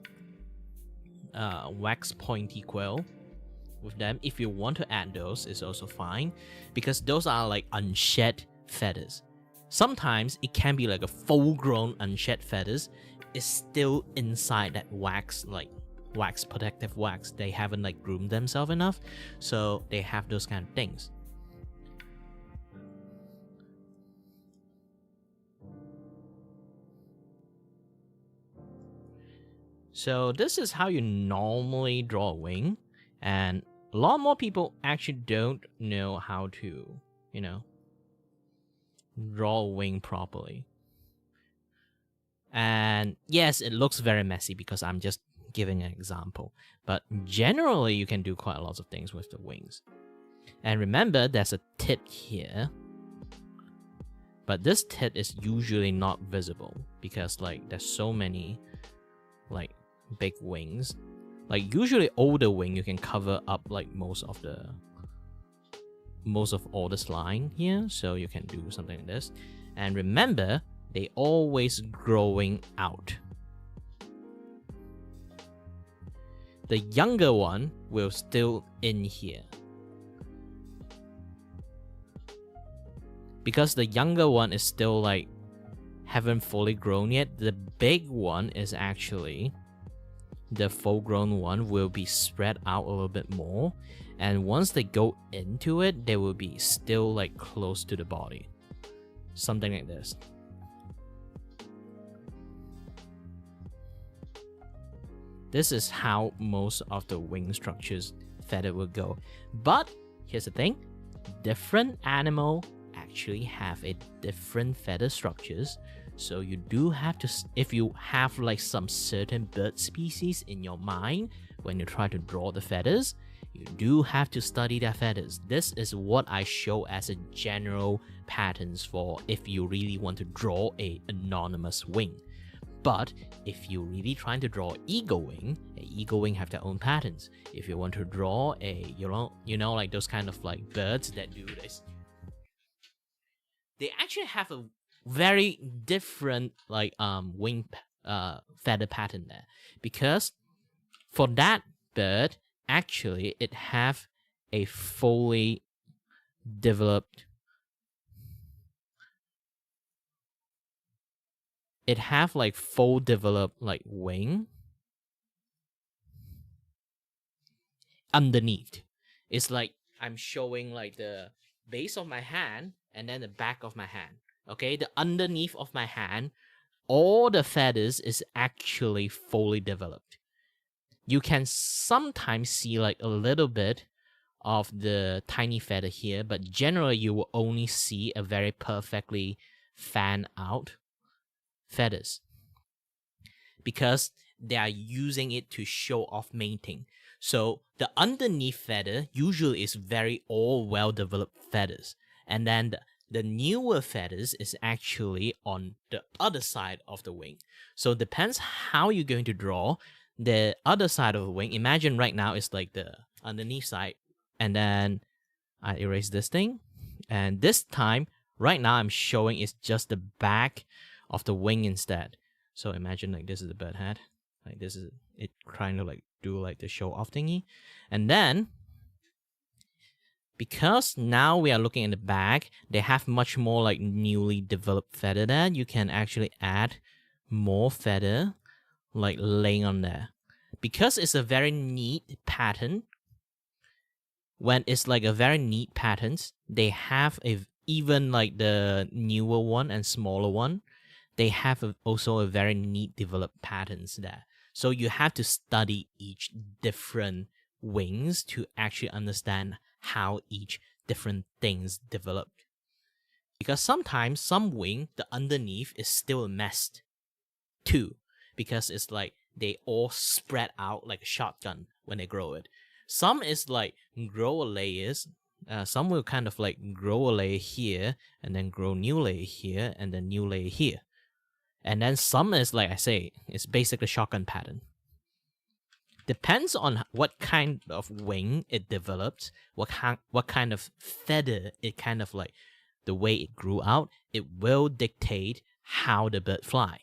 pointy quill with them. If you want to add those, it's also fine, because those are like unshed feathers. Sometimes it can be like a full-grown unshed feathers is still inside that wax, like wax, protective wax. They haven't like groomed themselves enough, so they have those kind of things. So this is how you normally draw a wing, and a lot more people actually don't know how to, you know, draw a wing properly. And yes, it looks very messy because I'm just giving an example, but generally you can do quite a lot of things with the wings. And remember, there's a tip here, but this tip is usually not visible because like there's so many like big wings. Like usually older wing you can cover up like most of all this line here, so you can do something like this. And remember, they always growing out. The younger one will still in here, because the younger one is still like haven't fully grown yet. The big one is actually, the full grown one will be spread out a little bit more, and once they go into it, they will be still like close to the body, something like this. This is how most of the wing structures feather will go. But here's the thing, different animal actually have a different feather structures. So you do have to, if you have like some certain bird species in your mind when you try to draw the feathers, you do have to study their feathers. This is what I show as a general patterns for if you really want to draw a anonymous wing. But if you're really trying to draw eagle wing have their own patterns. If you want to draw a, you know, like those kind of like birds that do this, they actually have a very different like wing feather pattern there, because for that bird actually it have a fully developed, it have like full developed like wing underneath. It's like I'm showing like the base of my hand and then the back of my hand. Okay, the underneath of my hand, all the feathers is actually fully developed. You can sometimes see like a little bit of the tiny feather here, but generally you will only see a very perfectly fan out feathers, because they are using it to show off mating. So the underneath feather usually is very all well developed feathers, and then the newer feathers is actually on the other side of the wing. So it depends how you're going to draw the other side of the wing. Imagine right now it's like the underneath side, and then I erase this thing, and this time right now I'm showing it's just the back of the wing instead. So imagine like this is the bird head, like this is it, trying to like do like the show off thingy. And then because now we are looking at the back, they have much more like newly developed feather there. You can actually add more feather like laying on there, because it's a very neat pattern. When it's like a very neat patterns, they have a, even like the newer one and smaller one, they have also a very neat developed patterns there. So you have to study each different wings to actually understand how each different things developed. Because sometimes some wing, the underneath is still a mess too, because it's like they all spread out like a shotgun when they grow it. Some is like grow a layers, some will kind of like grow a layer here and then grow new layer here and then new layer here. And then some is like I say, it's basically shotgun pattern. Depends on what kind of wing it develops, what kind of feather it kind of like, the way it grew out, it will dictate how the bird fly.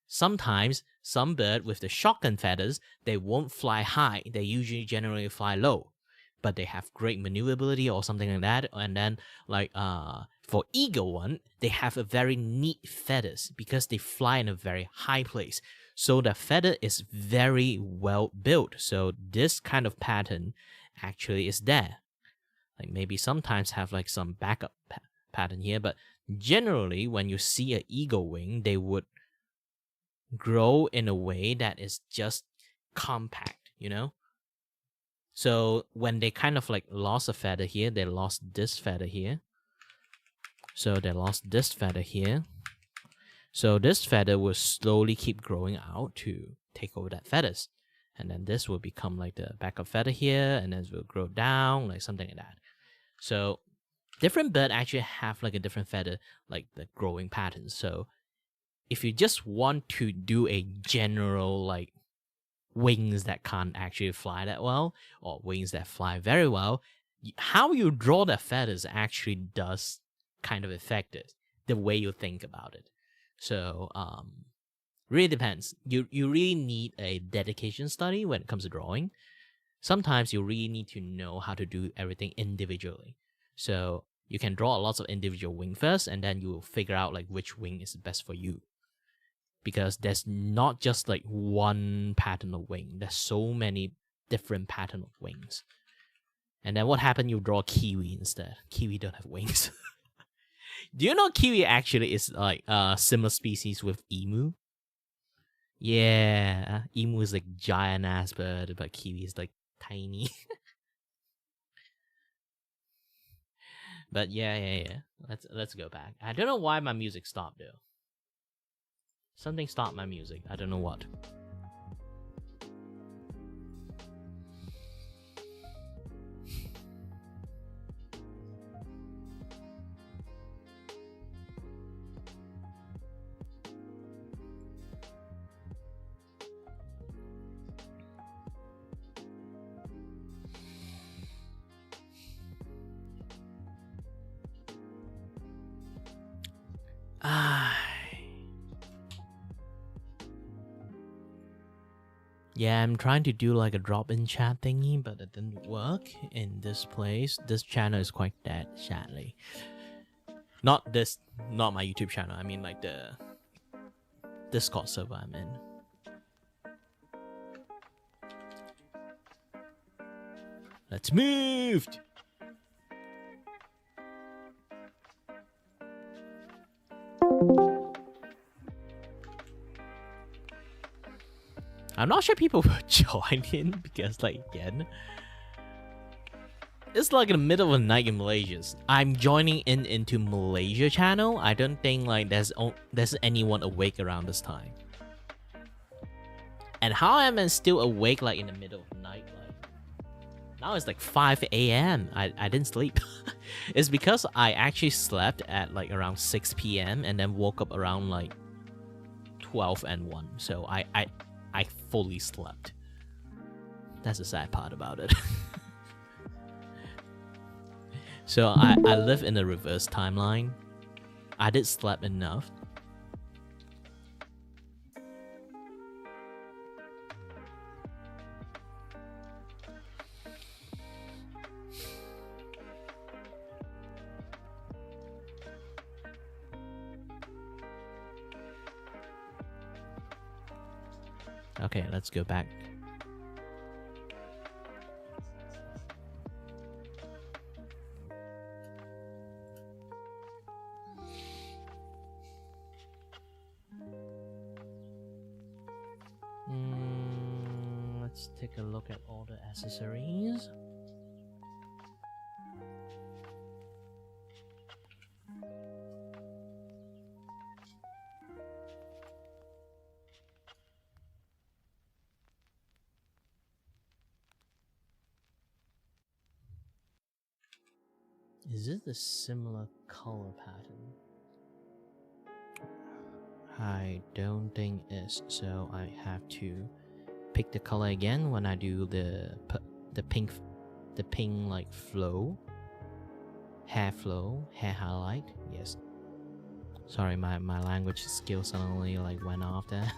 Sometimes some bird with the shotgun feathers, they won't fly high. They usually generally fly low, but they have great maneuverability or something like that. And then like for eagle one, they have a very neat feathers because they fly in a very high place. So the feather is very well built. So this kind of pattern actually is there. Like maybe sometimes have like some backup pattern here, but generally when you see an eagle wing, they would grow in a way that is just compact, you know? So when they kind of like lost a feather here, they lost this feather here. So they lost this feather here. So this feather will slowly keep growing out to take over that feathers. And then this will become like the backup feather here, and then it will grow down, like something like that. So different bird actually have like a different feather, like the growing pattern. So if you just want to do a general like wings that can't actually fly that well, or wings that fly very well, how you draw the feathers actually does kind of affect it, the way you think about it. So really depends. You really need a dedication study when it comes to drawing. Sometimes you really need to know how to do everything individually. So you can draw lots of individual wing first, and then you will figure out like which wing is best for you. Because there's not just like one pattern of wing. There's so many different pattern of wings. And then what happened? You draw kiwi instead. Kiwi don't have wings. Do you know kiwi actually is like a similar species with emu? Yeah, emu is like giant ass bird, but kiwi is like tiny. But yeah. Let's go back. I don't know why my music stopped though. Something stopped my music. I don't know what. Yeah, I'm trying to do like a drop-in chat thingy, but it didn't work in this place. This channel is quite dead, sadly. Not my YouTube channel. I mean like the Discord server I'm in. Let's move! I'm not sure people will join in because, like, again, it's like in the middle of the night in Malaysia. I'm joining into Malaysia channel. I don't think like there's anyone awake around this time. And how am I still awake like in the middle of the night? Like now it's like 5 a.m. I didn't sleep. It's because I actually slept at like around 6 p.m. and then woke up around like 12 and 1. So I fully slept. That's the sad part about it. So I live in a reverse timeline. I did sleep enough. Okay, let's go back. Let's take a look at all the accessories. Is it a similar color pattern? I don't think it is, so I have to pick the color again when I do the pink like flow, hair highlight. Yes. Sorry, my language skill suddenly like went off there.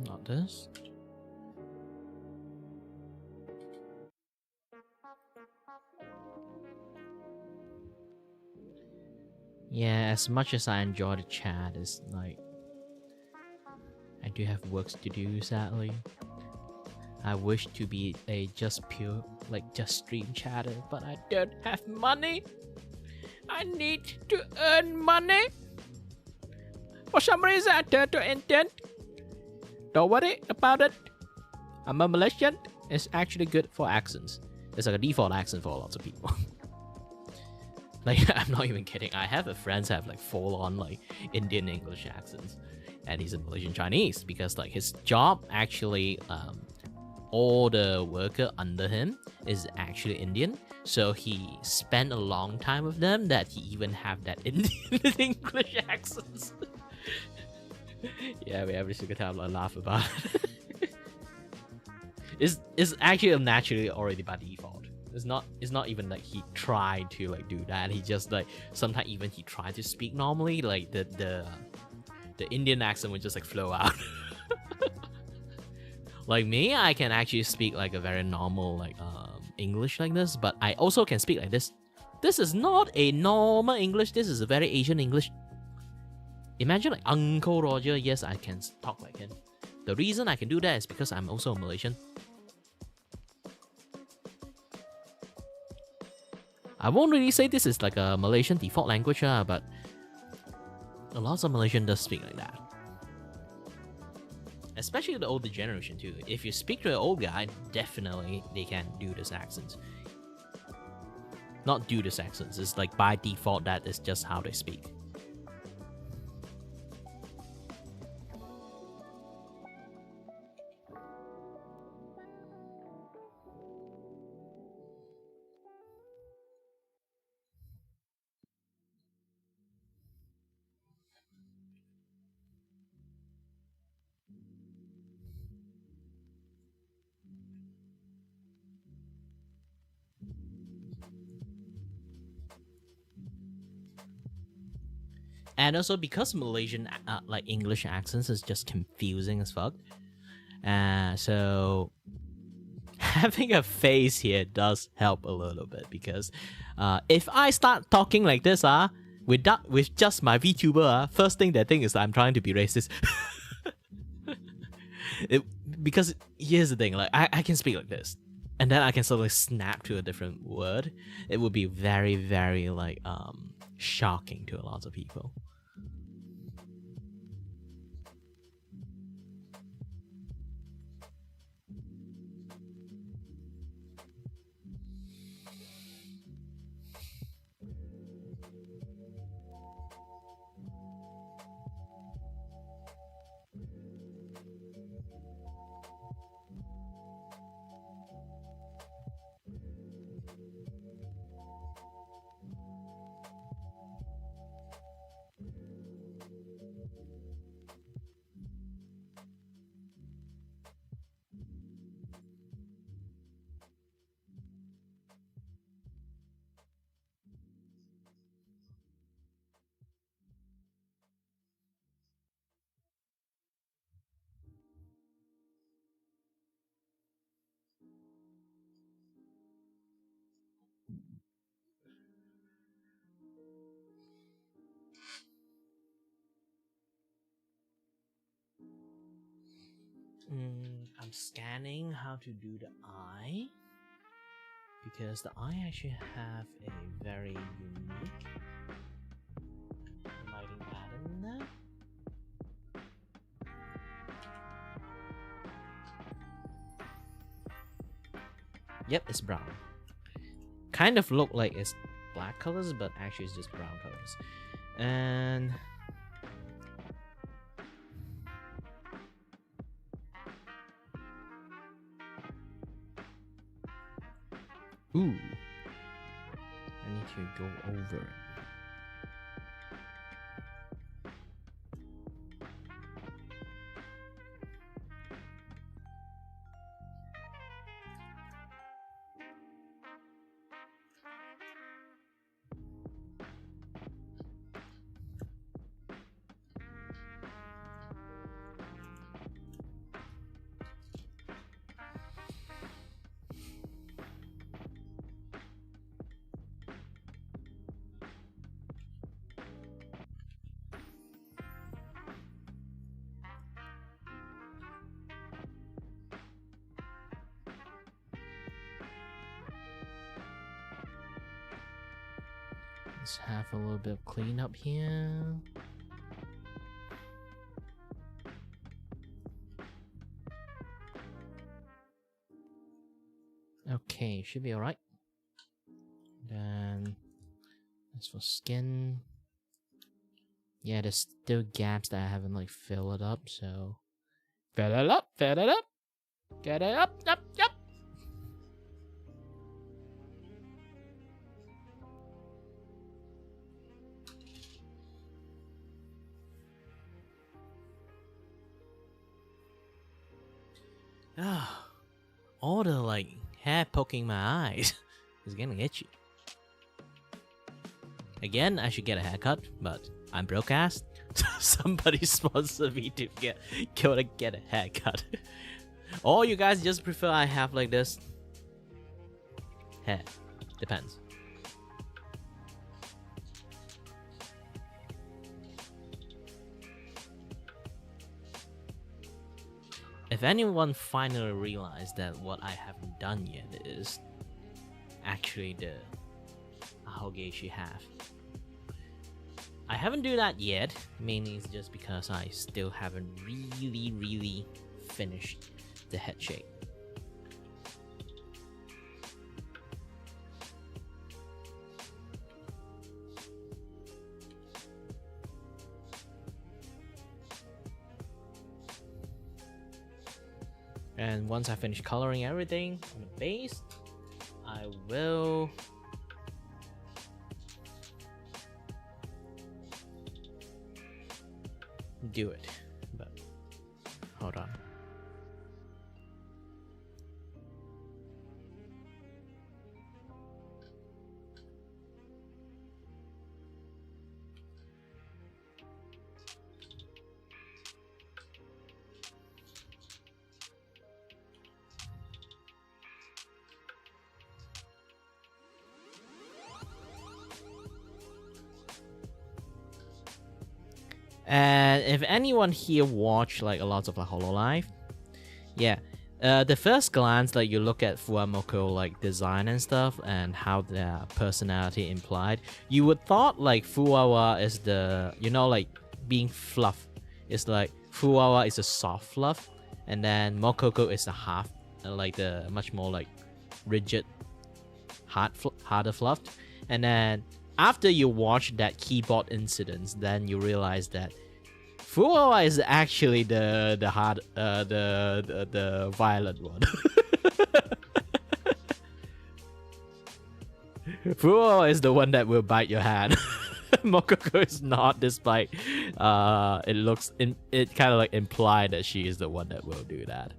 Not this. Yeah, as much as I enjoy the chat, it's like I do have works to do, sadly. I wish to be a just pure, like just stream chatter, but I don't have money. I need to earn money. For some reason, I turn to intent. Don't worry about it. I'm a Malaysian. It's actually good for accents. It's like a default accent for lots of people. Like, I'm not even kidding. I have friends have like full-on like Indian English accents, and he's a Malaysian Chinese because like his job actually, all the worker under him is actually Indian. So he spent a long time with them that he even have that Indian English accents. Yeah, we every single time I laugh about it. It's actually naturally already by default. It's not even like he tried to like do that. He just like sometimes even he tried to speak normally, like the Indian accent would just like flow out. Like me, I can actually speak like a very normal like English like this, but I also can speak like this. This is not a normal English. This is a very Asian English. Imagine like Uncle Roger. Yes, I can talk like him. The reason I can do that is because I'm also a Malaysian. I won't really say this is like a Malaysian default language, but a lot of Malaysian does speak like that. Especially the older generation too. If you speak to an old guy, definitely they can do this accent. Not do this accent, it's like by default that is just how they speak. And also because Malaysian like English accents is just confusing as fuck. So having a face here does help a little bit because if I start talking like this with just my Vtuber, first thing they think is I'm trying to be racist. Because here's the thing, like I can speak like this, and then I can sort of like snap to a different word. It would be very, very like shocking to a lot of people. I'm scanning how to do the eye, because the eye actually have a very unique lighting pattern. Yep, it's brown. Kind of look like it's black colors, but actually it's just brown colors. And ooh, I need to go over it. Let's have a little bit of cleanup here. Okay, should be alright. Then as for skin, yeah, there's still gaps that I haven't like filled it up, so fill it up, get it up, up. Ah, all the like hair poking my eyes is getting itchy. Again, I should get a haircut, but I'm broke ass. Somebody sponsor me to get a haircut. Or you guys just prefer I have like this hair. Depends. If anyone finally realized that what I haven't done yet is actually the Ahogeshi half. I haven't do that yet, mainly it's just because I still haven't really finished the head shape. And once I finish coloring everything on the base, I will do it. But hold on. And if anyone here watch like a lot of like Hololive, yeah, the first glance like you look at Fuamoko like design and stuff and how their personality implied, you would thought like Fuwawa is the, you know, like being fluff. It's like Fuwawa is a soft fluff, and then Mokoko is a half, like the much more like rigid, harder fluff. And then after you watch that keyboard incident, then you realize that Fuwawa is actually the hard the violent one. Fuwawa is the one that will bite your hand. Mokoko is not, despite it kind of like implied that she is the one that will do that.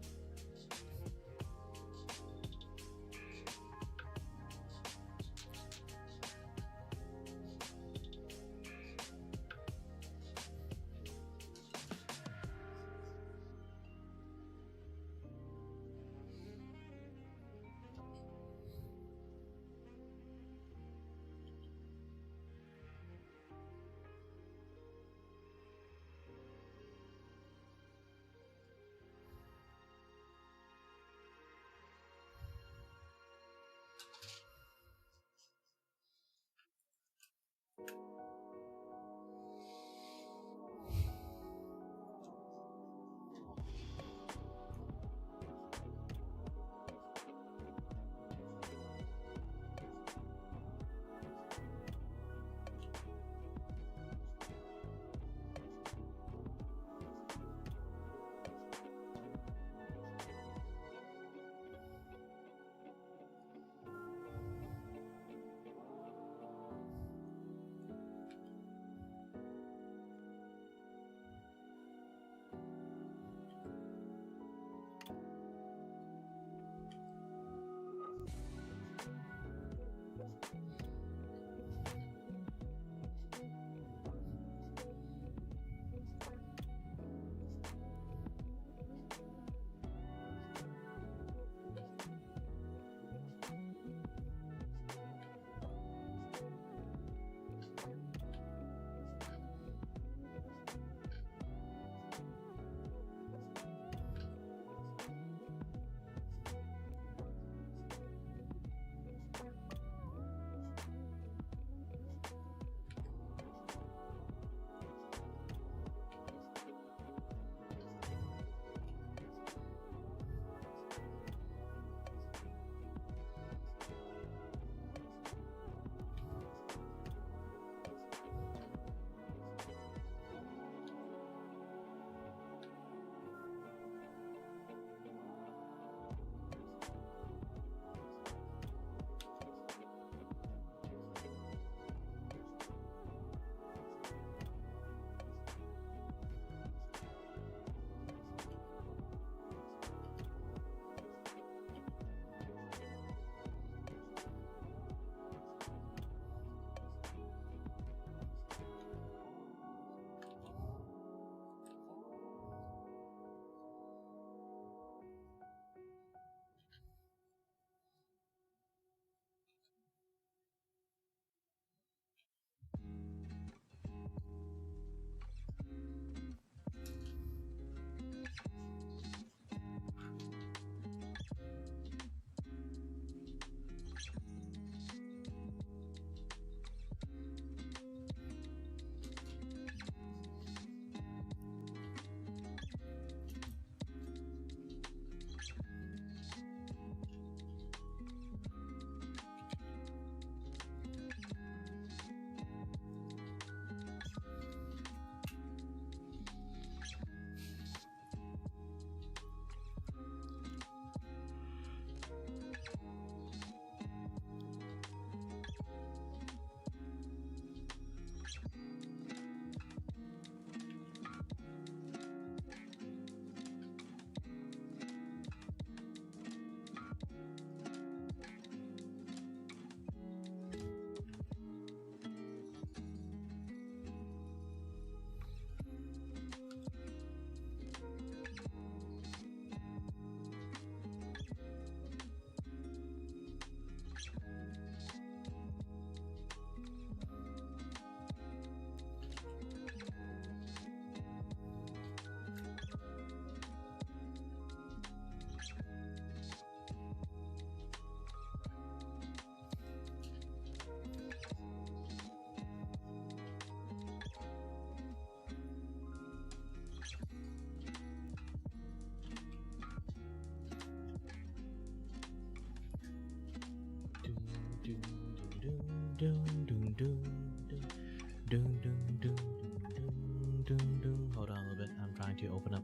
Hold on a little bit. I'm trying to open up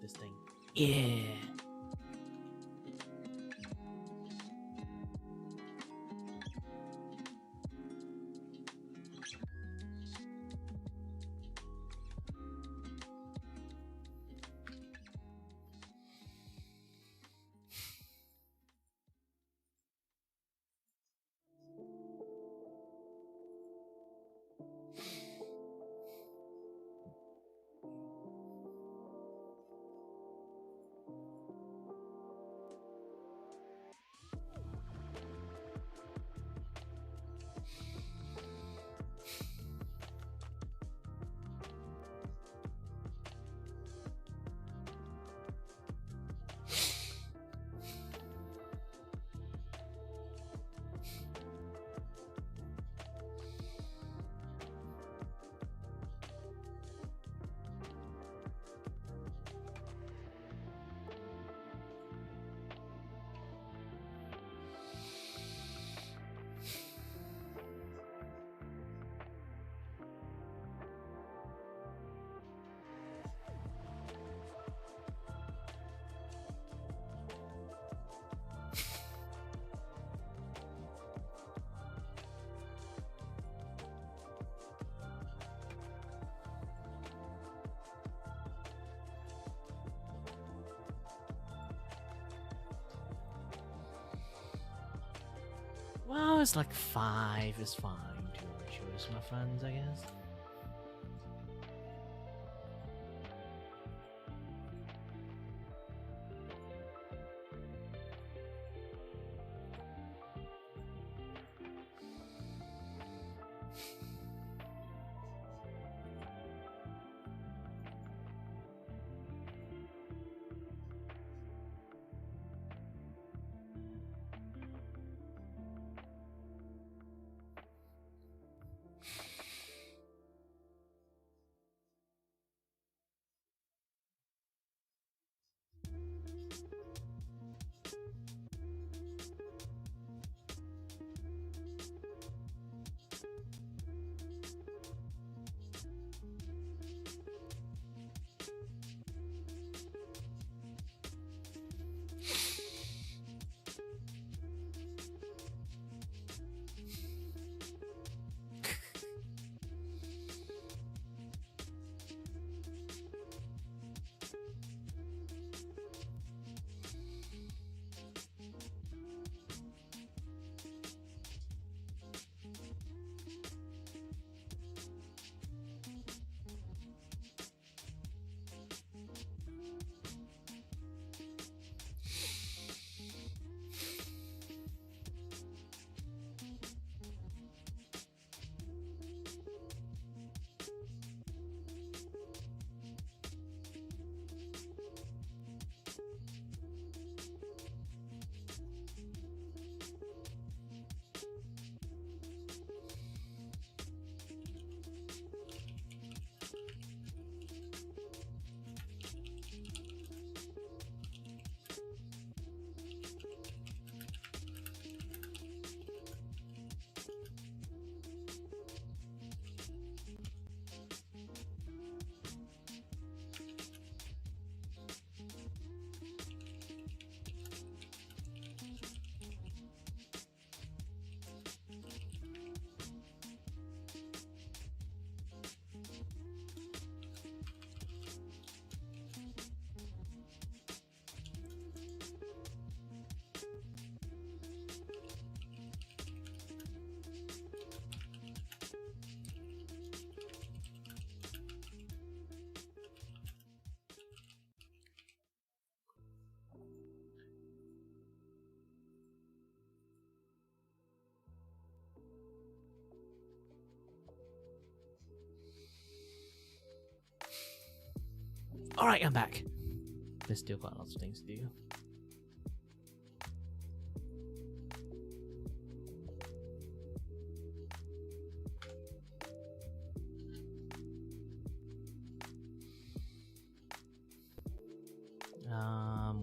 this thing. Yeah. Well, it's like 5 is fine to choose my friends, I guess. Alright, I'm back. There's still quite lots of things to do.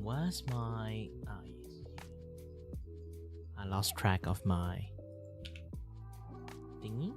Where's my... yes. I lost track of my thingy.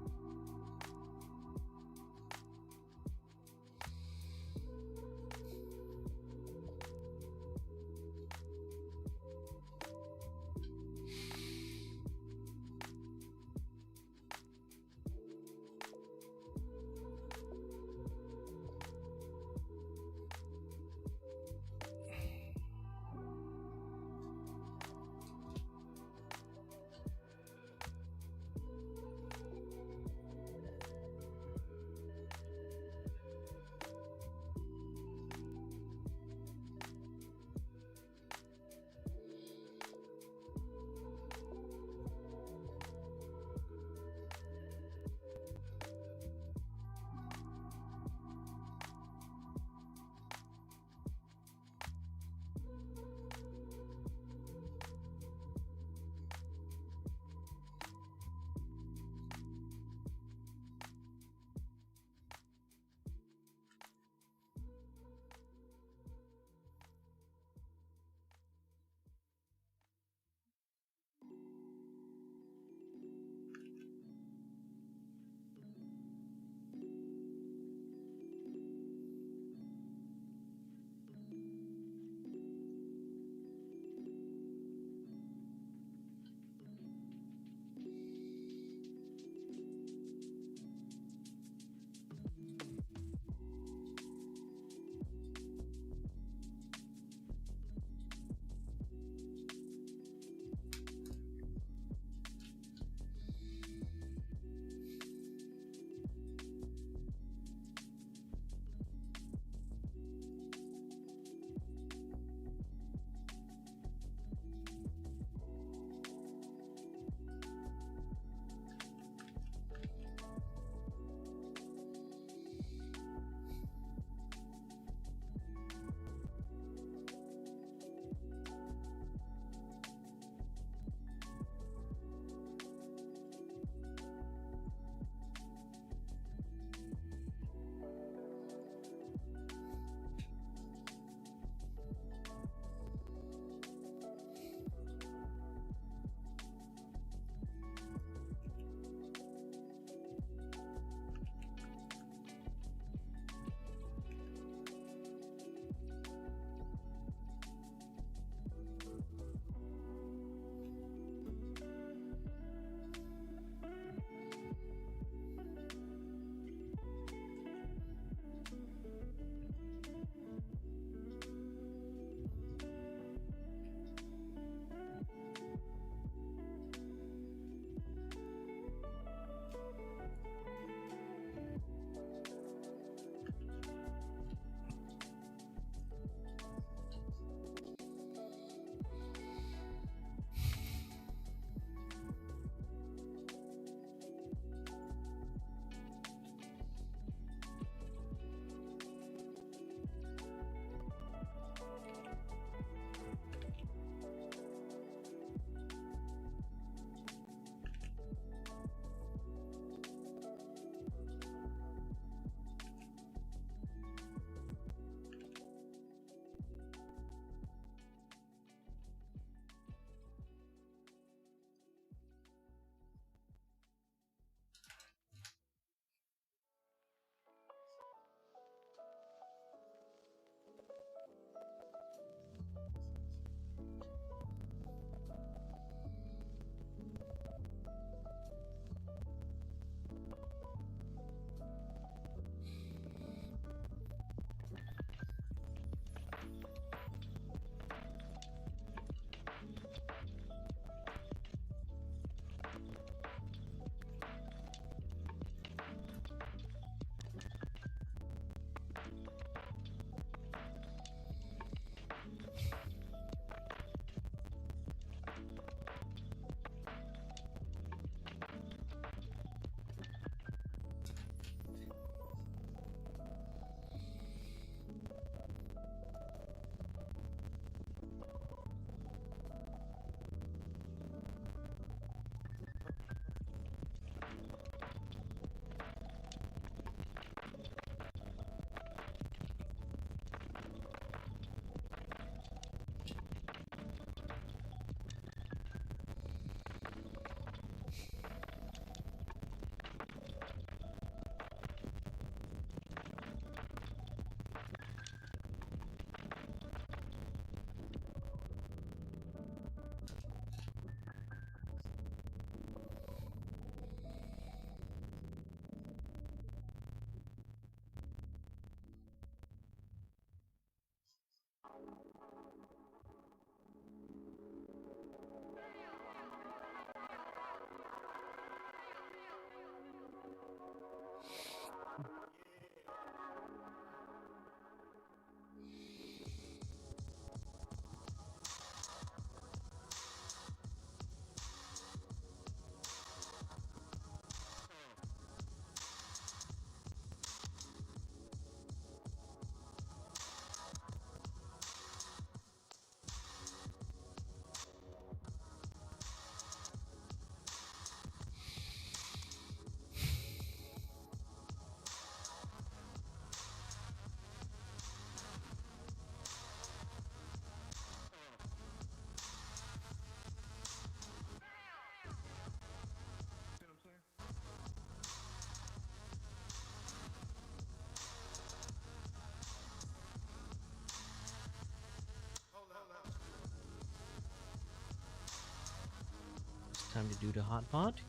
time to do the hard part.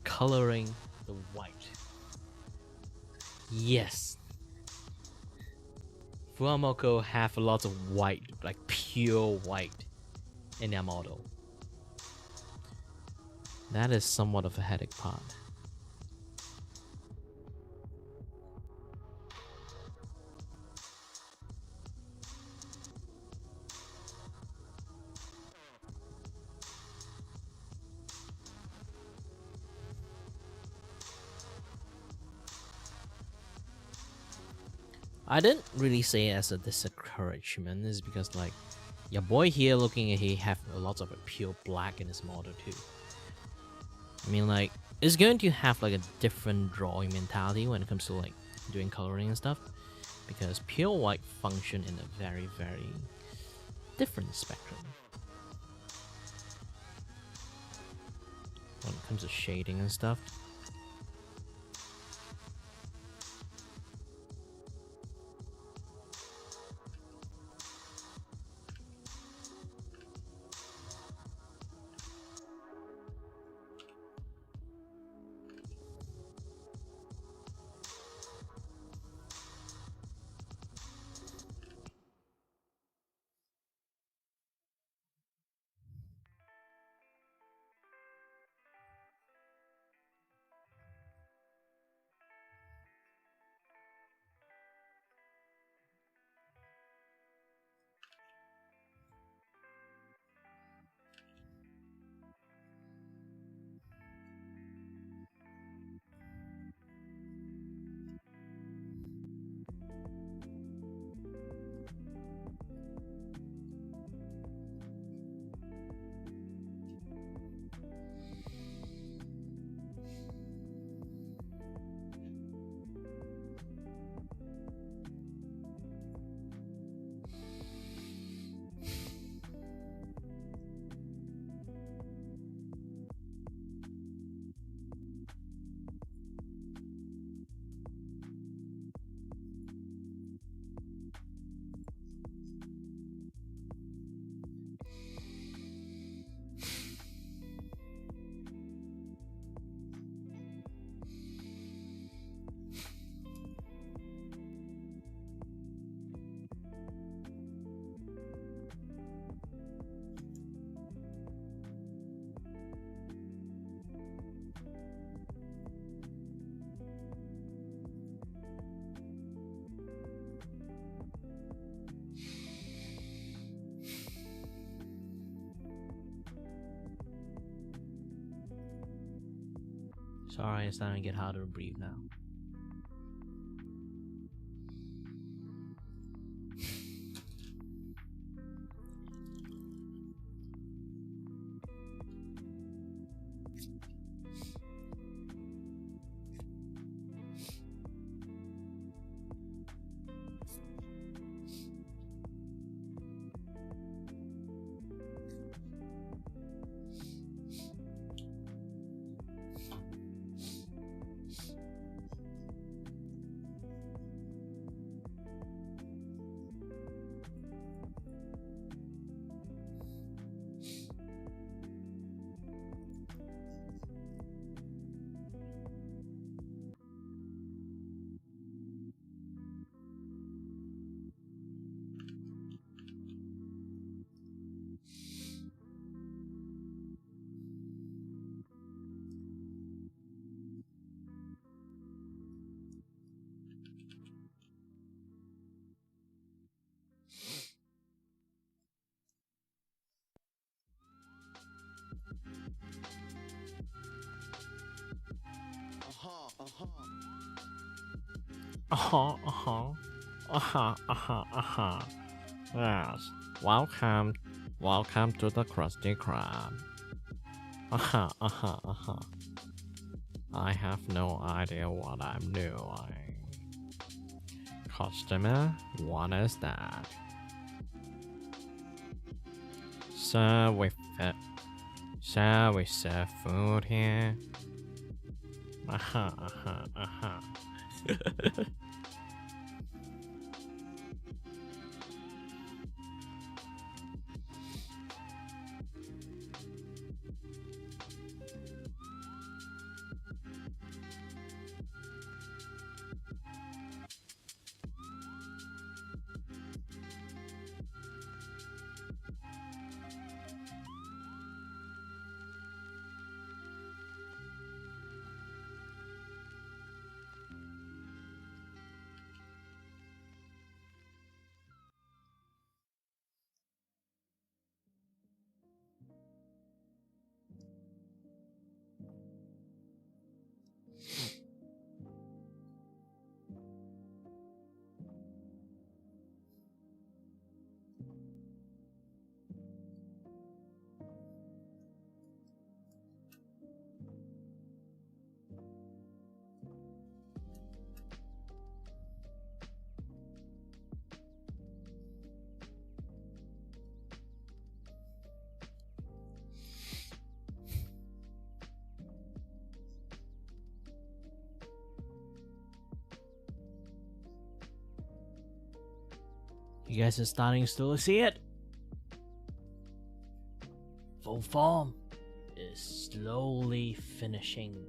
Coloring the white. Yes. Fuamoko have a lot of white, like pure white, in their model. That is somewhat of a headache part. I didn't really say it as a discouragement, is because like your boy here looking at he have a lot of pure black in his model too. I mean like it's going to have like a different drawing mentality when it comes to like doing coloring and stuff, because pure white function in a very different spectrum when it comes to shading and stuff. Sorry, it's starting to get harder to breathe now. Yes. Welcome to the Krusty Krab. I have no idea what I'm doing. Customer, what is that? Sir, we serve food here. You guys are starting to slowly see it. Full form is slowly finishing.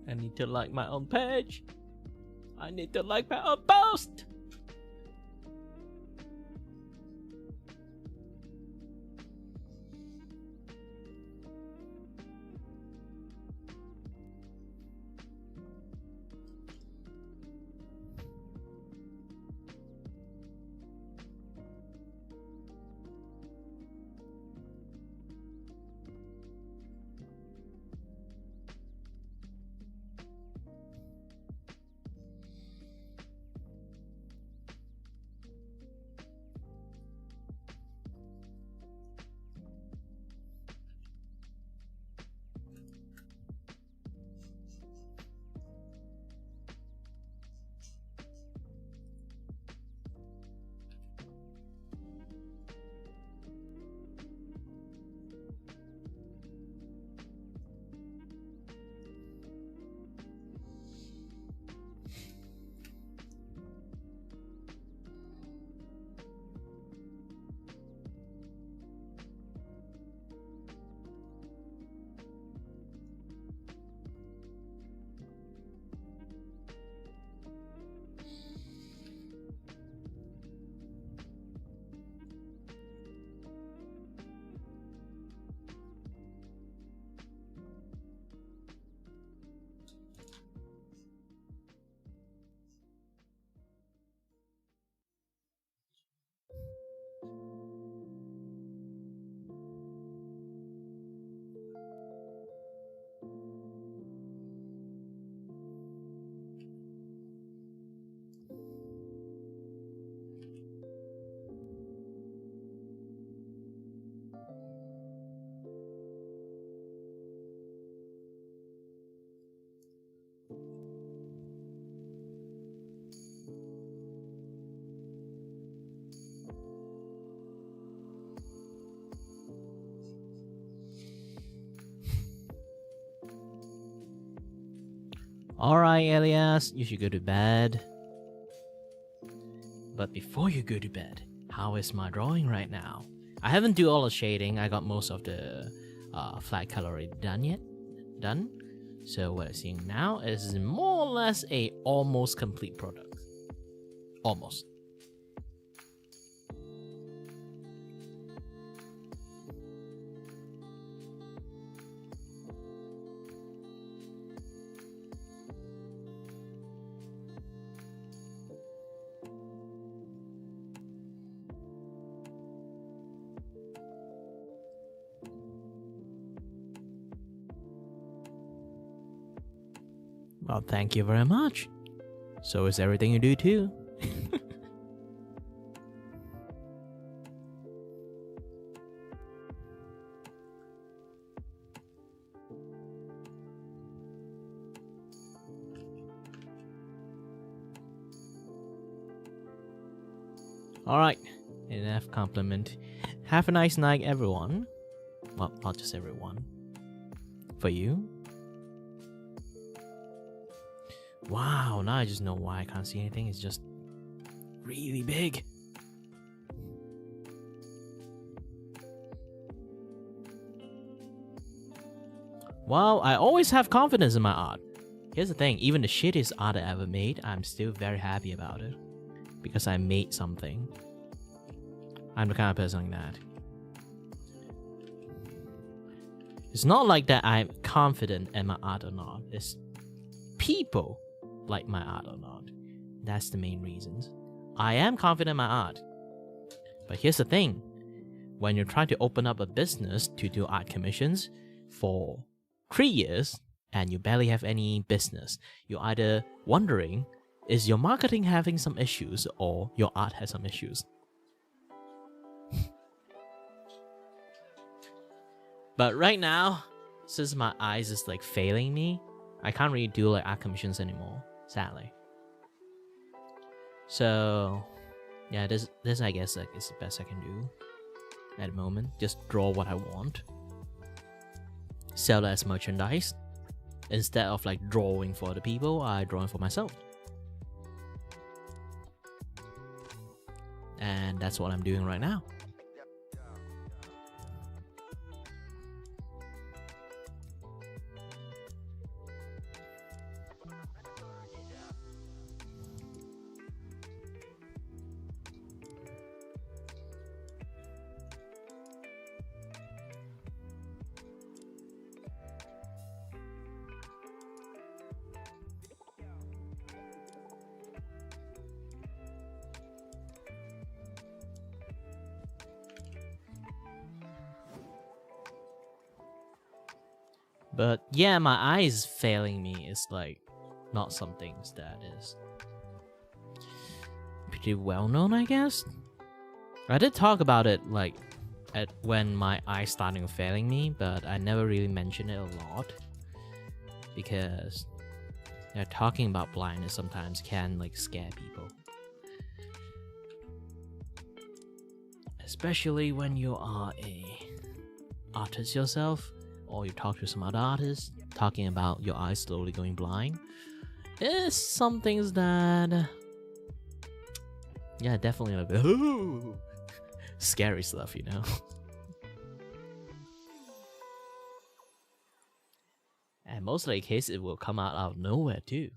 I need to like my own page. I need to like my own post. Alright, Elias, you should go to bed. But before you go to bed, how is my drawing right now? I haven't do all the shading. I got most of the flat coloring done. So what I'm seeing now is more or less a almost complete product. Almost. Well, thank you very much. So is everything you do too. Alright, enough compliment. Have a nice night, everyone. Well, not just everyone. For you. Wow, now I just know why I can't see anything. It's just really big. Well, I always have confidence in my art. Here's the thing, even the shittiest art I ever made, I'm still very happy about it. Because I made something. I'm the kind of person like that. It's not like that I'm confident in my art or not. It's people like my art or not. That's the main reasons. I am confident in my art. But here's the thing. When you're trying to open up a business to do art commissions for 3 years and you barely have any business, you're either wondering, is your marketing having some issues or your art has some issues? But right now, since my eyes is like failing me, I can't really do like art commissions anymore, sadly. So Yeah, this I guess like is the best I can do at the moment. Just draw what I want, sell it as merchandise. Instead of like drawing for other people, I drawing for myself. And that's what I'm doing right now. But yeah, my eye is failing me. It's like not something that is pretty well known, I guess. I did talk about it like at when my eye starting failing me, but I never really mentioned it a lot because talking about blindness sometimes can like scare people, especially when you are a artist yourself, or you talk to some other artists talking about your eyes slowly going blind. It's some things that yeah, definitely like ooh, scary stuff, you know. And most of the case it will come out of nowhere too.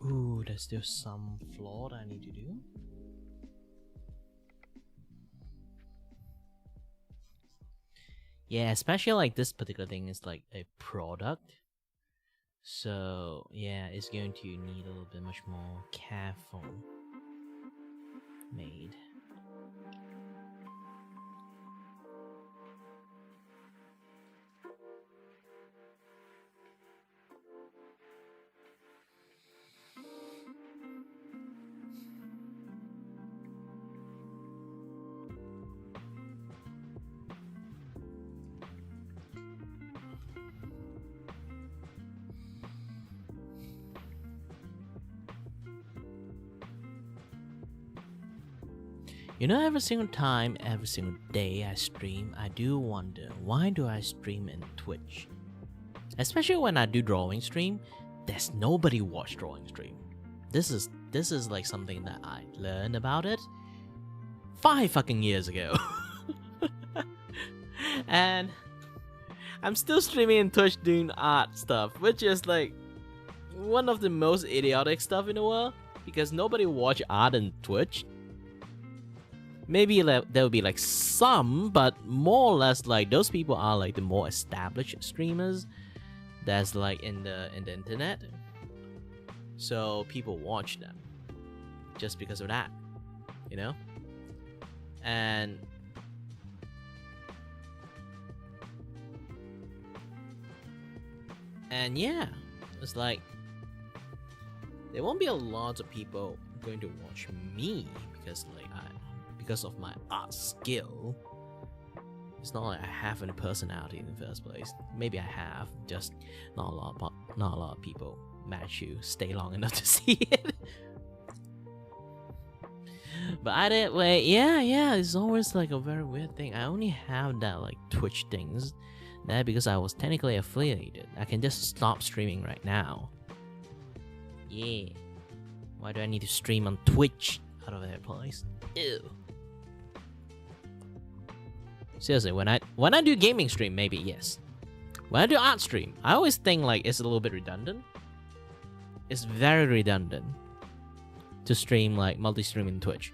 Ooh, there's still some flaw that I need to do. Yeah, especially like this particular thing is like a product. So yeah, it's going to need a little bit much more careful made. You know, every single time, every single day I stream, I do wonder, why do I stream in Twitch? Especially when I do drawing stream, there's nobody watch drawing stream. this is like something that I learned about it 5 fucking years ago. And I'm still streaming in Twitch doing art stuff, which is like one of the most idiotic stuff in the world, because nobody watch art in Twitch. Maybe like, there will be like some, but more or less like those people are like the more established streamers that's like in the internet. So people watch them just because of that, you know? And yeah, it's like there won't be a lot of people going to watch me because like because of my art skill. It's not like I have any personality in the first place. Maybe I have, just not a lot of people match you stay long enough to see it. But either way, yeah, it's always like a very weird thing. I only have that like Twitch things there because I was technically affiliated. I can just stop streaming right now. Yeah. Why do I need to stream on Twitch out of that place? Ew. Seriously, when I do gaming stream, maybe yes. When I do art stream, I always think like it's a little bit redundant. It's very redundant to stream like multi-stream in Twitch.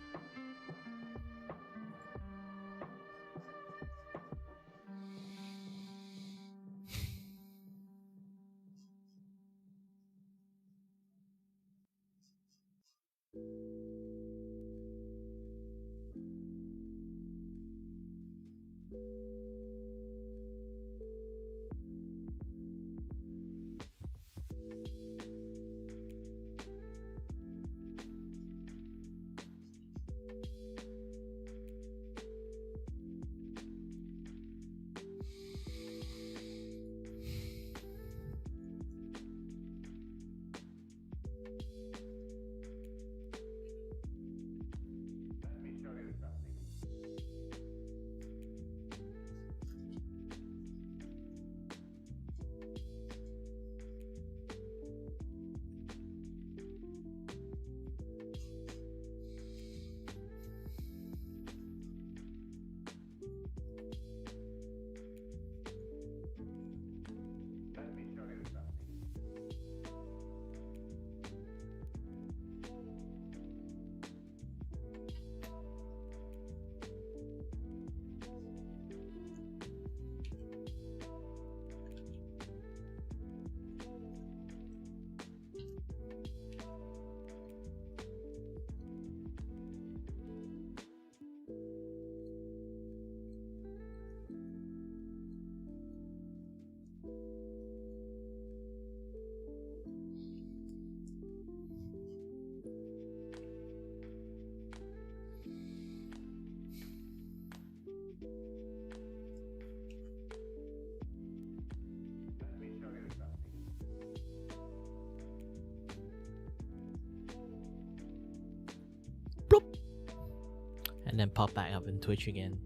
And then pop back up in Twitch again.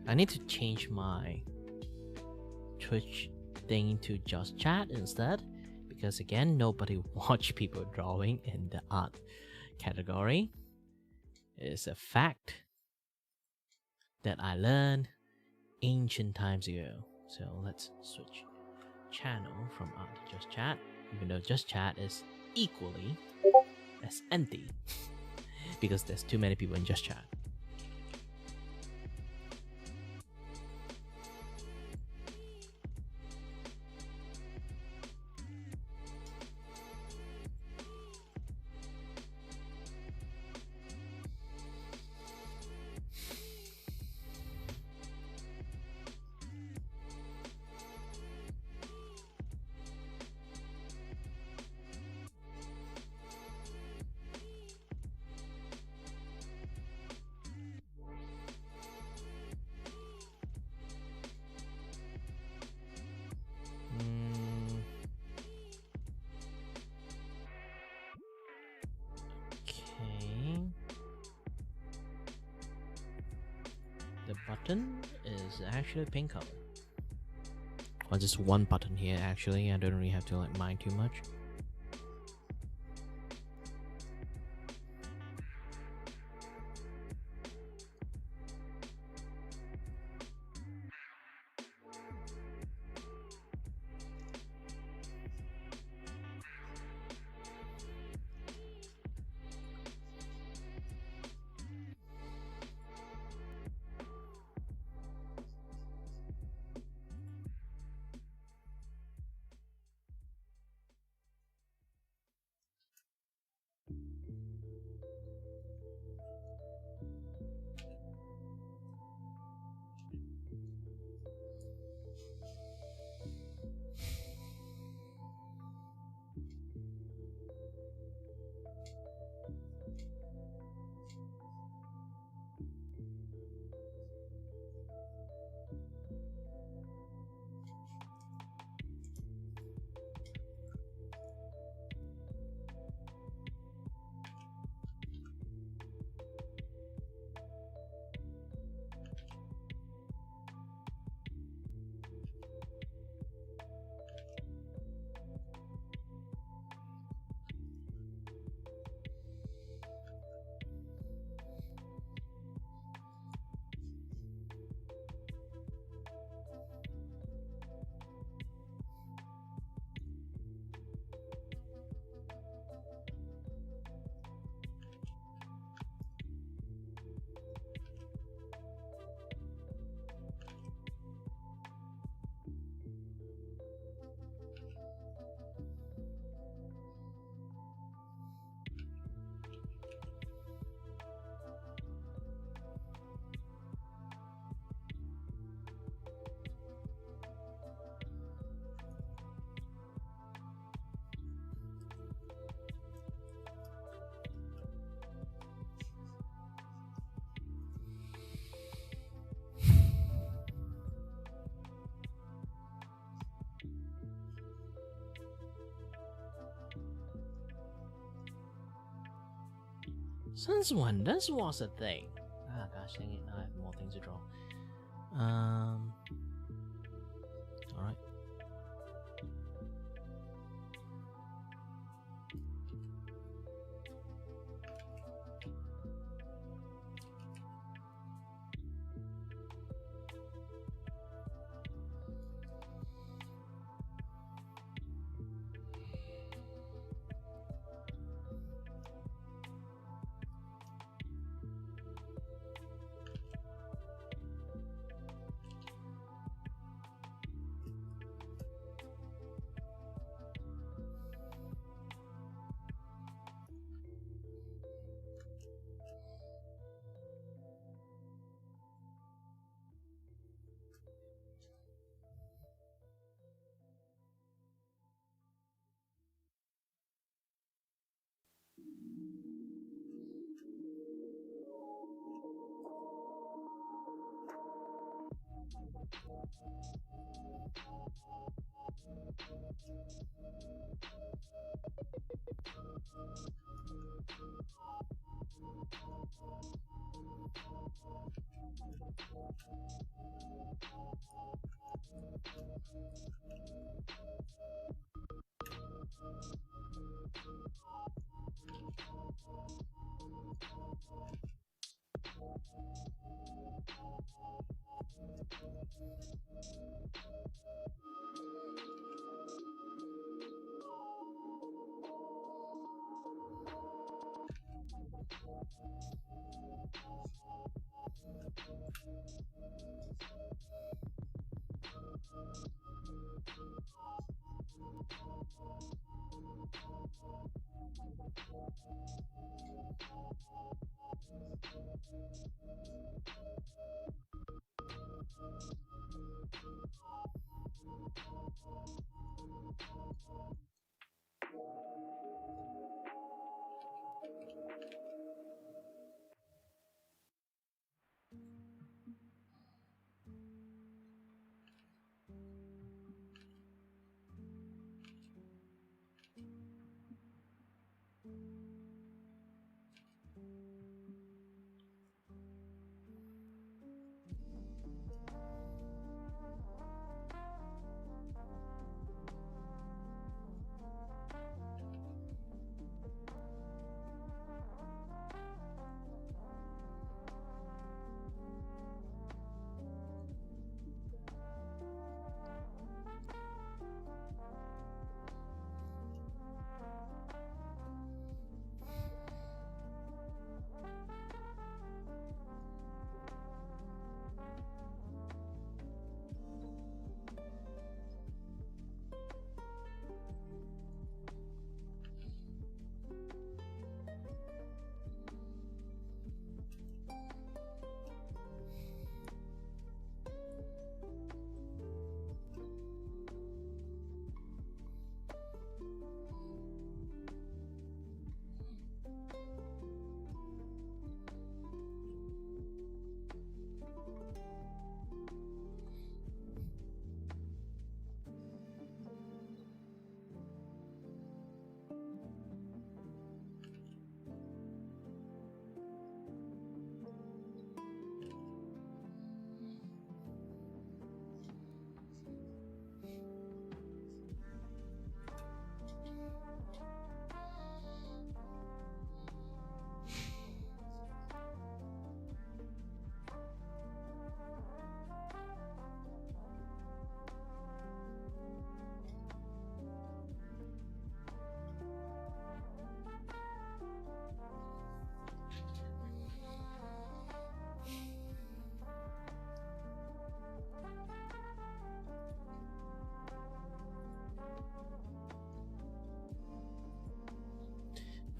I need to change my Twitch thing to just chat instead, because again, nobody watch people drawing in the art category. It's a fact that I learned ancient times ago. So let's switch channel from art to just chat, even though just chat is equally as empty because there's too many people in just chat. The button is actually pink color. Well, just one button here actually. I don't really have to like mind too much. Since when this was a thing? Ah, gosh dang it! I have more things to draw. All right.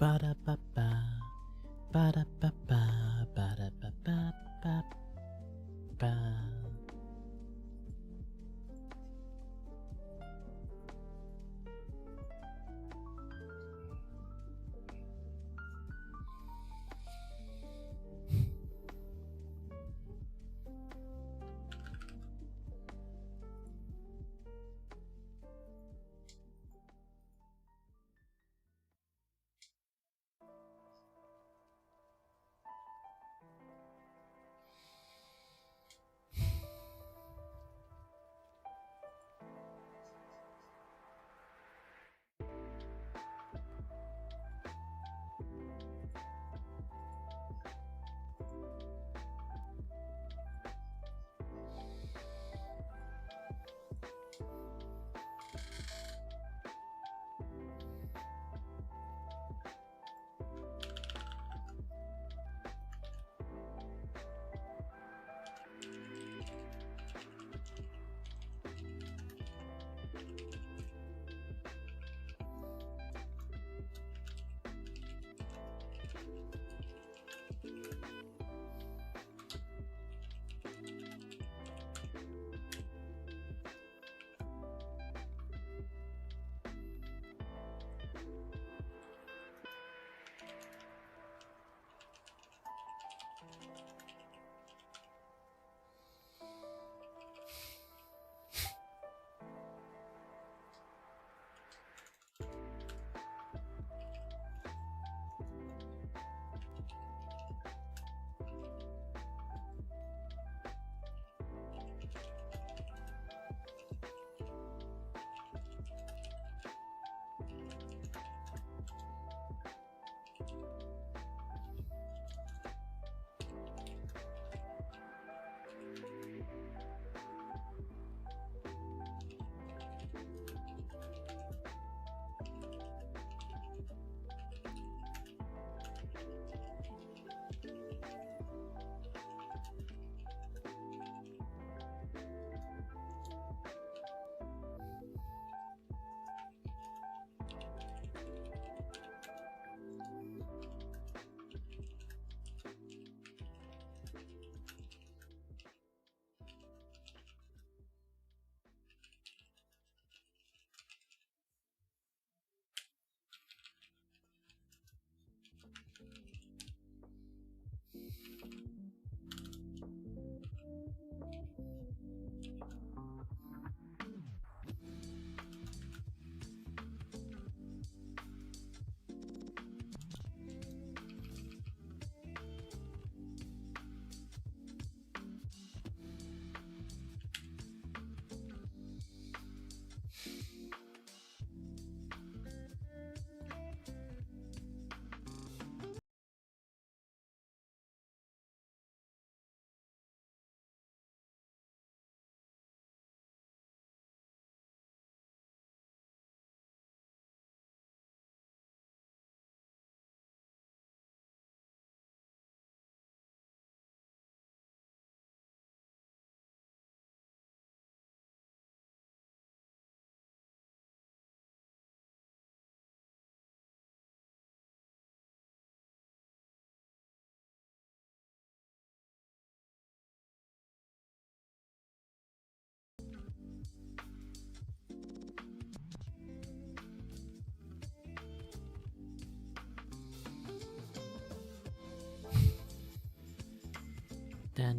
Ba da ba ba, ba da ba ba, ba da ba ba ba ba.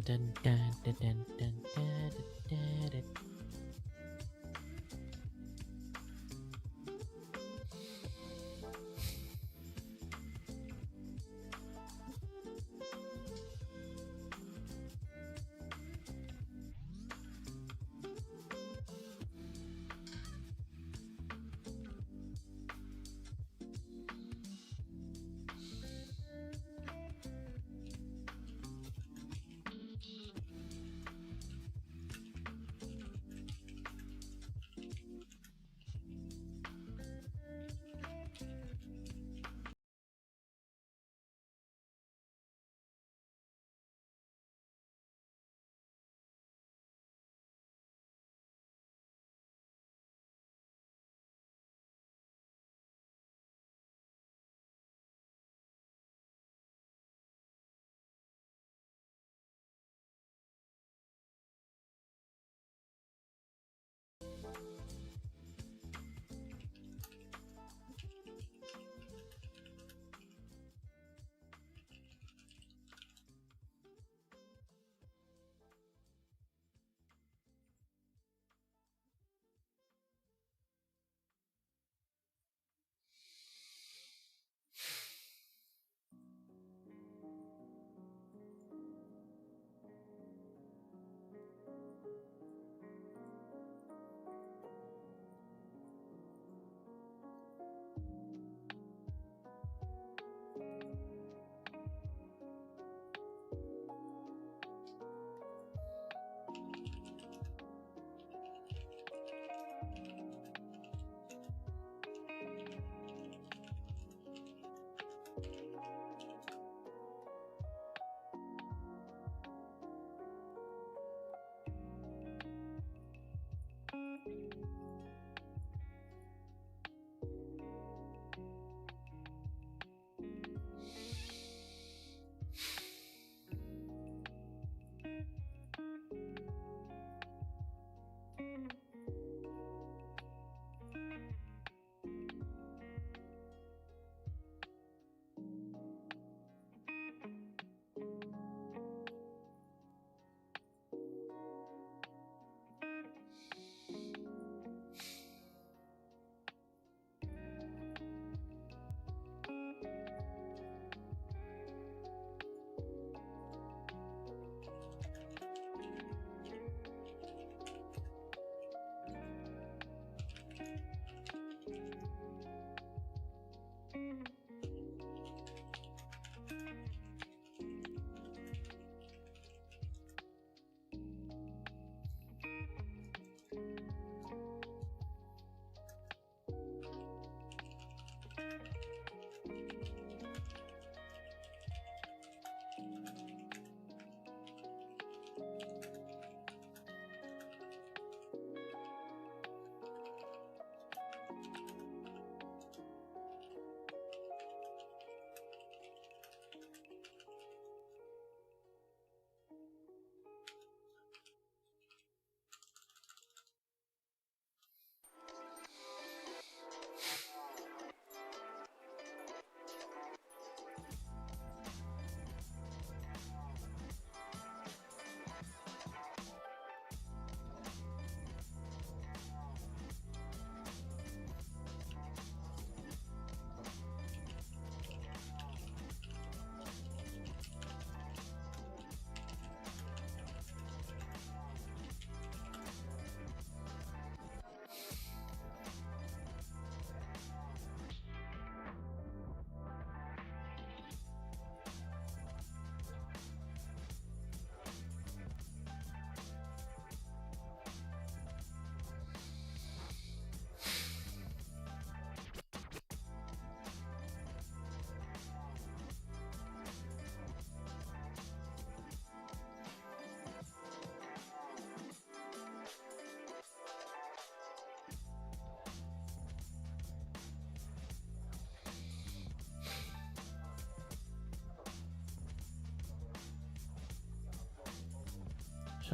dun, dun, dun, dun, dun, dun, dun, dun, dun.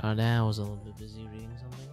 Sorry, I was a little bit busy reading something.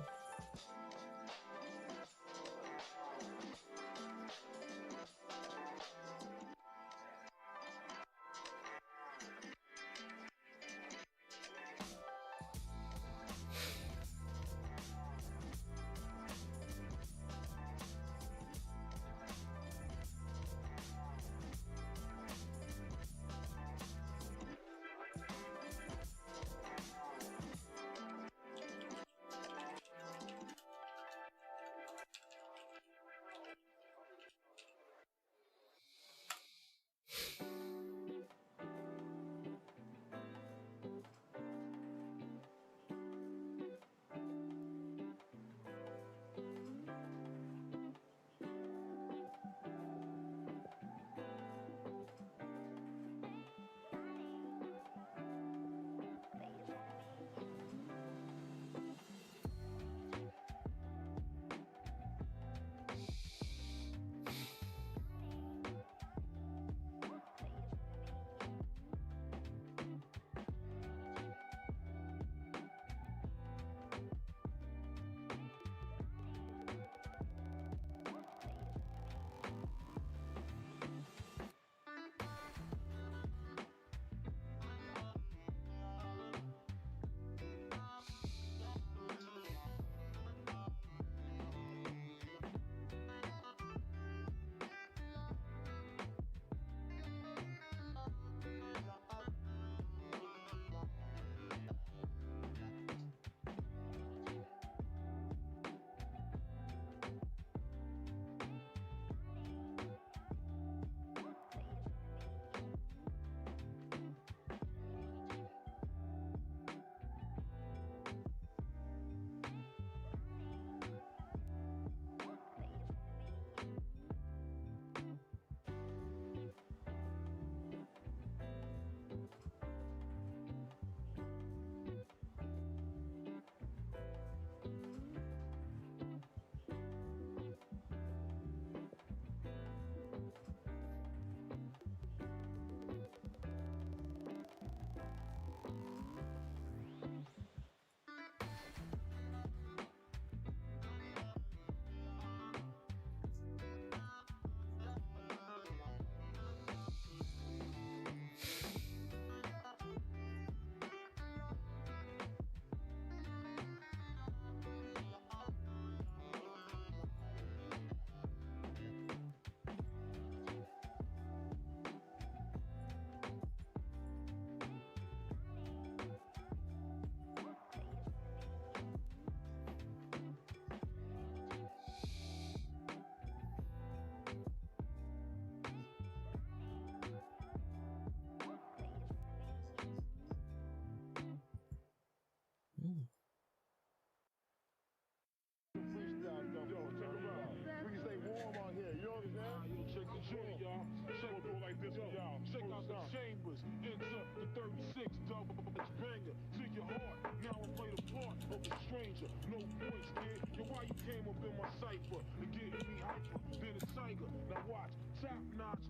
Yo, check the joint, y'all. Check it like this, y'all. Check out the chambers. Enter the 36 double banger to your heart. Now I play the part of a stranger. No points, kid. Yo, why you came up in my cipher and getting me hyper? Then a tiger. Now watch, top notch.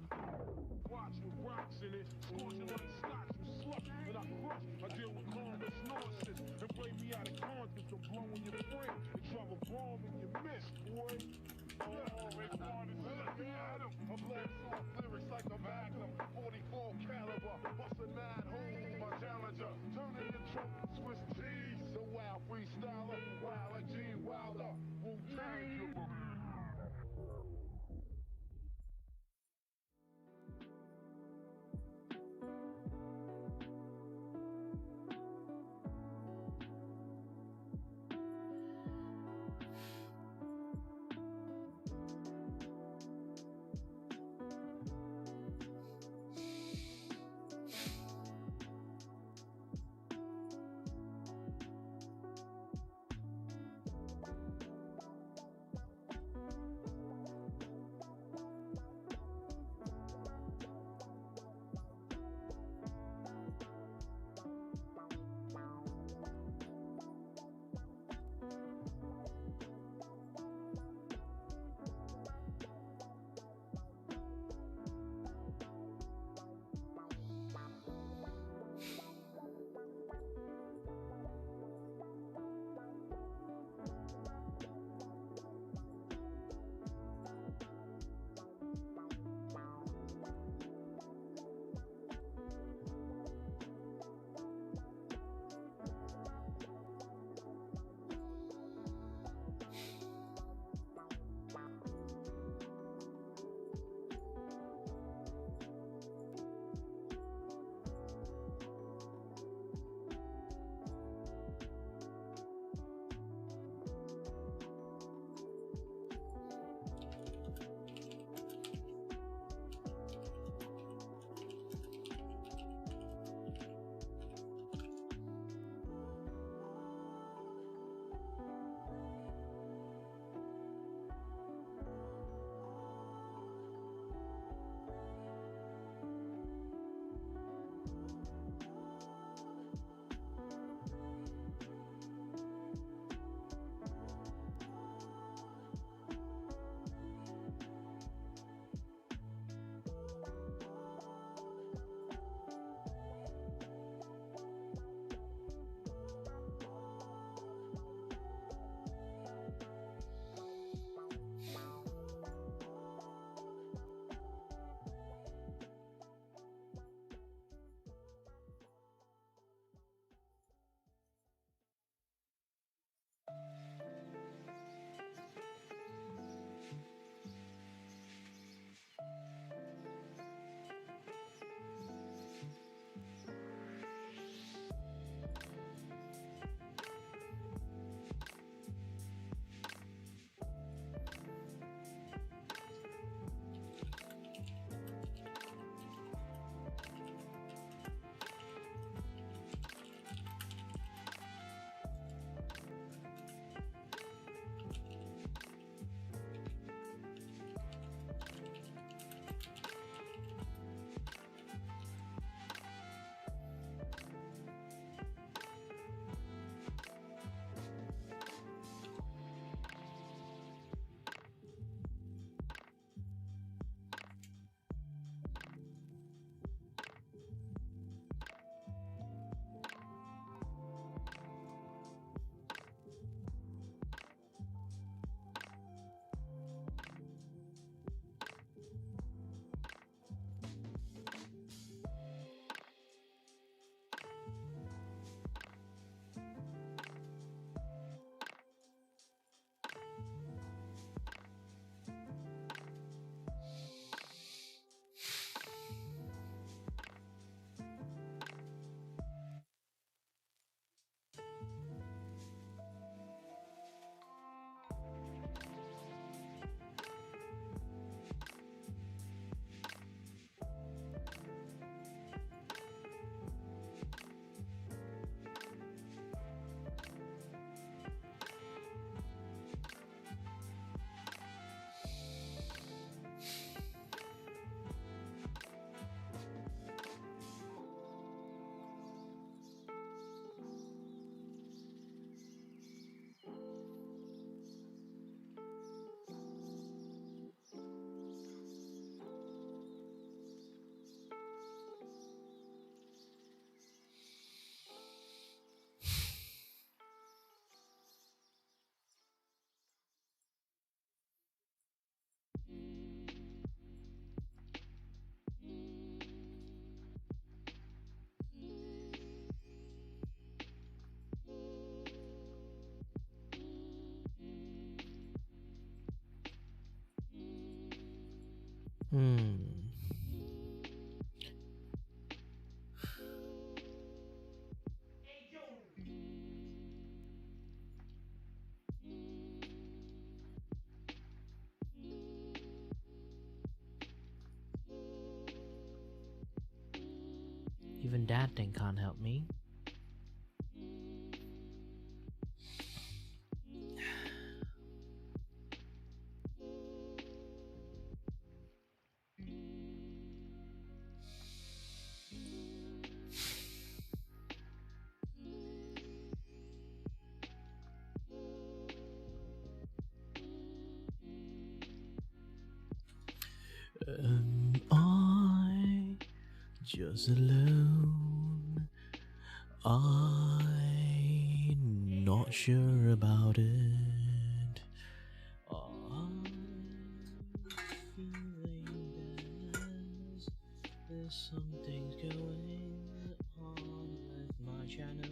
Watch with rocks in it. Scorching like scotch with slush. And I crush. I deal with Congress nonsense and play me out of conscience. I'm blowing your friend and drop a bomb in your mist, boy. Oh, it's on his at him. I blast off lyrics like a magnum. 44 caliber. Bustin' mad holes, my challenger. Turning your trunk Swiss cheese. So wild freestyler. Wild like Gene Wilder. Wu-Tang Killer. Hmm. Even that thing can't help me. Am I just alone? I'm not sure about it. I'm feeling there's something going on with my channel.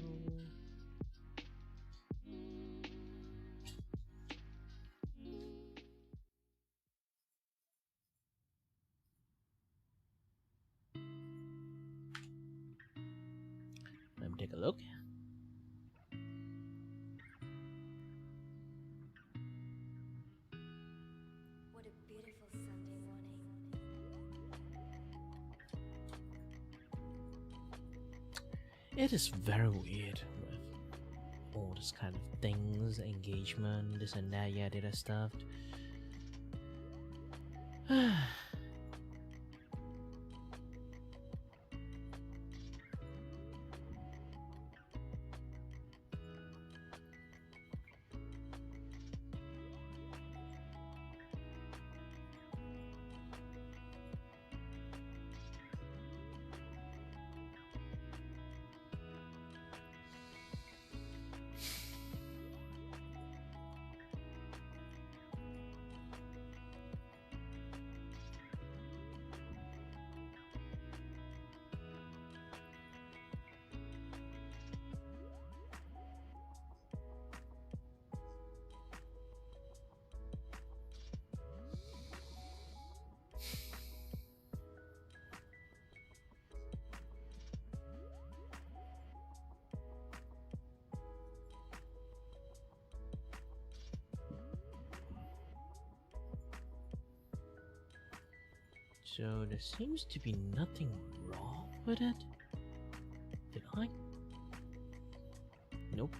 Let me take a look. What a beautiful Sunday morning. It is very weird with all this kind of things, engagement, this and that, yeah, data stuff. So there seems to be nothing wrong with it. Did I? Nope.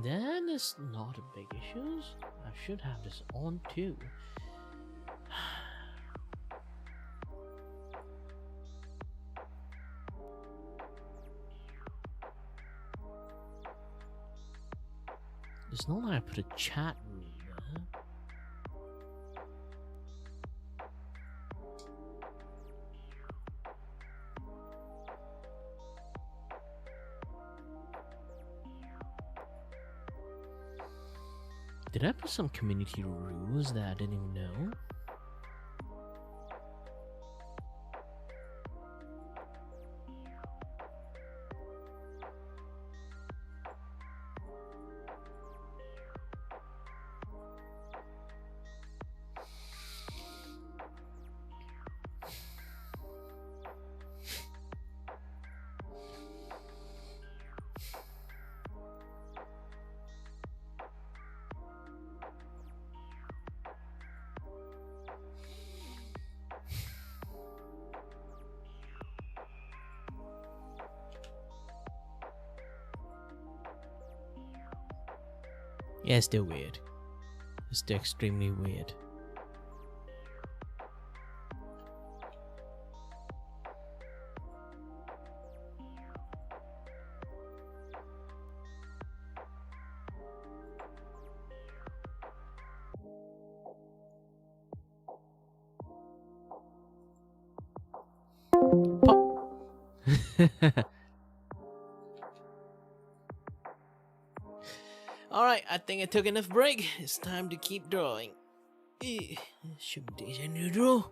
Then it's not a big issue. I should have this on too. It's not like I put a chat room there. Did I put some community rules that I didn't even know? Yeah, it's still weird. It's still extremely weird. Alright, I think I took enough break. It's time to keep drawing. Should be new draw.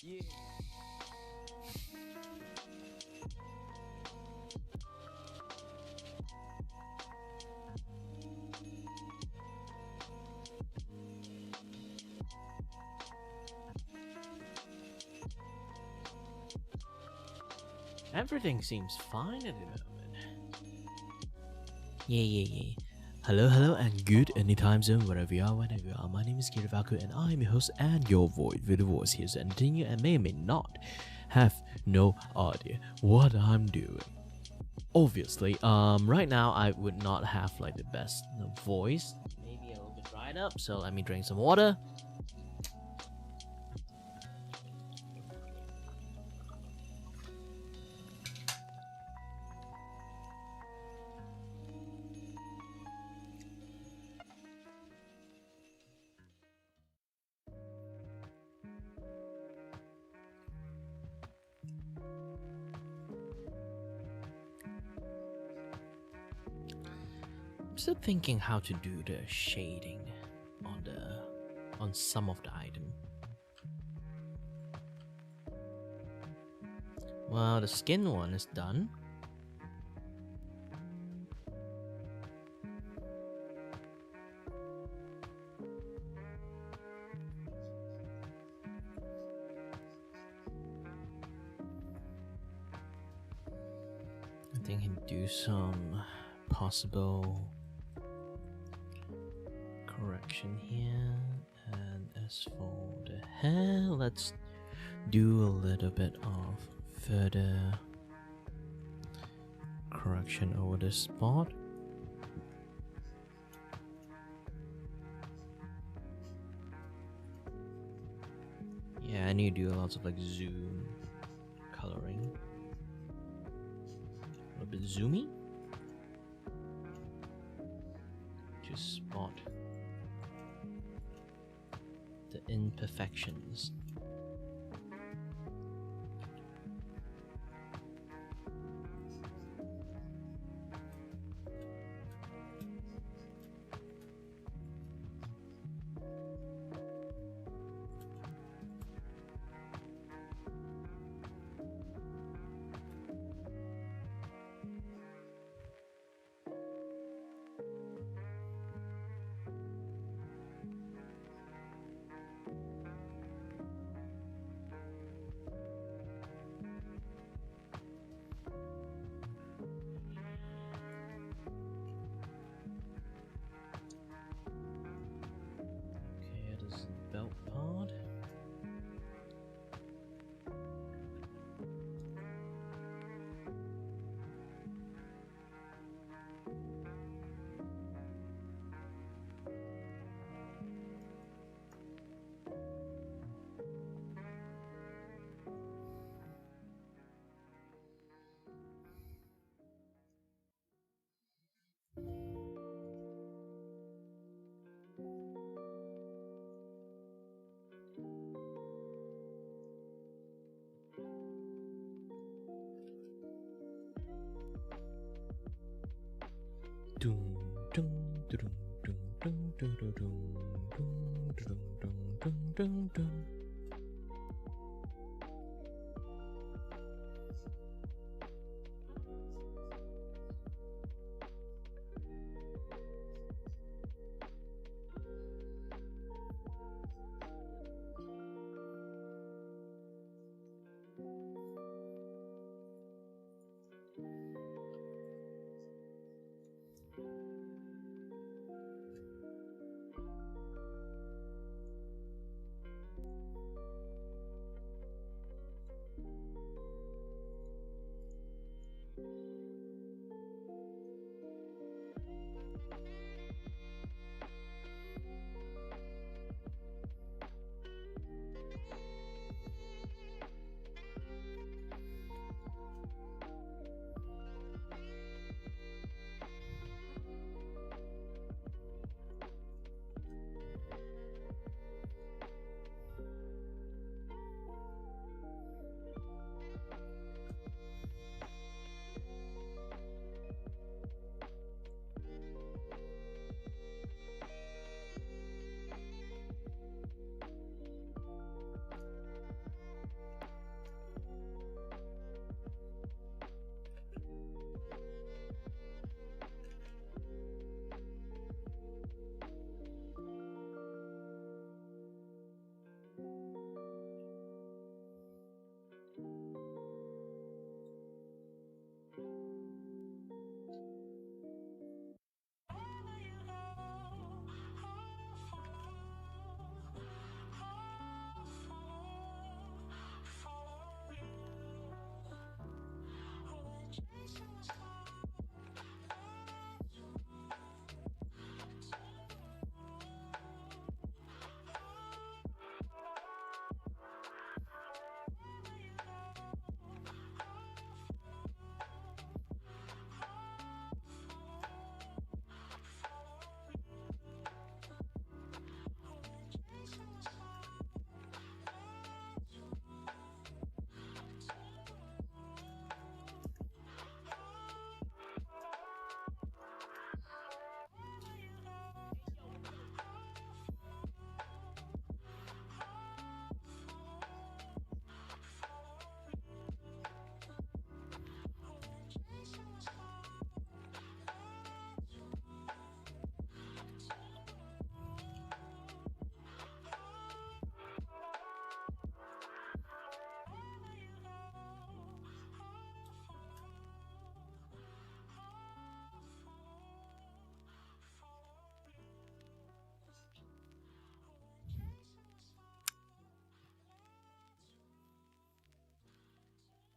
Yeah. Everything seems fine at the moment. Yeah. Hello, and good any time zone, wherever you are, whenever you are. My name is Carve, and I'm your host and your void with the voice here to entertain you and may or may not have no idea what I'm doing. Obviously, right now I would not have like the best voice, maybe a little bit dried up, so let me drink some water. I'm still thinking how to do the shading on some of the item. Well, the skin one is done. I think I can do some possible correction here. And as for the hair, let's do a little bit of further correction over this spot. Yeah, I need to do lots of like zoom coloring. A little bit zoomy. Just spot the imperfections. Belt part.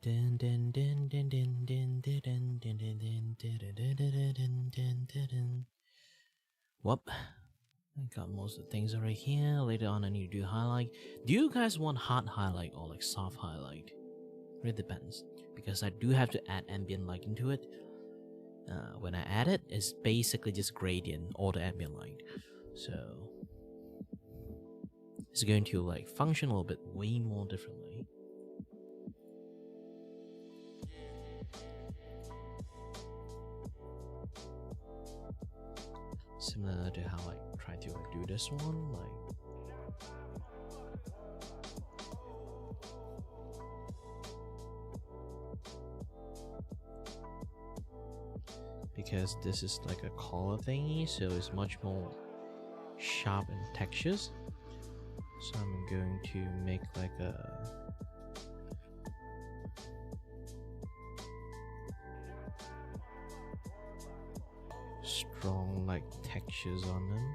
Dun, dun, dun, dun, dun, dun, dun, dun, dun, dun, dun, dun, dun, dun, dun, dun, dun, dun. Whoop. I got most of the things right here. Later on, I need to do highlight. Do you guys want hard highlight or like soft highlight? It depends, because I do have to add ambient light into it. When I add it, it's basically just gradient or the ambient light. So it's going to like function a little bit way more differently. Similar to how I try to do this one, like because this is like a color thingy, so it's much more sharp in textures. So I'm going to make like a strong like textures on them.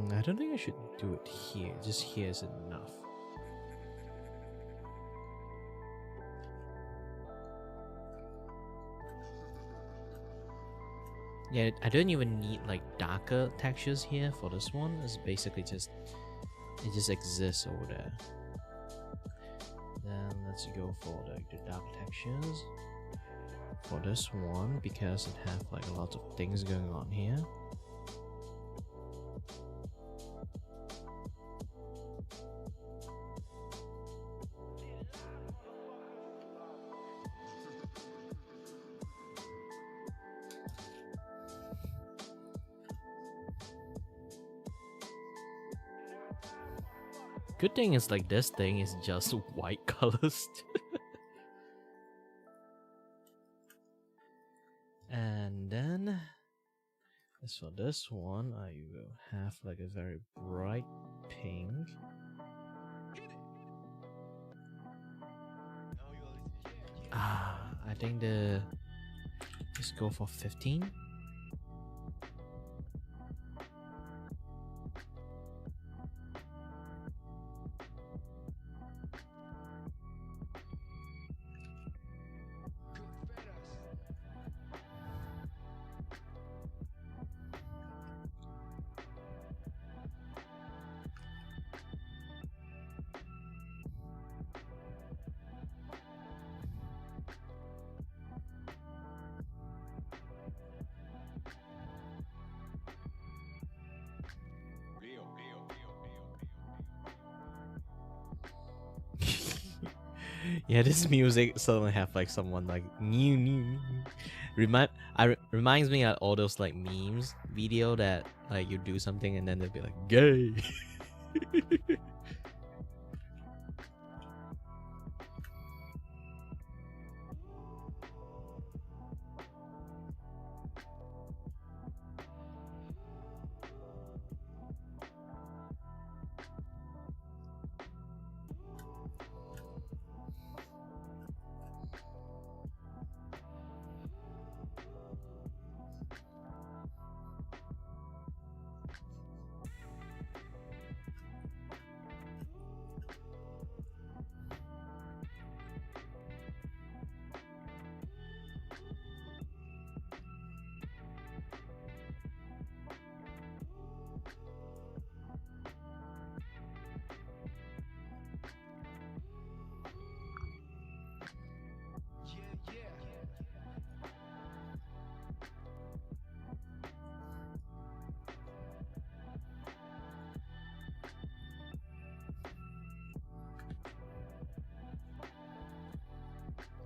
I don't think I should do it here. Just here is enough. Yeah, I don't even need like darker textures here for this one. It's basically just, it just exists over there. Then let's go for the dark textures for this one, because it has like a lot of things going on here. Good thing is like this thing is just white colors. And then as for this one, I will have like a very bright pink. I think let's go for 15. Yeah, this music suddenly have like someone like new. Reminds me of all those like memes video that like you do something and then they'll be like gay.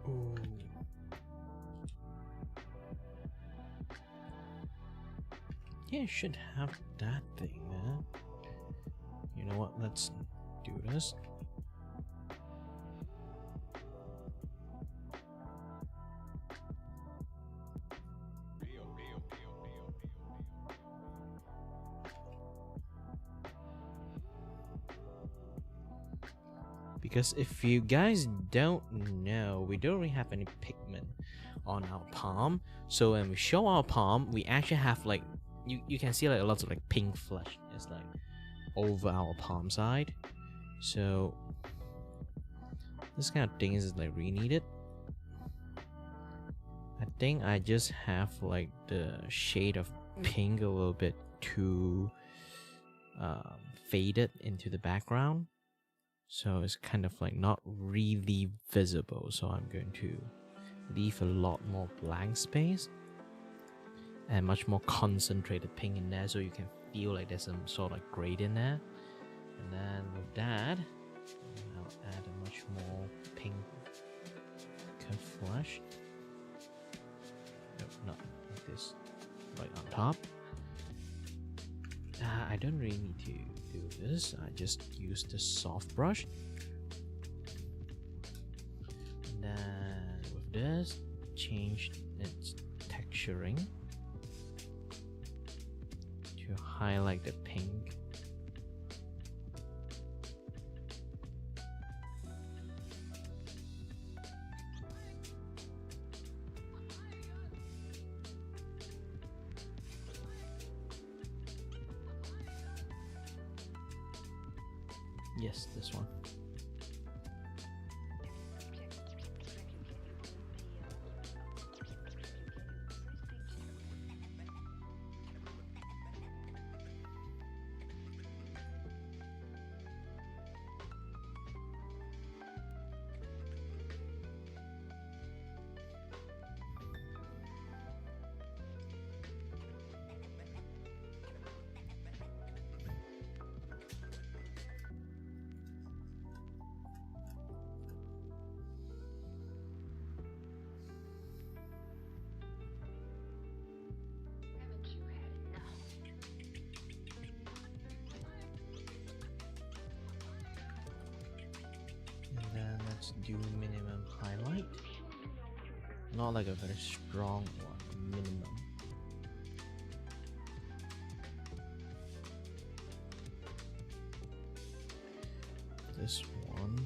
Ooh. Yeah, it should have that thing there. You know what? Let's do this. Because if you guys don't know, we don't really have any pigment on our palm. So when we show our palm, we actually have like you can see like a lot of like pink flesh. It's like over our palm side. So this kind of thing is like really needed. I think I just have like the shade of pink a little bit too faded into the background, so it's kind of like not really visible. So I'm going to leave a lot more blank space and much more concentrated pink in there, so you can feel like there's some sort of like grade in there. And then with that, I'll add a much more pink flesh. No, not like this, right on top. I don't really need to do this. I just use the soft brush. And then with this, change its texturing to highlight the pink. Yes, this one. Let's do minimum highlight. Not like a very strong one, minimum. This one.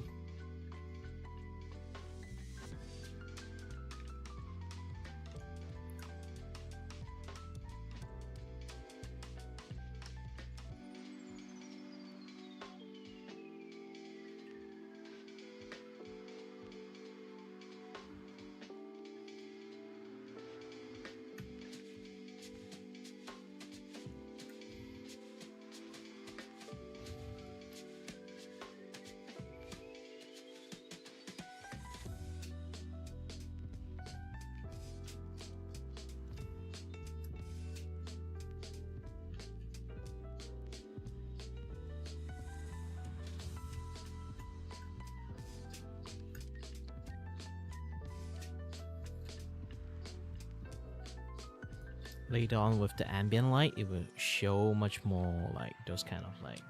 Later on with the ambient light, it will show much more like those kind of like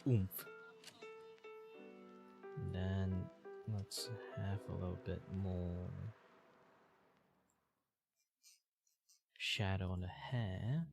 oomph. And then let's have a little bit more shadow on the hair.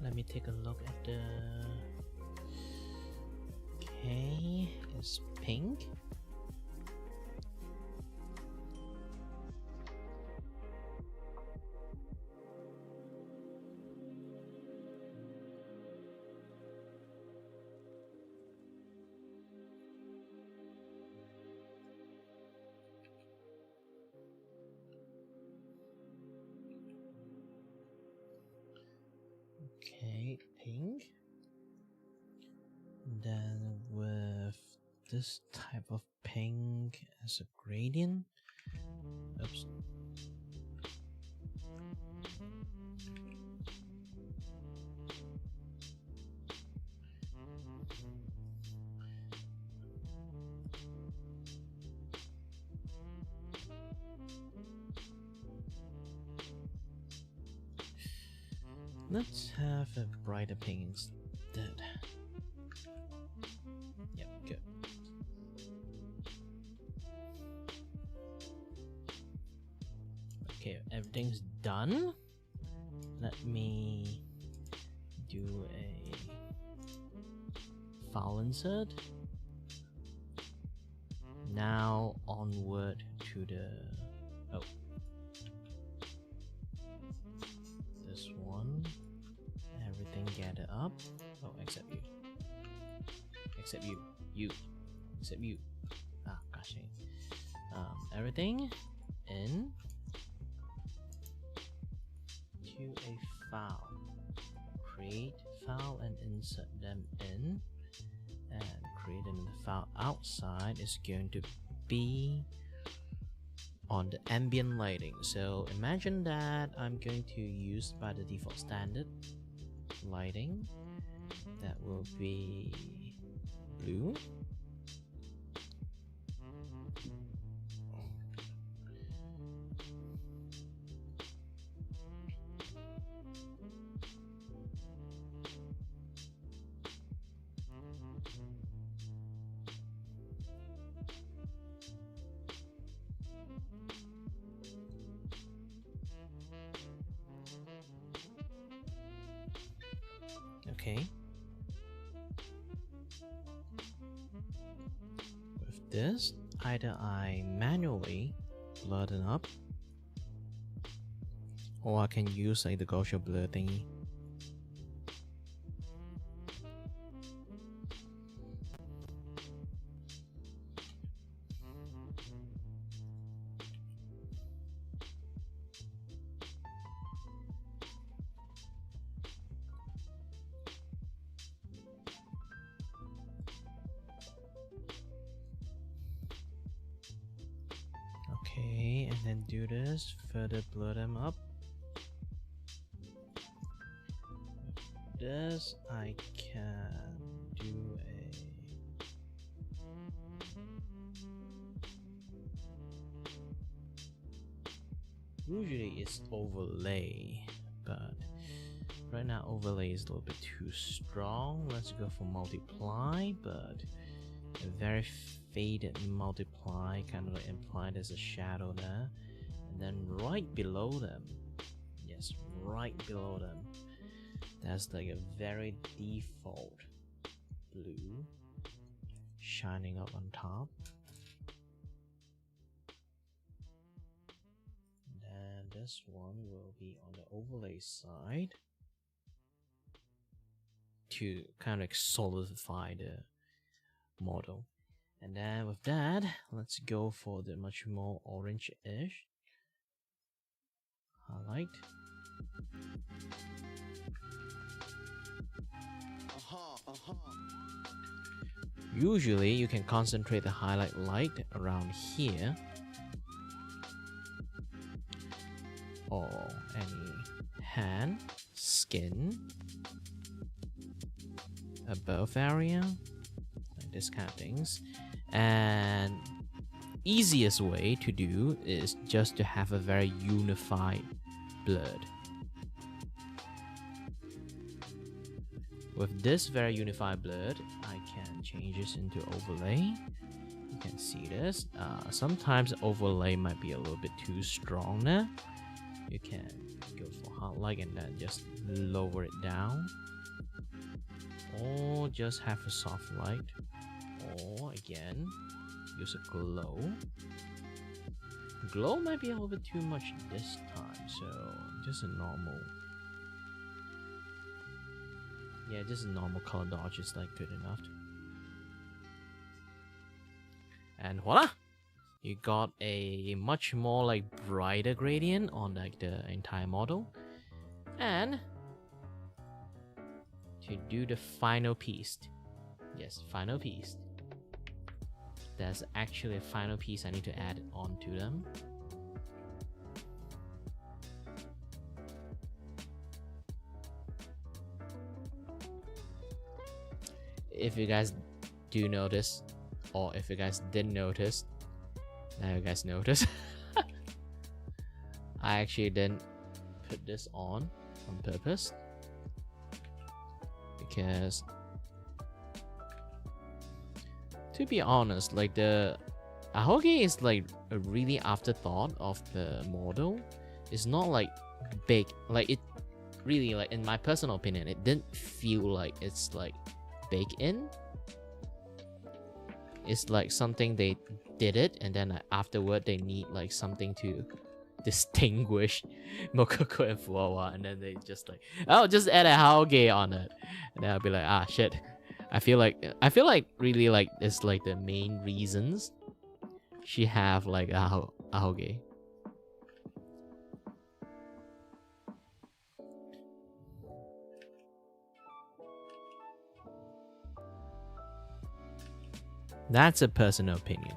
let me take a look at the. Okay, it's pink. Okay, pink. Then with this type of pink as a gradient. Oops. Let's have a brighter pink instead. Yep, good. Okay, everything's done. Let me do a file insert. Now onward to the this one. Everything gather up. Oh, except you. Except you. Except you. Ah, gosh. Everything in to a file. Create file and insert them in. And creating the file outside is going to be on the ambient lighting. So imagine that I'm going to use by the default standard lighting. That will be blue. Okay. With this, either I manually blur them up, or I can use like the Gaussian blur thingy. Okay, and then do this, further blur them up. With this, I can do a usually it's overlay, but right now overlay is a little bit too strong. Let's go for multiply, but a very faded multiply, kind of like implied as a shadow there. And then right below them, yes, right below them, that's like a very default blue shining up on top. And then this one will be on the overlay side to kind of like solidify the model. And then with that, let's go for the much more orange-ish highlight. Usually you can concentrate the highlight light around here, or any hand, skin, above area, like this kind of things. And easiest way to do is just to have a very unified blurred. With this very unified blurred, I can change this into overlay. You can see this. Sometimes overlay might be a little bit too strong there. You can go for hard light and then just lower it down, or just have a soft light, or again use a glow. Glow might be a little bit too much this time, so just a normal, yeah, just a normal color dodge is like good enough. And voila, you got a much more like brighter gradient on like the entire model. And to do the final piece, yes, final piece, there's actually a final piece I need to add onto them. If you guys do notice, or if you guys didn't notice, now you guys notice. I actually didn't put this on purpose, because to be honest, like the ahoge is like a really afterthought of the model. It's not like big, like it really, like in my personal opinion, it didn't feel like it's like baked in. It's like something they did it, and then afterward they need like something to distinguish Mokoko and Fuawa, and then they just like, oh, just add a Haoge on it, and then I'll be like, ah, shit. I feel like really like it's like the main reasons she have like a Haoge. That's a personal opinion.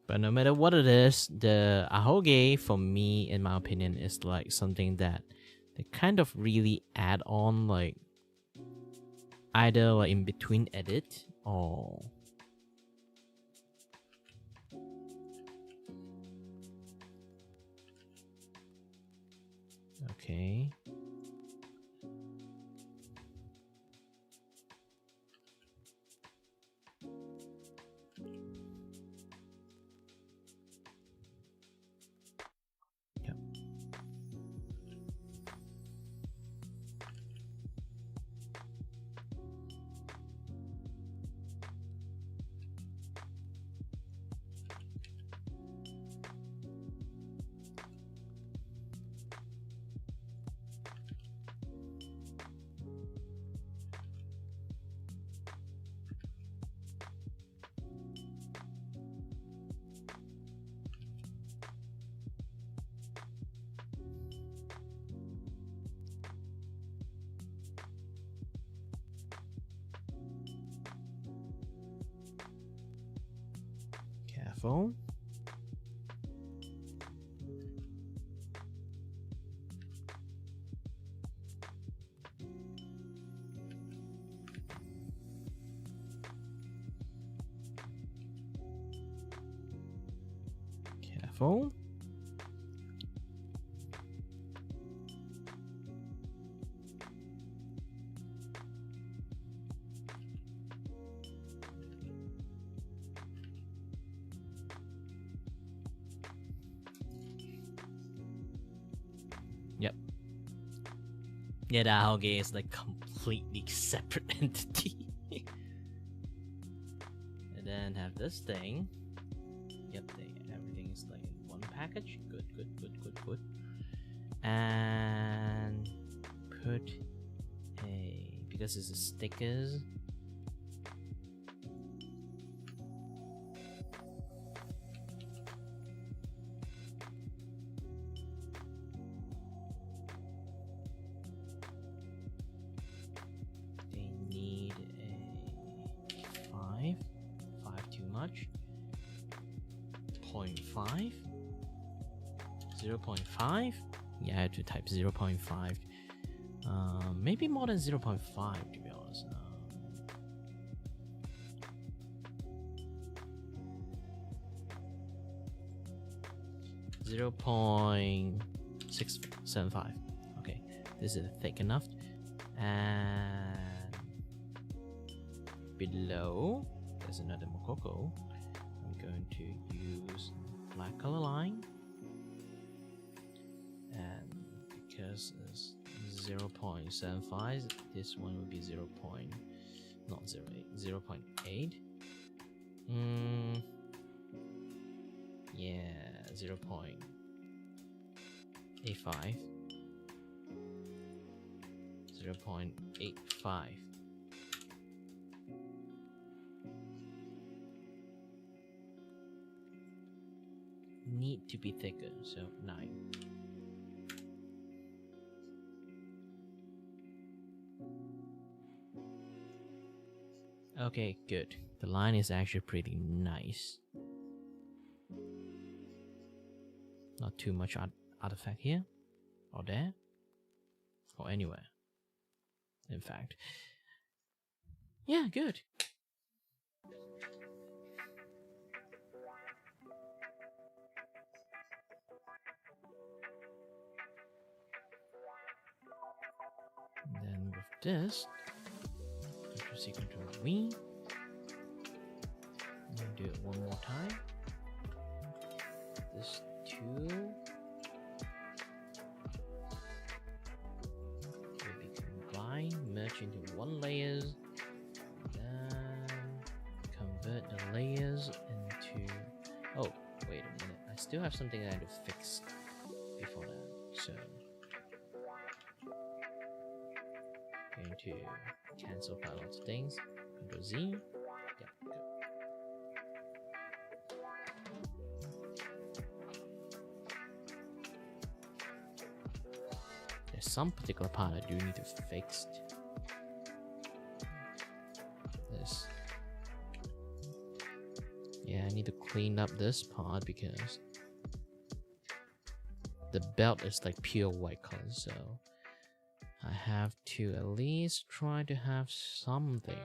But no matter what it is, the ahoge for me, in my opinion, is like something that they kind of really add on, like either like in between edit or okay. Careful. Careful. Yep. Yeah, the Aoge is like completely separate entity. And then have this thing. Yep, everything is like in one package. Good. And put a, because it's a stickers. They need a 5 too much. 0.5. 0.5? Yeah, I had to type 0.5. Maybe more than 0.5 to be honest. 0.675. Okay, this is thick enough. And below, there's another Mokoko. I'm going to use black color line. And because it's 0.75, this one will be 0.08. 0.8. Yeah, 0.85. 0.85. Need to be thicker, so 9. Okay, good. The line is actually pretty nice. Not too much artifact here, or there, or anywhere. In fact, yeah, good. And then with this, Control-C, Control-V. Do it one more time. This 2 will be combined, merge into one layer, then convert the layers into. Oh, wait a minute! I still have something I had to fix before that. So, going to cancel quite a lot of things. Control Z. Yeah, good. There's some particular part I do need to fix. This. Yeah, I need to clean up this part because the belt is like pure white color, so I have to at least try to have something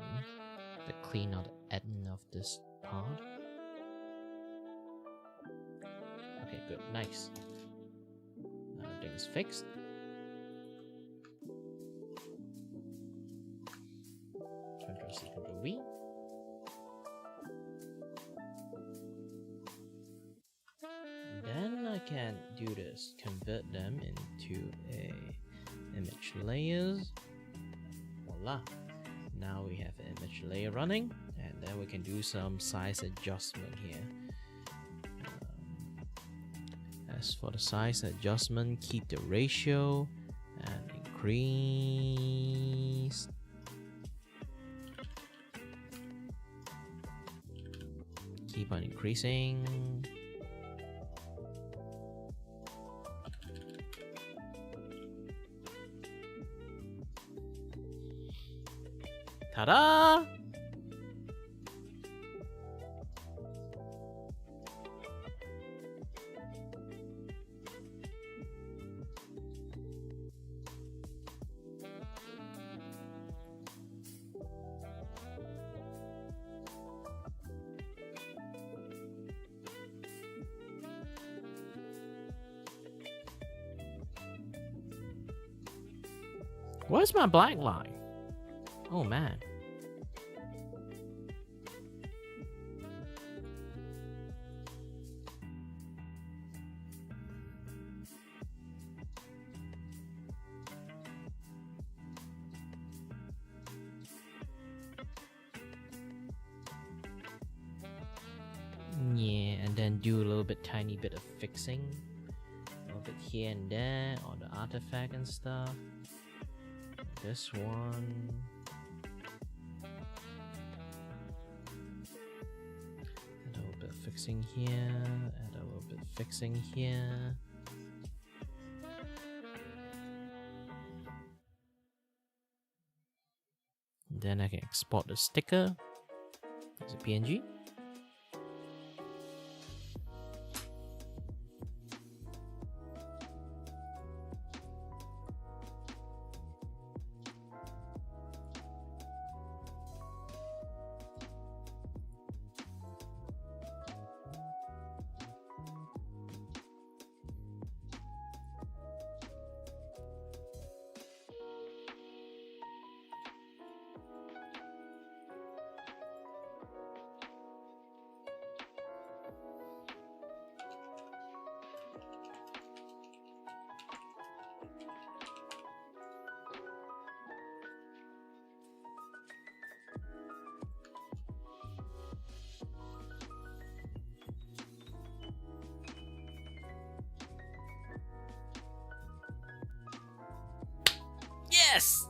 to clean out the end of this part. Okay, good, nice. Now everything is fixed. Control-C, Control-V. Then I can do this, convert them into a image layers. Voila! Now we have an image layer running, and then we can do some size adjustment here. As for the size adjustment, keep the ratio and increase. Keep on increasing. Ta-da! Where's my black line? Oh man. Yeah, and then do a little bit, tiny bit of fixing. A little bit here and there, on the artifact and stuff. This one. Add a little bit of fixing here, add a little bit of fixing here. And then I can export the sticker as a PNG. Yes!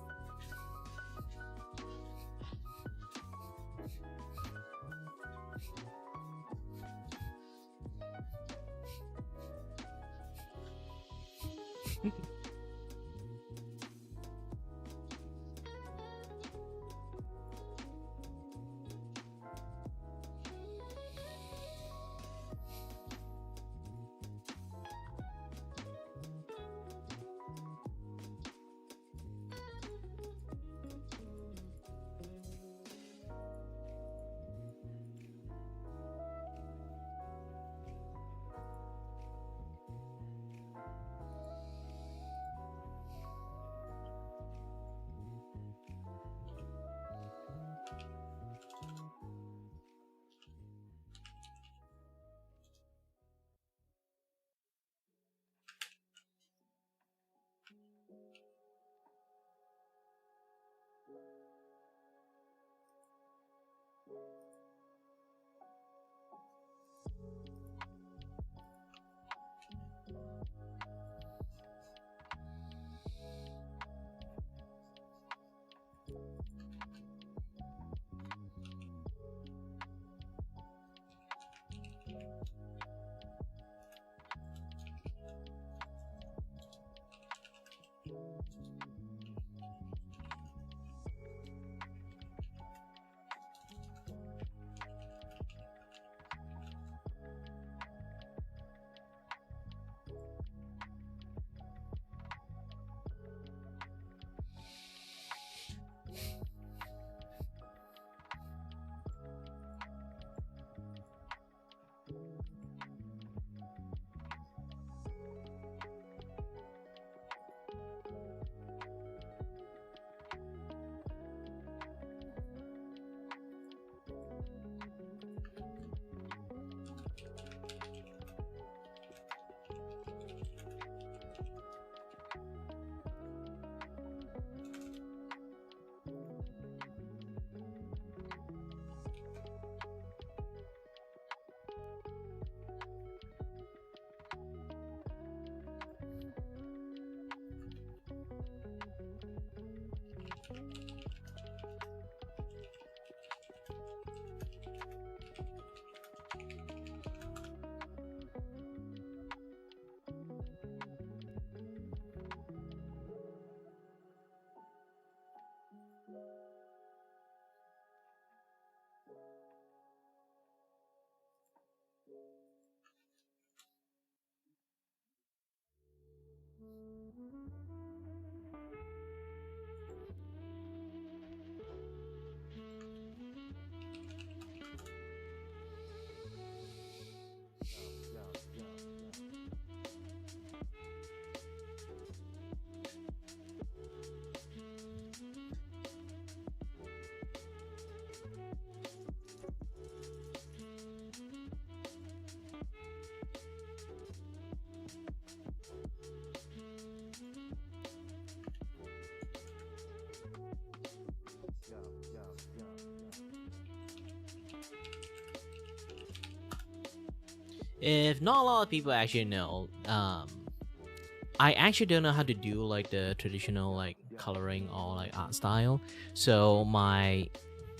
If not a lot of people actually know, I actually don't know how to do like the traditional like coloring or like art style. So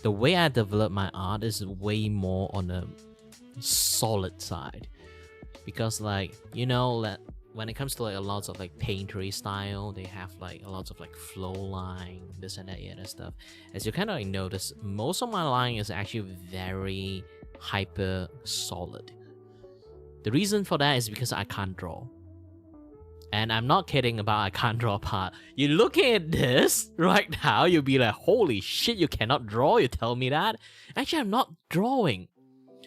the way I develop my art is way more on the solid side, because like when it comes to like a lot of like painterly style, they have like a lot of like flow line, this and that, yeah, that stuff. As you kind of like notice, most of my line is actually very hyper solid. The reason for that is because I can't draw. And I'm not kidding about I can't draw part. You look at this right now, you'll be like, holy shit, you cannot draw, you tell me that? Actually, I'm not drawing.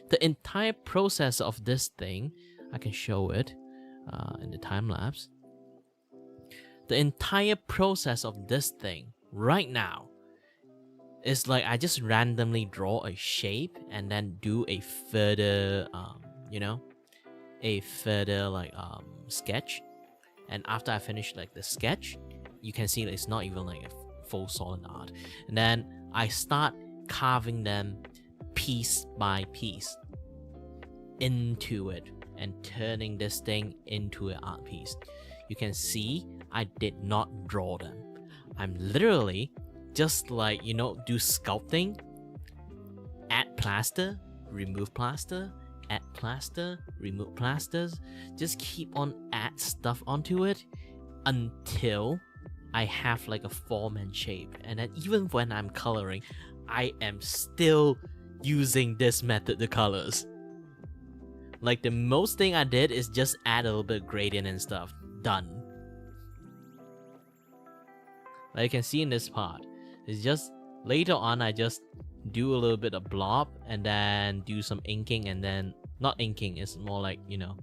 The entire process of this thing, I can show it in the time lapse. The entire process of this thing right now is like I just randomly draw a shape and then do a further, sketch. And after I finish like the sketch, you can see that it's not even like a full solid art. And then I start carving them piece by piece into it and turning this thing into an art piece. You can see I did not draw them. I'm literally just like, you know, do sculpting, add plaster, remove plaster, add plaster, remove plasters, just keep on add stuff onto it until I have like a form and shape. And then even when I'm coloring, I am still using this method, the colors. Like the most thing I did is just add a little bit of gradient and stuff. Done. Like you can see in this part, it's just later on I just do a little bit of blob and then do some inking, and then not inking, it's more like, you know,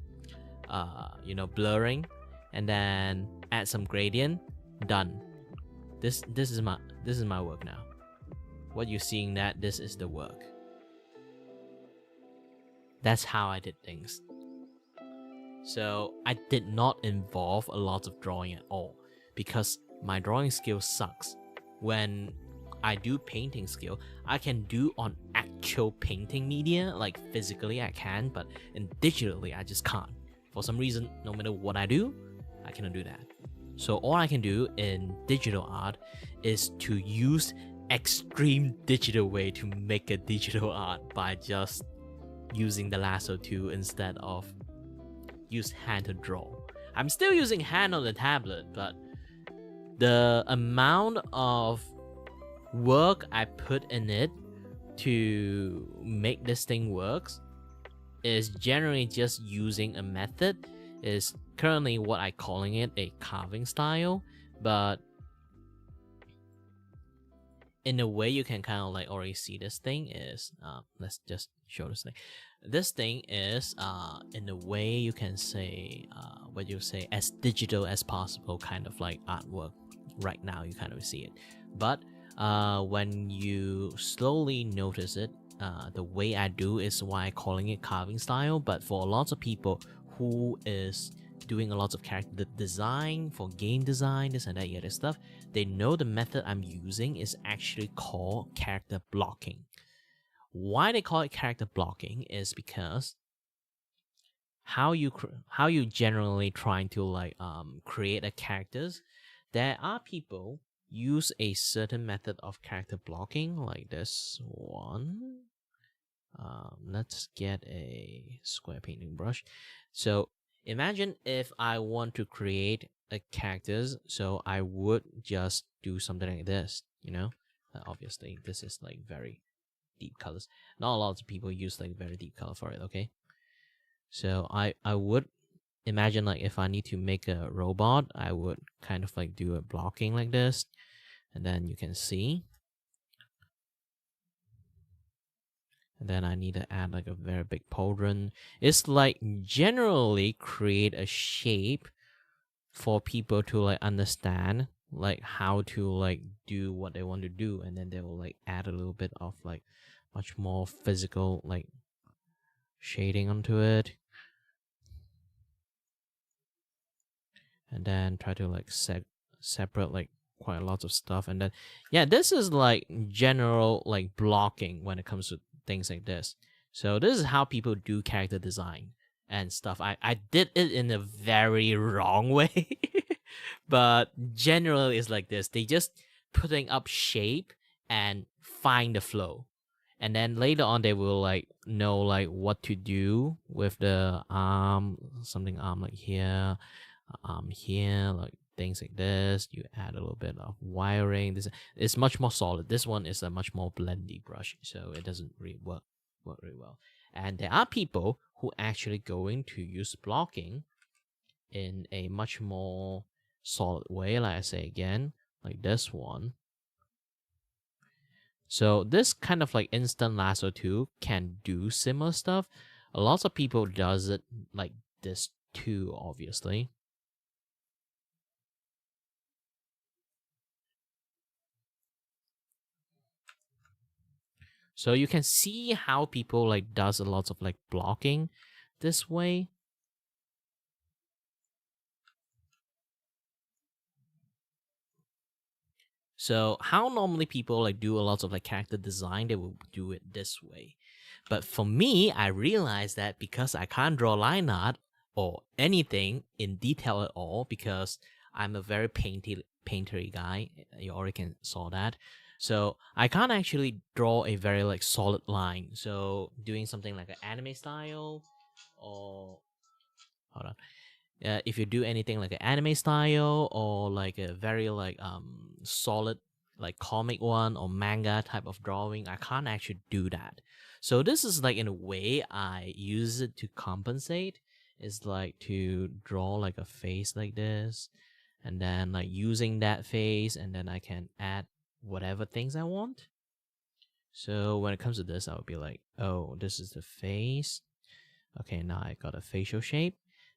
blurring, and then add some gradient. Done. This is my work now. What you're seeing, that this is the work. That's how I did things. So I did not involve a lot of drawing at all because my drawing skill sucks. When I do painting skill, I can do on actual painting media, like physically I can, but in digitally I just can't. For some reason, no matter what I do, I cannot do that. So all I can do in digital art is to use extreme digital way to make a digital art by just using the lasso tool instead of use hand to draw. I'm still using hand on the tablet, but the amount of work I put in it to make this thing works is generally just using a method. Is currently what I calling it a carving style, but in a way you can kind of like already see this thing is let's just show this thing. This thing is in a way you can say what you say as digital as possible, kind of like artwork. Right now you kind of see it, but when you slowly notice it, the way I do is why I'm calling it carving style. But for lots of people who is doing a lot of character design for game design, this and that other stuff, they know the method I'm using is actually called character blocking. Why they call it character blocking is because how you generally trying to like create a characters, there are people use a certain method of character blocking like this one. Let's get a square painting brush. So imagine if I want to create a characters, so I would just do something like this, you know. Obviously this is like very deep colors. Not a lot of people use like very deep color for it, okay? So I would imagine like if I need to make a robot, I would kind of like do a blocking like this, and then you can see. And then I need to add like a very big pauldron. It's like generally create a shape for people to like understand like how to like do what they want to do, and then they will like add a little bit of like much more physical like shading onto it, and then try to like separate like quite a lot of stuff. And then yeah, this is like general like blocking when it comes to things like this. So this is how people do character design and stuff. I did it in a very wrong way, but generally it's like this. They just putting up shape and find the flow, and then later on they will like know like what to do with the arm, something arm like here, here, like things like this. You add a little bit of wiring. This is much more solid. This one is a much more blendy brush, so it doesn't really work really well. And there are people who actually going to use blocking in a much more solid way, like I say again, like this one. So this kind of like instant lasso tool can do similar stuff. A lot of people does it like this too, obviously. So you can see how people like does a lot of like blocking this way. So how normally people like do a lot of like character design, they will do it this way. But for me, I realized that because I can't draw line art or anything in detail at all, because I'm a very paintery guy. You already can saw that. So I can't actually draw a very like solid line. So doing something like an anime style, or hold on. If you do anything like an anime style or like a very like solid like comic one or manga type of drawing, I can't actually do that. So this is like in a way I use it to compensate. It's like to draw like a face like this, and then like using that face, and then I can add whatever things I want. So when it comes to this, I would be like, oh, this is the face. Okay, now I got a facial shape.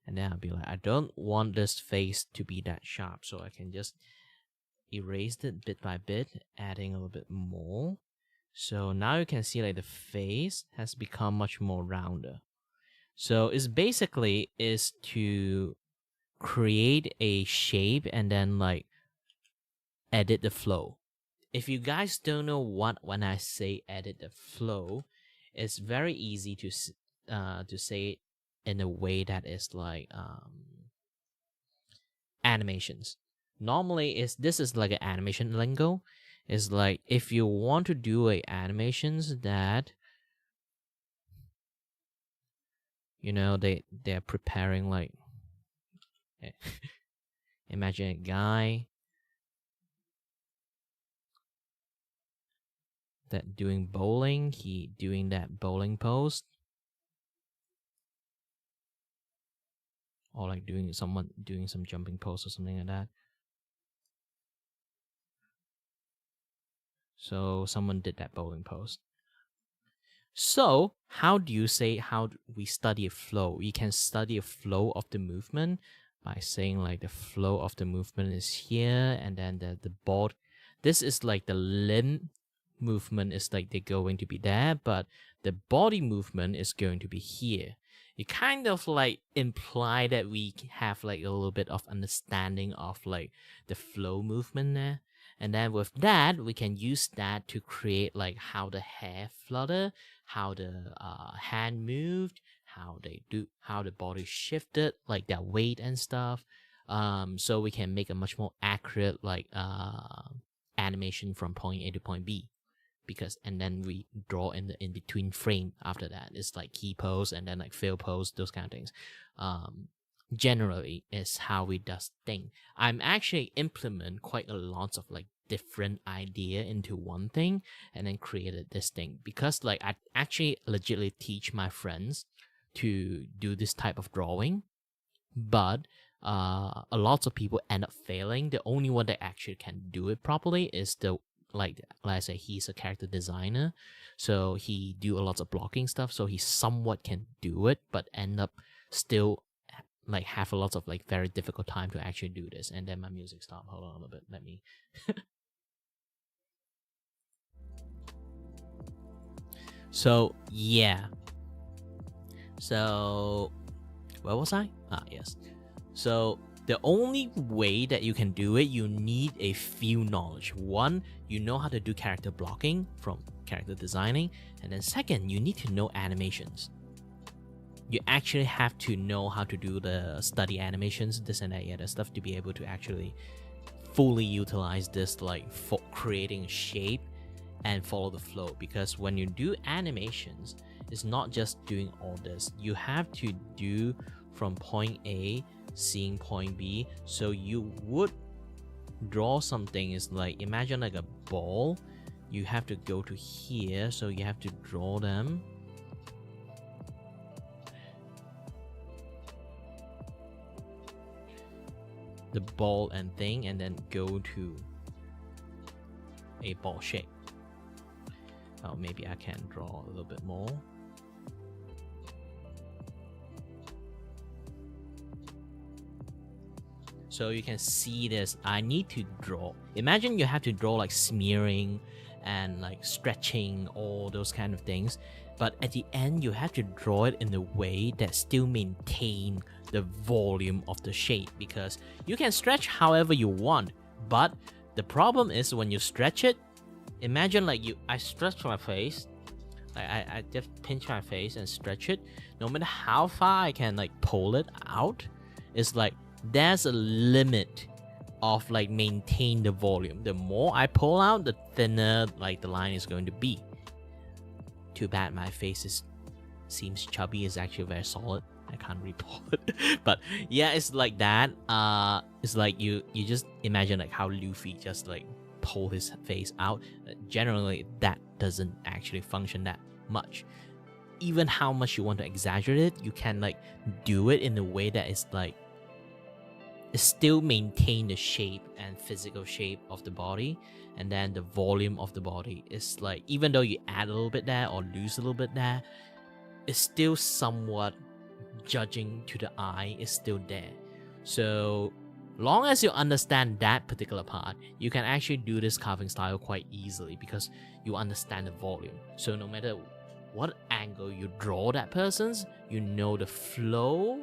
And then I'll be like, I don't want this face to be that sharp, so I can just erase it bit by bit, adding a little bit more. So now you can see like the face has become much more rounder. So it's basically is to create a shape and then like edit the flow. If you guys don't know what when I say edit the flow, it's very easy to say it in a way that is like animations. Normally this is like an animation lingo. It's like if you want to do a animations that they're preparing like imagine a guy that doing bowling, he doing that bowling pose, or like someone doing some jumping pose or something like that. So someone did that bowling pose. So how we study a flow? We can study a flow of the movement by saying like the flow of the movement is here, and then the board. This is like the limb movement is like they're going to be there, but the body movement is going to be here. You kind of like imply that we have like a little bit of understanding of like the flow movement there. And then with that, we can use that to create like how the hair flutter, how the hand moved, how the body shifted, like their weight and stuff. So we can make a much more accurate like animation from point A to point B. And then we draw in the in-between frame after that. It's like key pose and then like fill pose, those kind of things. Generally is how we does thing. I'm actually implement quite a lot of like different idea into one thing and then created this thing, because like I actually legitimately teach my friends to do this type of drawing, but a lot of people end up failing. The only one that actually can do it properly is like I say, he's a character designer, so he do a lot of blocking stuff, so he somewhat can do it, but end up still like have a lot of like very difficult time to actually do this. And then my music stopped. Hold on a bit. Let me. So yeah. So where was I? Yes. So the only way that you can do it, you need a few knowledge. One, you know how to do character blocking from character designing, and then second, you need to know animations. You actually have to know how to do the study animations, this and that, the stuff to be able to actually fully utilize this, like for creating shape and follow the flow. Because when you do animations, it's not just doing all this. You have to do from point A, seeing point B. So you would draw something is like, imagine like a ball. You have to go to here, so you have to draw them. The ball and thing, and then go to a ball shape. Oh, maybe I can draw a little bit more. So you can see this. I need to draw. Imagine you have to draw like smearing and like stretching, all those kind of things. But at the end, you have to draw it in a way that still maintain the volume of the shape, because you can stretch however you want. But the problem is when you stretch it, imagine like I stretch my face, like I just pinch my face and stretch it. No matter how far I can like pull it out, it's like there's a limit of like maintain the volume. The more I pull out, the thinner like the line is going to be. Too bad my face seems chubby. Is actually very solid. I can't report. But yeah, it's like that. It's like you just imagine like how Luffy just like pull his face out. Generally that doesn't actually function that much. Even how much you want to exaggerate it, you can like do it in a way that is like it still maintain the shape and physical shape of the body, and then the volume of the body is like, even though you add a little bit there or lose a little bit there, it's still somewhat judging to the eye is still there. So long as you understand that particular part, you can actually do this carving style quite easily because you understand the volume. So no matter what angle you draw that person's, you know the flow.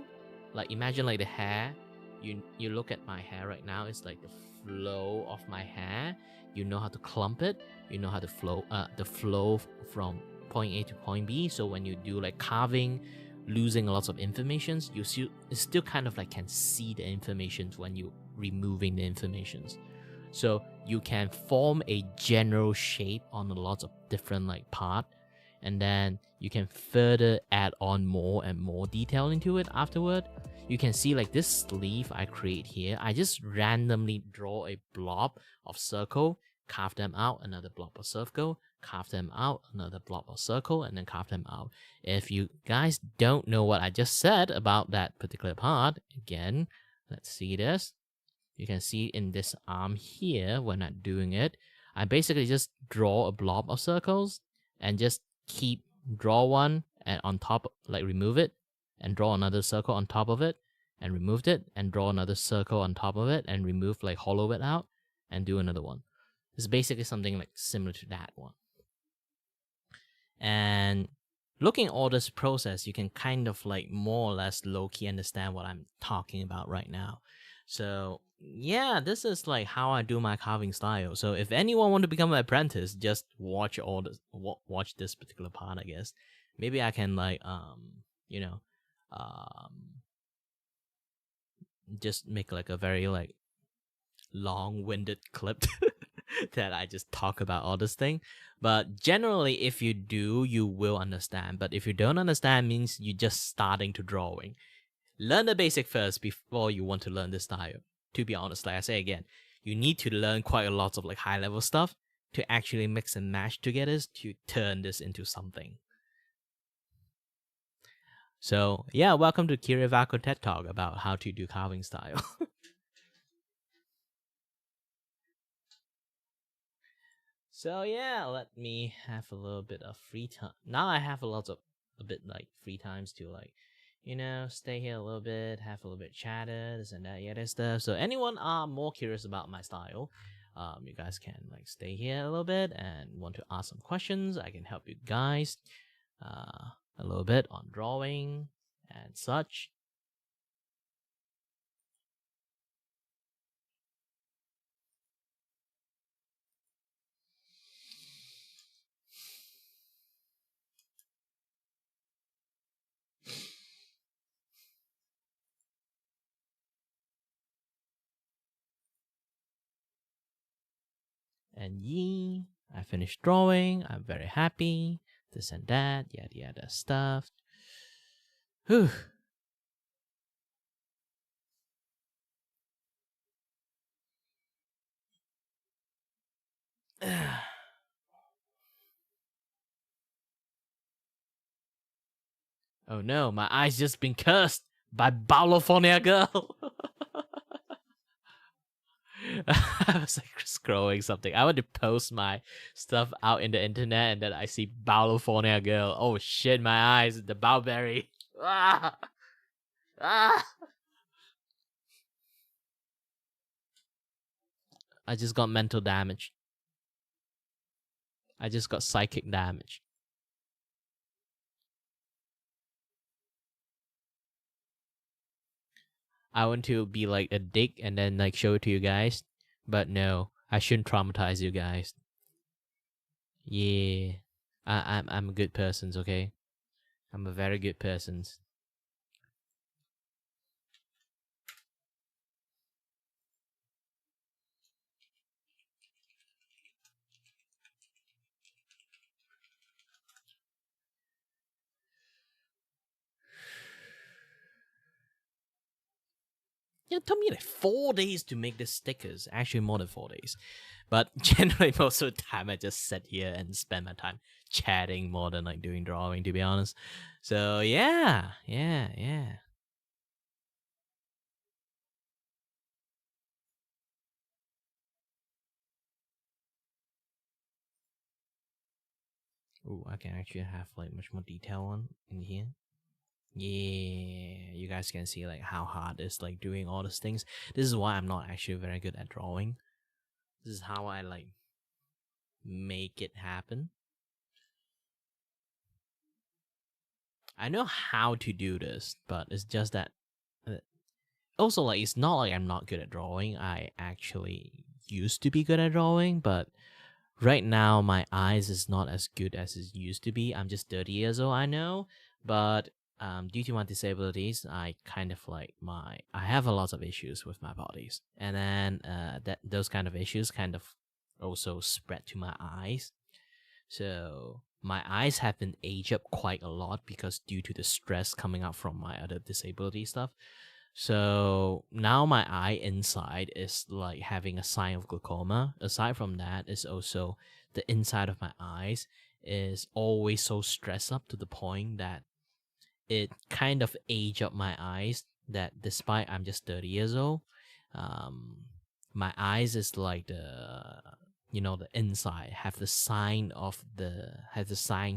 Like imagine like the hair, you look at my hair right now, it's like the flow of my hair. You know how to clump it, you know how to flow the flow from point A to point B. So when you do like carving, losing lots of informations, you still kind of like can see the informations when you removing the informations. So you can form a general shape on a lot of different like part, and then you can further add on more and more detail into it afterward. You can see like this sleeve I create here, I just randomly draw a blob of circle, carve them out, another blob of circle, carve them out, another blob of circle, and then carve them out. If you guys don't know what I just said about that particular part, again, let's see this. You can see in this arm here, when I'm doing it, I basically just draw a blob of circles and just draw one and on top, like remove it, and draw another circle on top of it, and removed it, and draw another circle on top of it, and remove, like hollow it out, and do another one. It's basically something like similar to that one. And looking at all this process, you can kind of like more or less low-key understand what I'm talking about right now. So yeah, this is like how I do my carving style. So if anyone want to become an apprentice, just watch watch this particular part, I guess. Maybe I can like you know, just make like a very like long-winded clip that I just talk about all this thing. But generally, if you do, you will understand. But if you don't understand, means you're just starting to drawing. Learn the basic first before you want to learn the style. To be honest, like I say again, you need to learn quite a lot of like high-level stuff to actually mix and match together to turn this into something. So yeah, welcome to Kirivako TED Talk about how to do carving style. So yeah, let me have a little bit of free time. Now I have a bit like free times to like, you know, stay here a little bit, have a little bit chatter, this and that, yeah, that stuff. So anyone are more curious about my style, you guys can like stay here a little bit and want to ask some questions. I can help you guys a little bit on drawing and such. And I finished drawing. I'm very happy. This and that, yada yada stuff. Whew. Oh no, my eyes just been cursed by Balofonia girl. I was like scrolling something. I want to post my stuff out in the internet, and then I see Balofonia girl. Oh shit, my eyes, the Bowberry. Ah! Ah! I just got mental damage. I just got psychic damage. I want to be like a dick and then like show it to you guys, but no, I shouldn't traumatize you guys. Yeah, I'm a good person, okay? I'm a very good person. it took me like 4 days to make the stickers. Actually, more than 4 days. But generally, most of the time, I just sit here and spend my time chatting more than like doing drawing, to be honest. So yeah. Ooh, I can actually have like much more detail on in here. Yeah, you guys can see like how hard it's like doing all these things. This is why I'm not actually very good at drawing. This is how I like make it happen. I know how to do this, but it's just that also like it's not like I'm not good at drawing. I actually used to be good at drawing, but right now my eyes is not as good as it used to be. I'm just 30 years old, I know, but due to my disabilities, I kind of like I have a lot of issues with my bodies, and then that those kind of issues kind of also spread to my eyes. So my eyes have been aged up quite a lot because due to the stress coming out from my other disability stuff. So now my eye inside is like having a sign of glaucoma. Aside from that, is also the inside of my eyes is always so stressed up to the point that it kind of age up my eyes. That despite I'm just 30 years old, my eyes is like the inside have the sign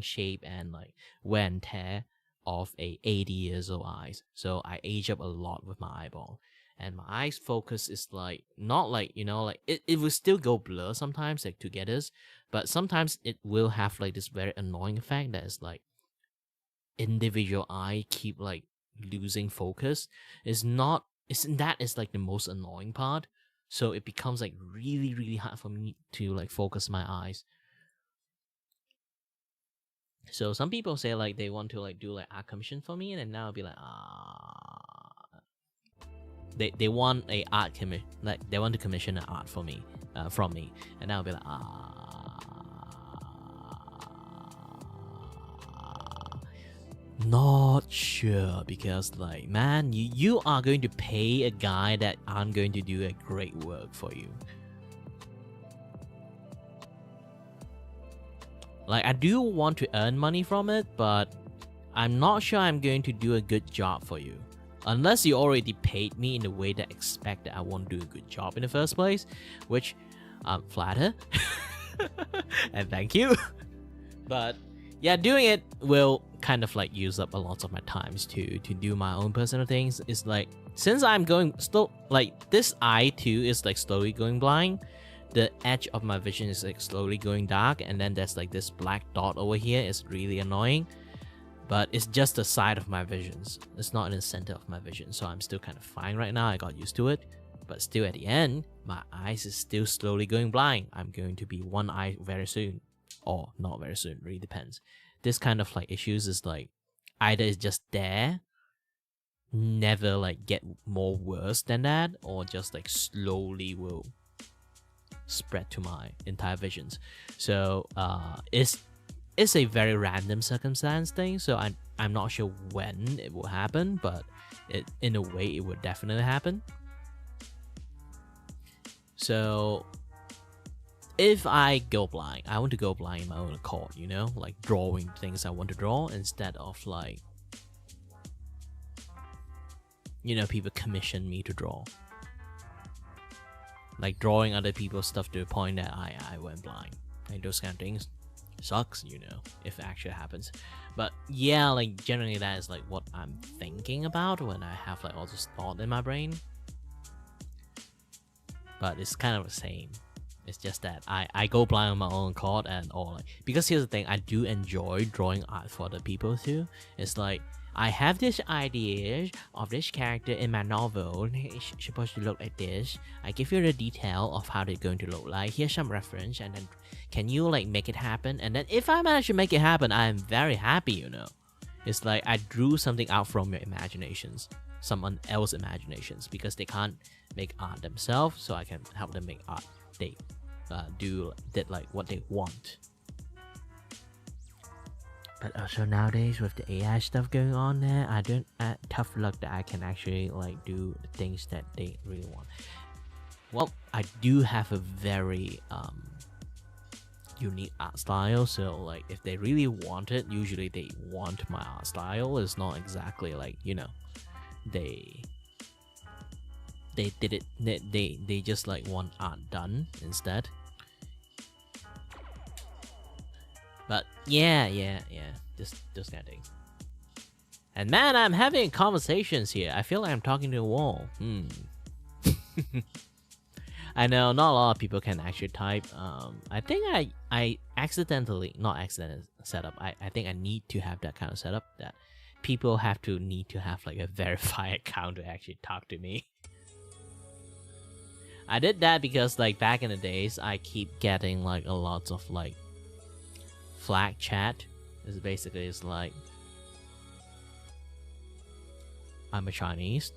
shape and like wear and tear of a 80 years old eyes. So I age up a lot with my eyeball, and my eyes focus is like not like like it will still go blur sometimes like together, but sometimes it will have like this very annoying effect that is like individual eye keep like losing focus. That is like the most annoying part. So it becomes like really, really hard for me to like focus my eyes. So some people say like they want to like do like art commission for me, and then now I'll be like they want a art commission, like they want to commission an art for me from me, and now I'll be like not sure, because like man, you are going to pay a guy that aren't going to do a great work for you. Like I do want to earn money from it, but I'm not sure I'm going to do a good job for you. Unless you already paid me in a way that expect that I won't do a good job in the first place, which I'm flattered. And thank you. But yeah, doing it will kind of like use up a lot of my times to do my own personal things. It's like, since I'm going slow, like this eye too is like slowly going blind. The edge of my vision is like slowly going dark, and then there's like this black dot over here. It's really annoying, but it's just the side of my visions. It's not in the center of my vision, so I'm still kind of fine right now. I got used to it, but still at the end, my eyes is still slowly going blind. I'm going to be one eye very soon, or not very soon, really depends. This kind of like issues is like either it's just there, never like get more worse than that, or just like slowly will spread to my entire visions. So it's a very random circumstance thing, so I'm not sure when it will happen, but in a way it would definitely happen. So if I go blind, I want to go blind in my own accord, like drawing things I want to draw instead of like people commission me to draw. Like drawing other people's stuff to the point that I went blind. Like those kind of things sucks, if it actually happens. But yeah, like generally that is like what I'm thinking about when I have like all this thought in my brain. But it's kind of the same. It's just that I go blind on my own accord and all like, because here's the thing, I do enjoy drawing art for other people too. It's like I have this idea of this character in my novel. It's supposed to look like this. I give you the detail of how they're going to look like. Here's some reference, and then can you like make it happen? And then if I manage to make it happen, I am very happy, It's like I drew something out from your imaginations, someone else's imaginations, because they can't make art themselves, so I can help them make art. They do that like what they want. But also nowadays with the AI stuff going on there, I don't tough luck that I can actually like do the things that they really want. Well, I do have a very unique art style, so like if they really want it, usually they want my art style. It's not exactly like, you know, they did it, they just like want art done instead. But yeah, just kind of thing. And man, I'm having conversations here. I feel like I'm talking to a wall. I know not a lot of people can actually type. I think I accidentally, not accidentally set up. I think I need to have that kind of setup that people need to have like a verified account to actually talk to me. I did that because like back in the days, I keep getting like a lot of like flag chat. It's basically like I'm a Chinese,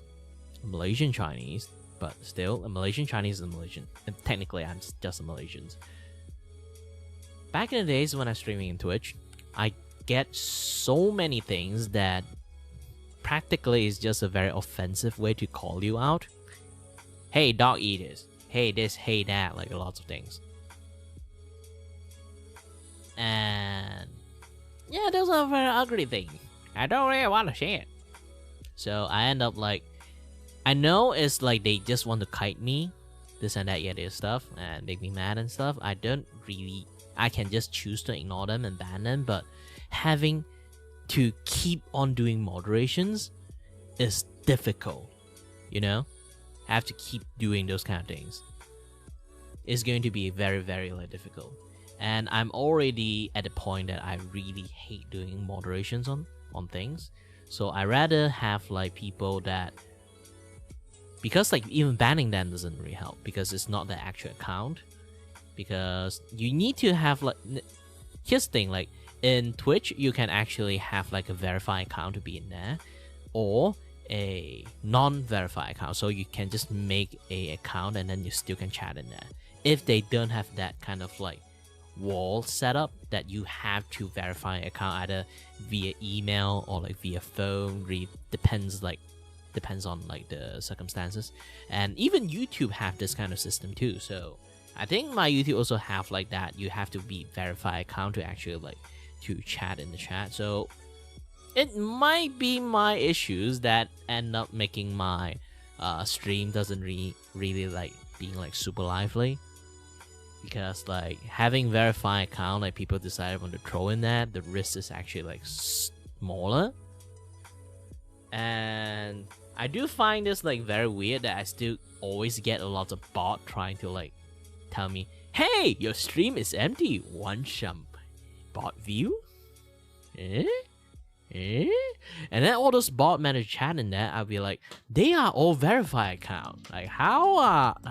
Malaysian Chinese, but still a Malaysian Chinese is a Malaysian, and technically I'm just a Malaysian. Back in the days when I'm streaming in Twitch, I get so many things that practically is just a very offensive way to call you out. Hey, dog eaters. Hey, this, hey, that, like lots of things. And yeah, those are very ugly things. I don't really want to say it. So I end up like, I know it's like they just want to kite me, this and that, yeah, this stuff, and make me mad and stuff. I can just choose to ignore them and ban them, but having to keep on doing moderations is difficult, you know? I have to keep doing those kind of things. It's going to be very, very like difficult. And I'm already at the point that I really hate doing moderations on things. So I rather have like people that, because like even banning them doesn't really help because it's not the actual account. Because you need to have like, here's the thing, like in Twitch you can actually have like a verified account to be in there, or a non-verified account, so you can just make a account and then you still can chat in there. If they don't have that kind of like wall setup that you have to verify an account either via email or like via phone, depends on like the circumstances. And even YouTube have this kind of system too, so I think my YouTube also have like that. You have to be verified account to actually like to chat in the chat. So it might be my issues that end up making my stream doesn't really like being like super lively, because like having verified account, like people decided want to throw in that, the risk is actually like smaller. And I do find this like very weird that I still always get a lot of bot trying to like tell me, hey, your stream is empty, want some bot view? And then all those bot managed chat in there, I'll be like, they are all verified account. Like how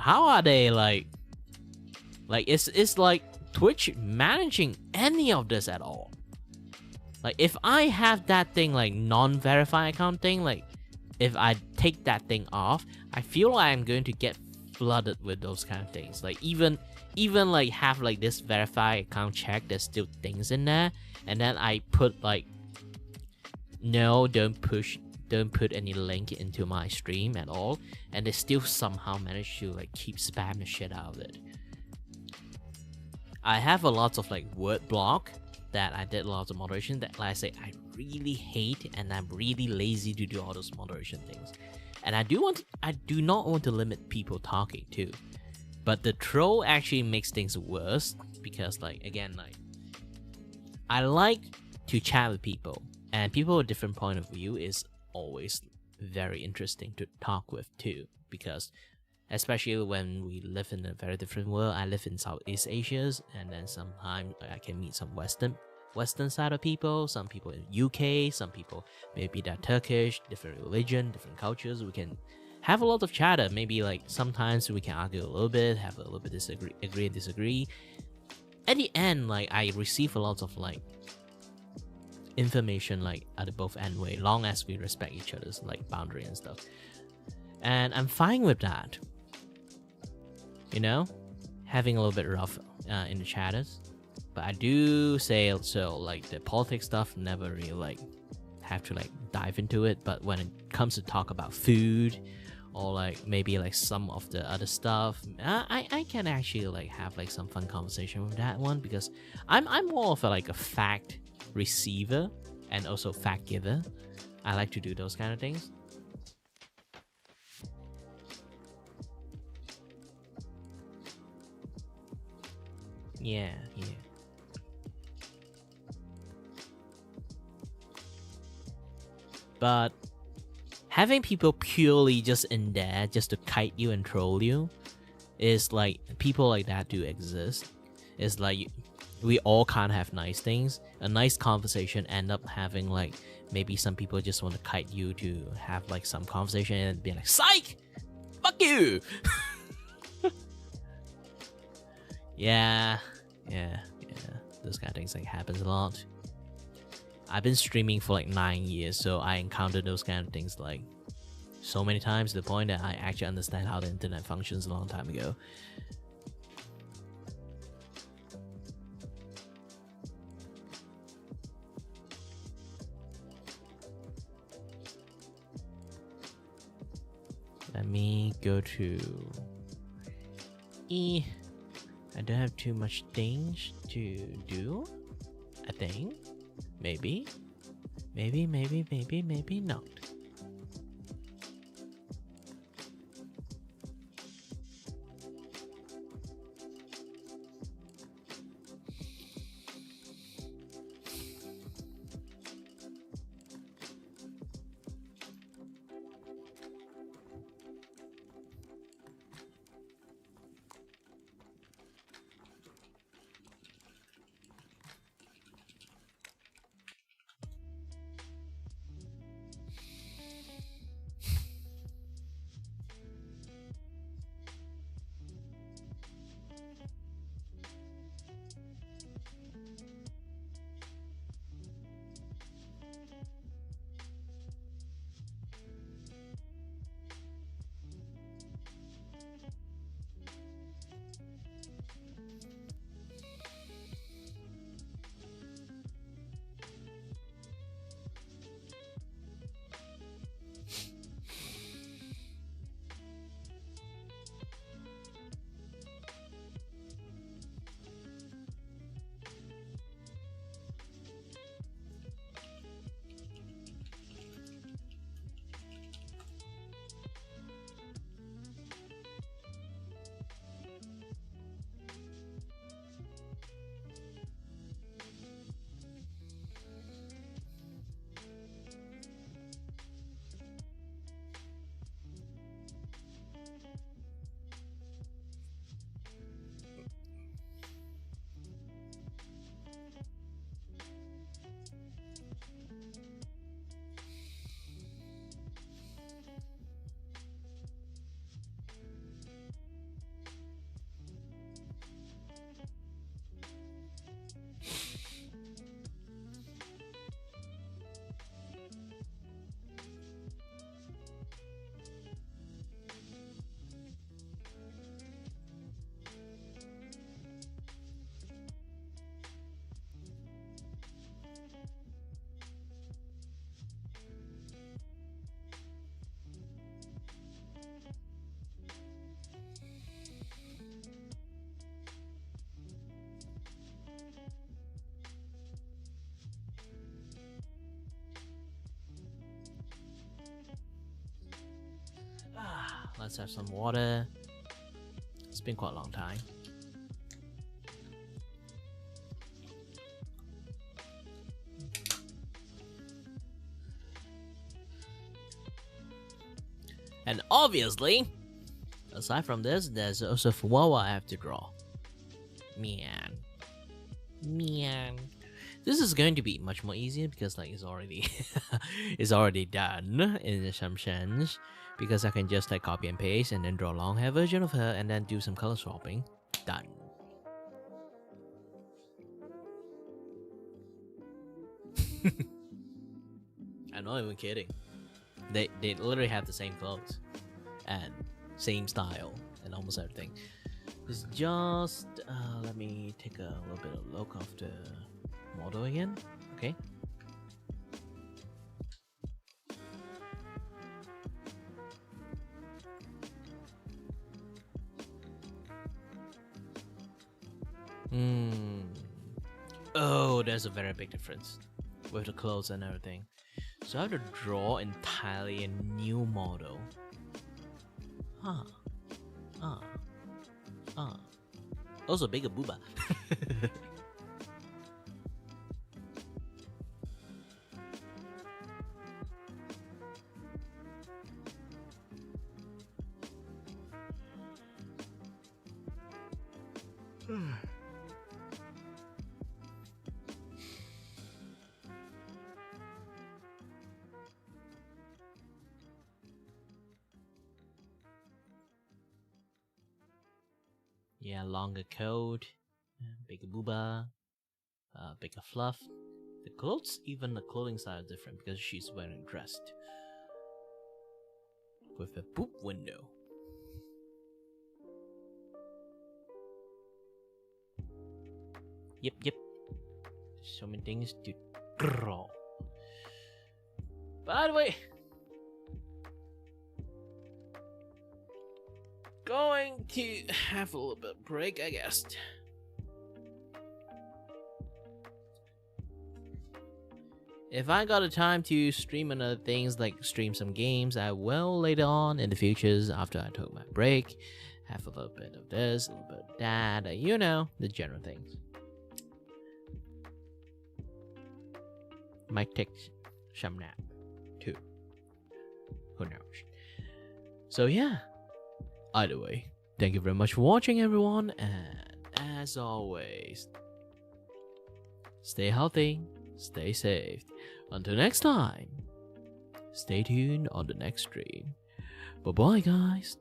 are they like it's like Twitch managing any of this at all? Like if I have that thing like non-verified account thing, like if I take that thing off, I feel like I'm going to get flooded with those kind of things. Like even like have like this verified account check, there's still things in there, and then I put like, no, don't put any link into my stream at all, and they still somehow manage to like keep spamming the shit out of it. I have a lot of like word block that I did lots of moderation that, like I say, I really hate, and I'm really lazy to do all those moderation things. And I do not want to limit people talking too, but the troll actually makes things worse because like again, like I like to chat with people, and people with different point of view is always very interesting to talk with too, because especially when we live in a very different world. I live in Southeast Asia, and then sometimes I can meet some Western side of people, some people in UK, some people maybe they're Turkish, different religion, different cultures. We can have a lot of chatter. Maybe like sometimes we can argue a little bit, have a little bit agree and disagree. At the end, like I receive a lot of like information like at the both end way, long as we respect each other's like boundary and stuff. And I'm fine with that. You know, having a little bit rough in the chatters. But I do say so, like the politics stuff, never really like have to like dive into it. But when it comes to talk about food, or like maybe like some of the other stuff, I can actually like have like some fun conversation with that one, because I'm more of like a fact receiver and also fact giver. I like to do those kind of things. Yeah. But having people purely just in there just to kite you and troll you is like, people like that do exist. It's like we all can't have nice things. A nice conversation end up having like, maybe some people just want to kite you to have like some conversation and be like, psych, fuck you. yeah those kind of things like happens a lot. I've been streaming for like 9 years, so I encountered those kind of things like so many times, to the point that I actually understand how the internet functions a long time ago. Let me go to E. I don't have too much things to do, I think. Maybe not. Let's have some water. It's been quite a long time. And obviously, aside from this, there's also Fuwawa I have to draw. Man. This is going to be much more easier because like it's already it's already done in some sense. Because I can just like copy and paste and then draw a long hair version of her and then do some color swapping. Done. I'm not even kidding. They literally have the same clothes and same style and almost everything. It's just let me take a little bit of look of the model again. Okay. Oh, there's a very big difference with the clothes and everything. So I have to draw entirely a new model. Also bigger booba. Yeah, longer coat, bigger booba, bigger fluff. The clothes, even the clothing style is different because she's wearing dressed with a poop window. Yep. So many things to draw. By the way, going to have a little bit of break, I guess. If I got the time to stream another things like stream some games, I will later on in the futures after I took my break. Have a little bit of this, a little bit of that, you know, the general things. Might take some nap too. Who knows? So yeah. Either way, thank you very much for watching, everyone, and as always, stay healthy, stay safe. Until next time, stay tuned on the next stream. Bye bye, guys.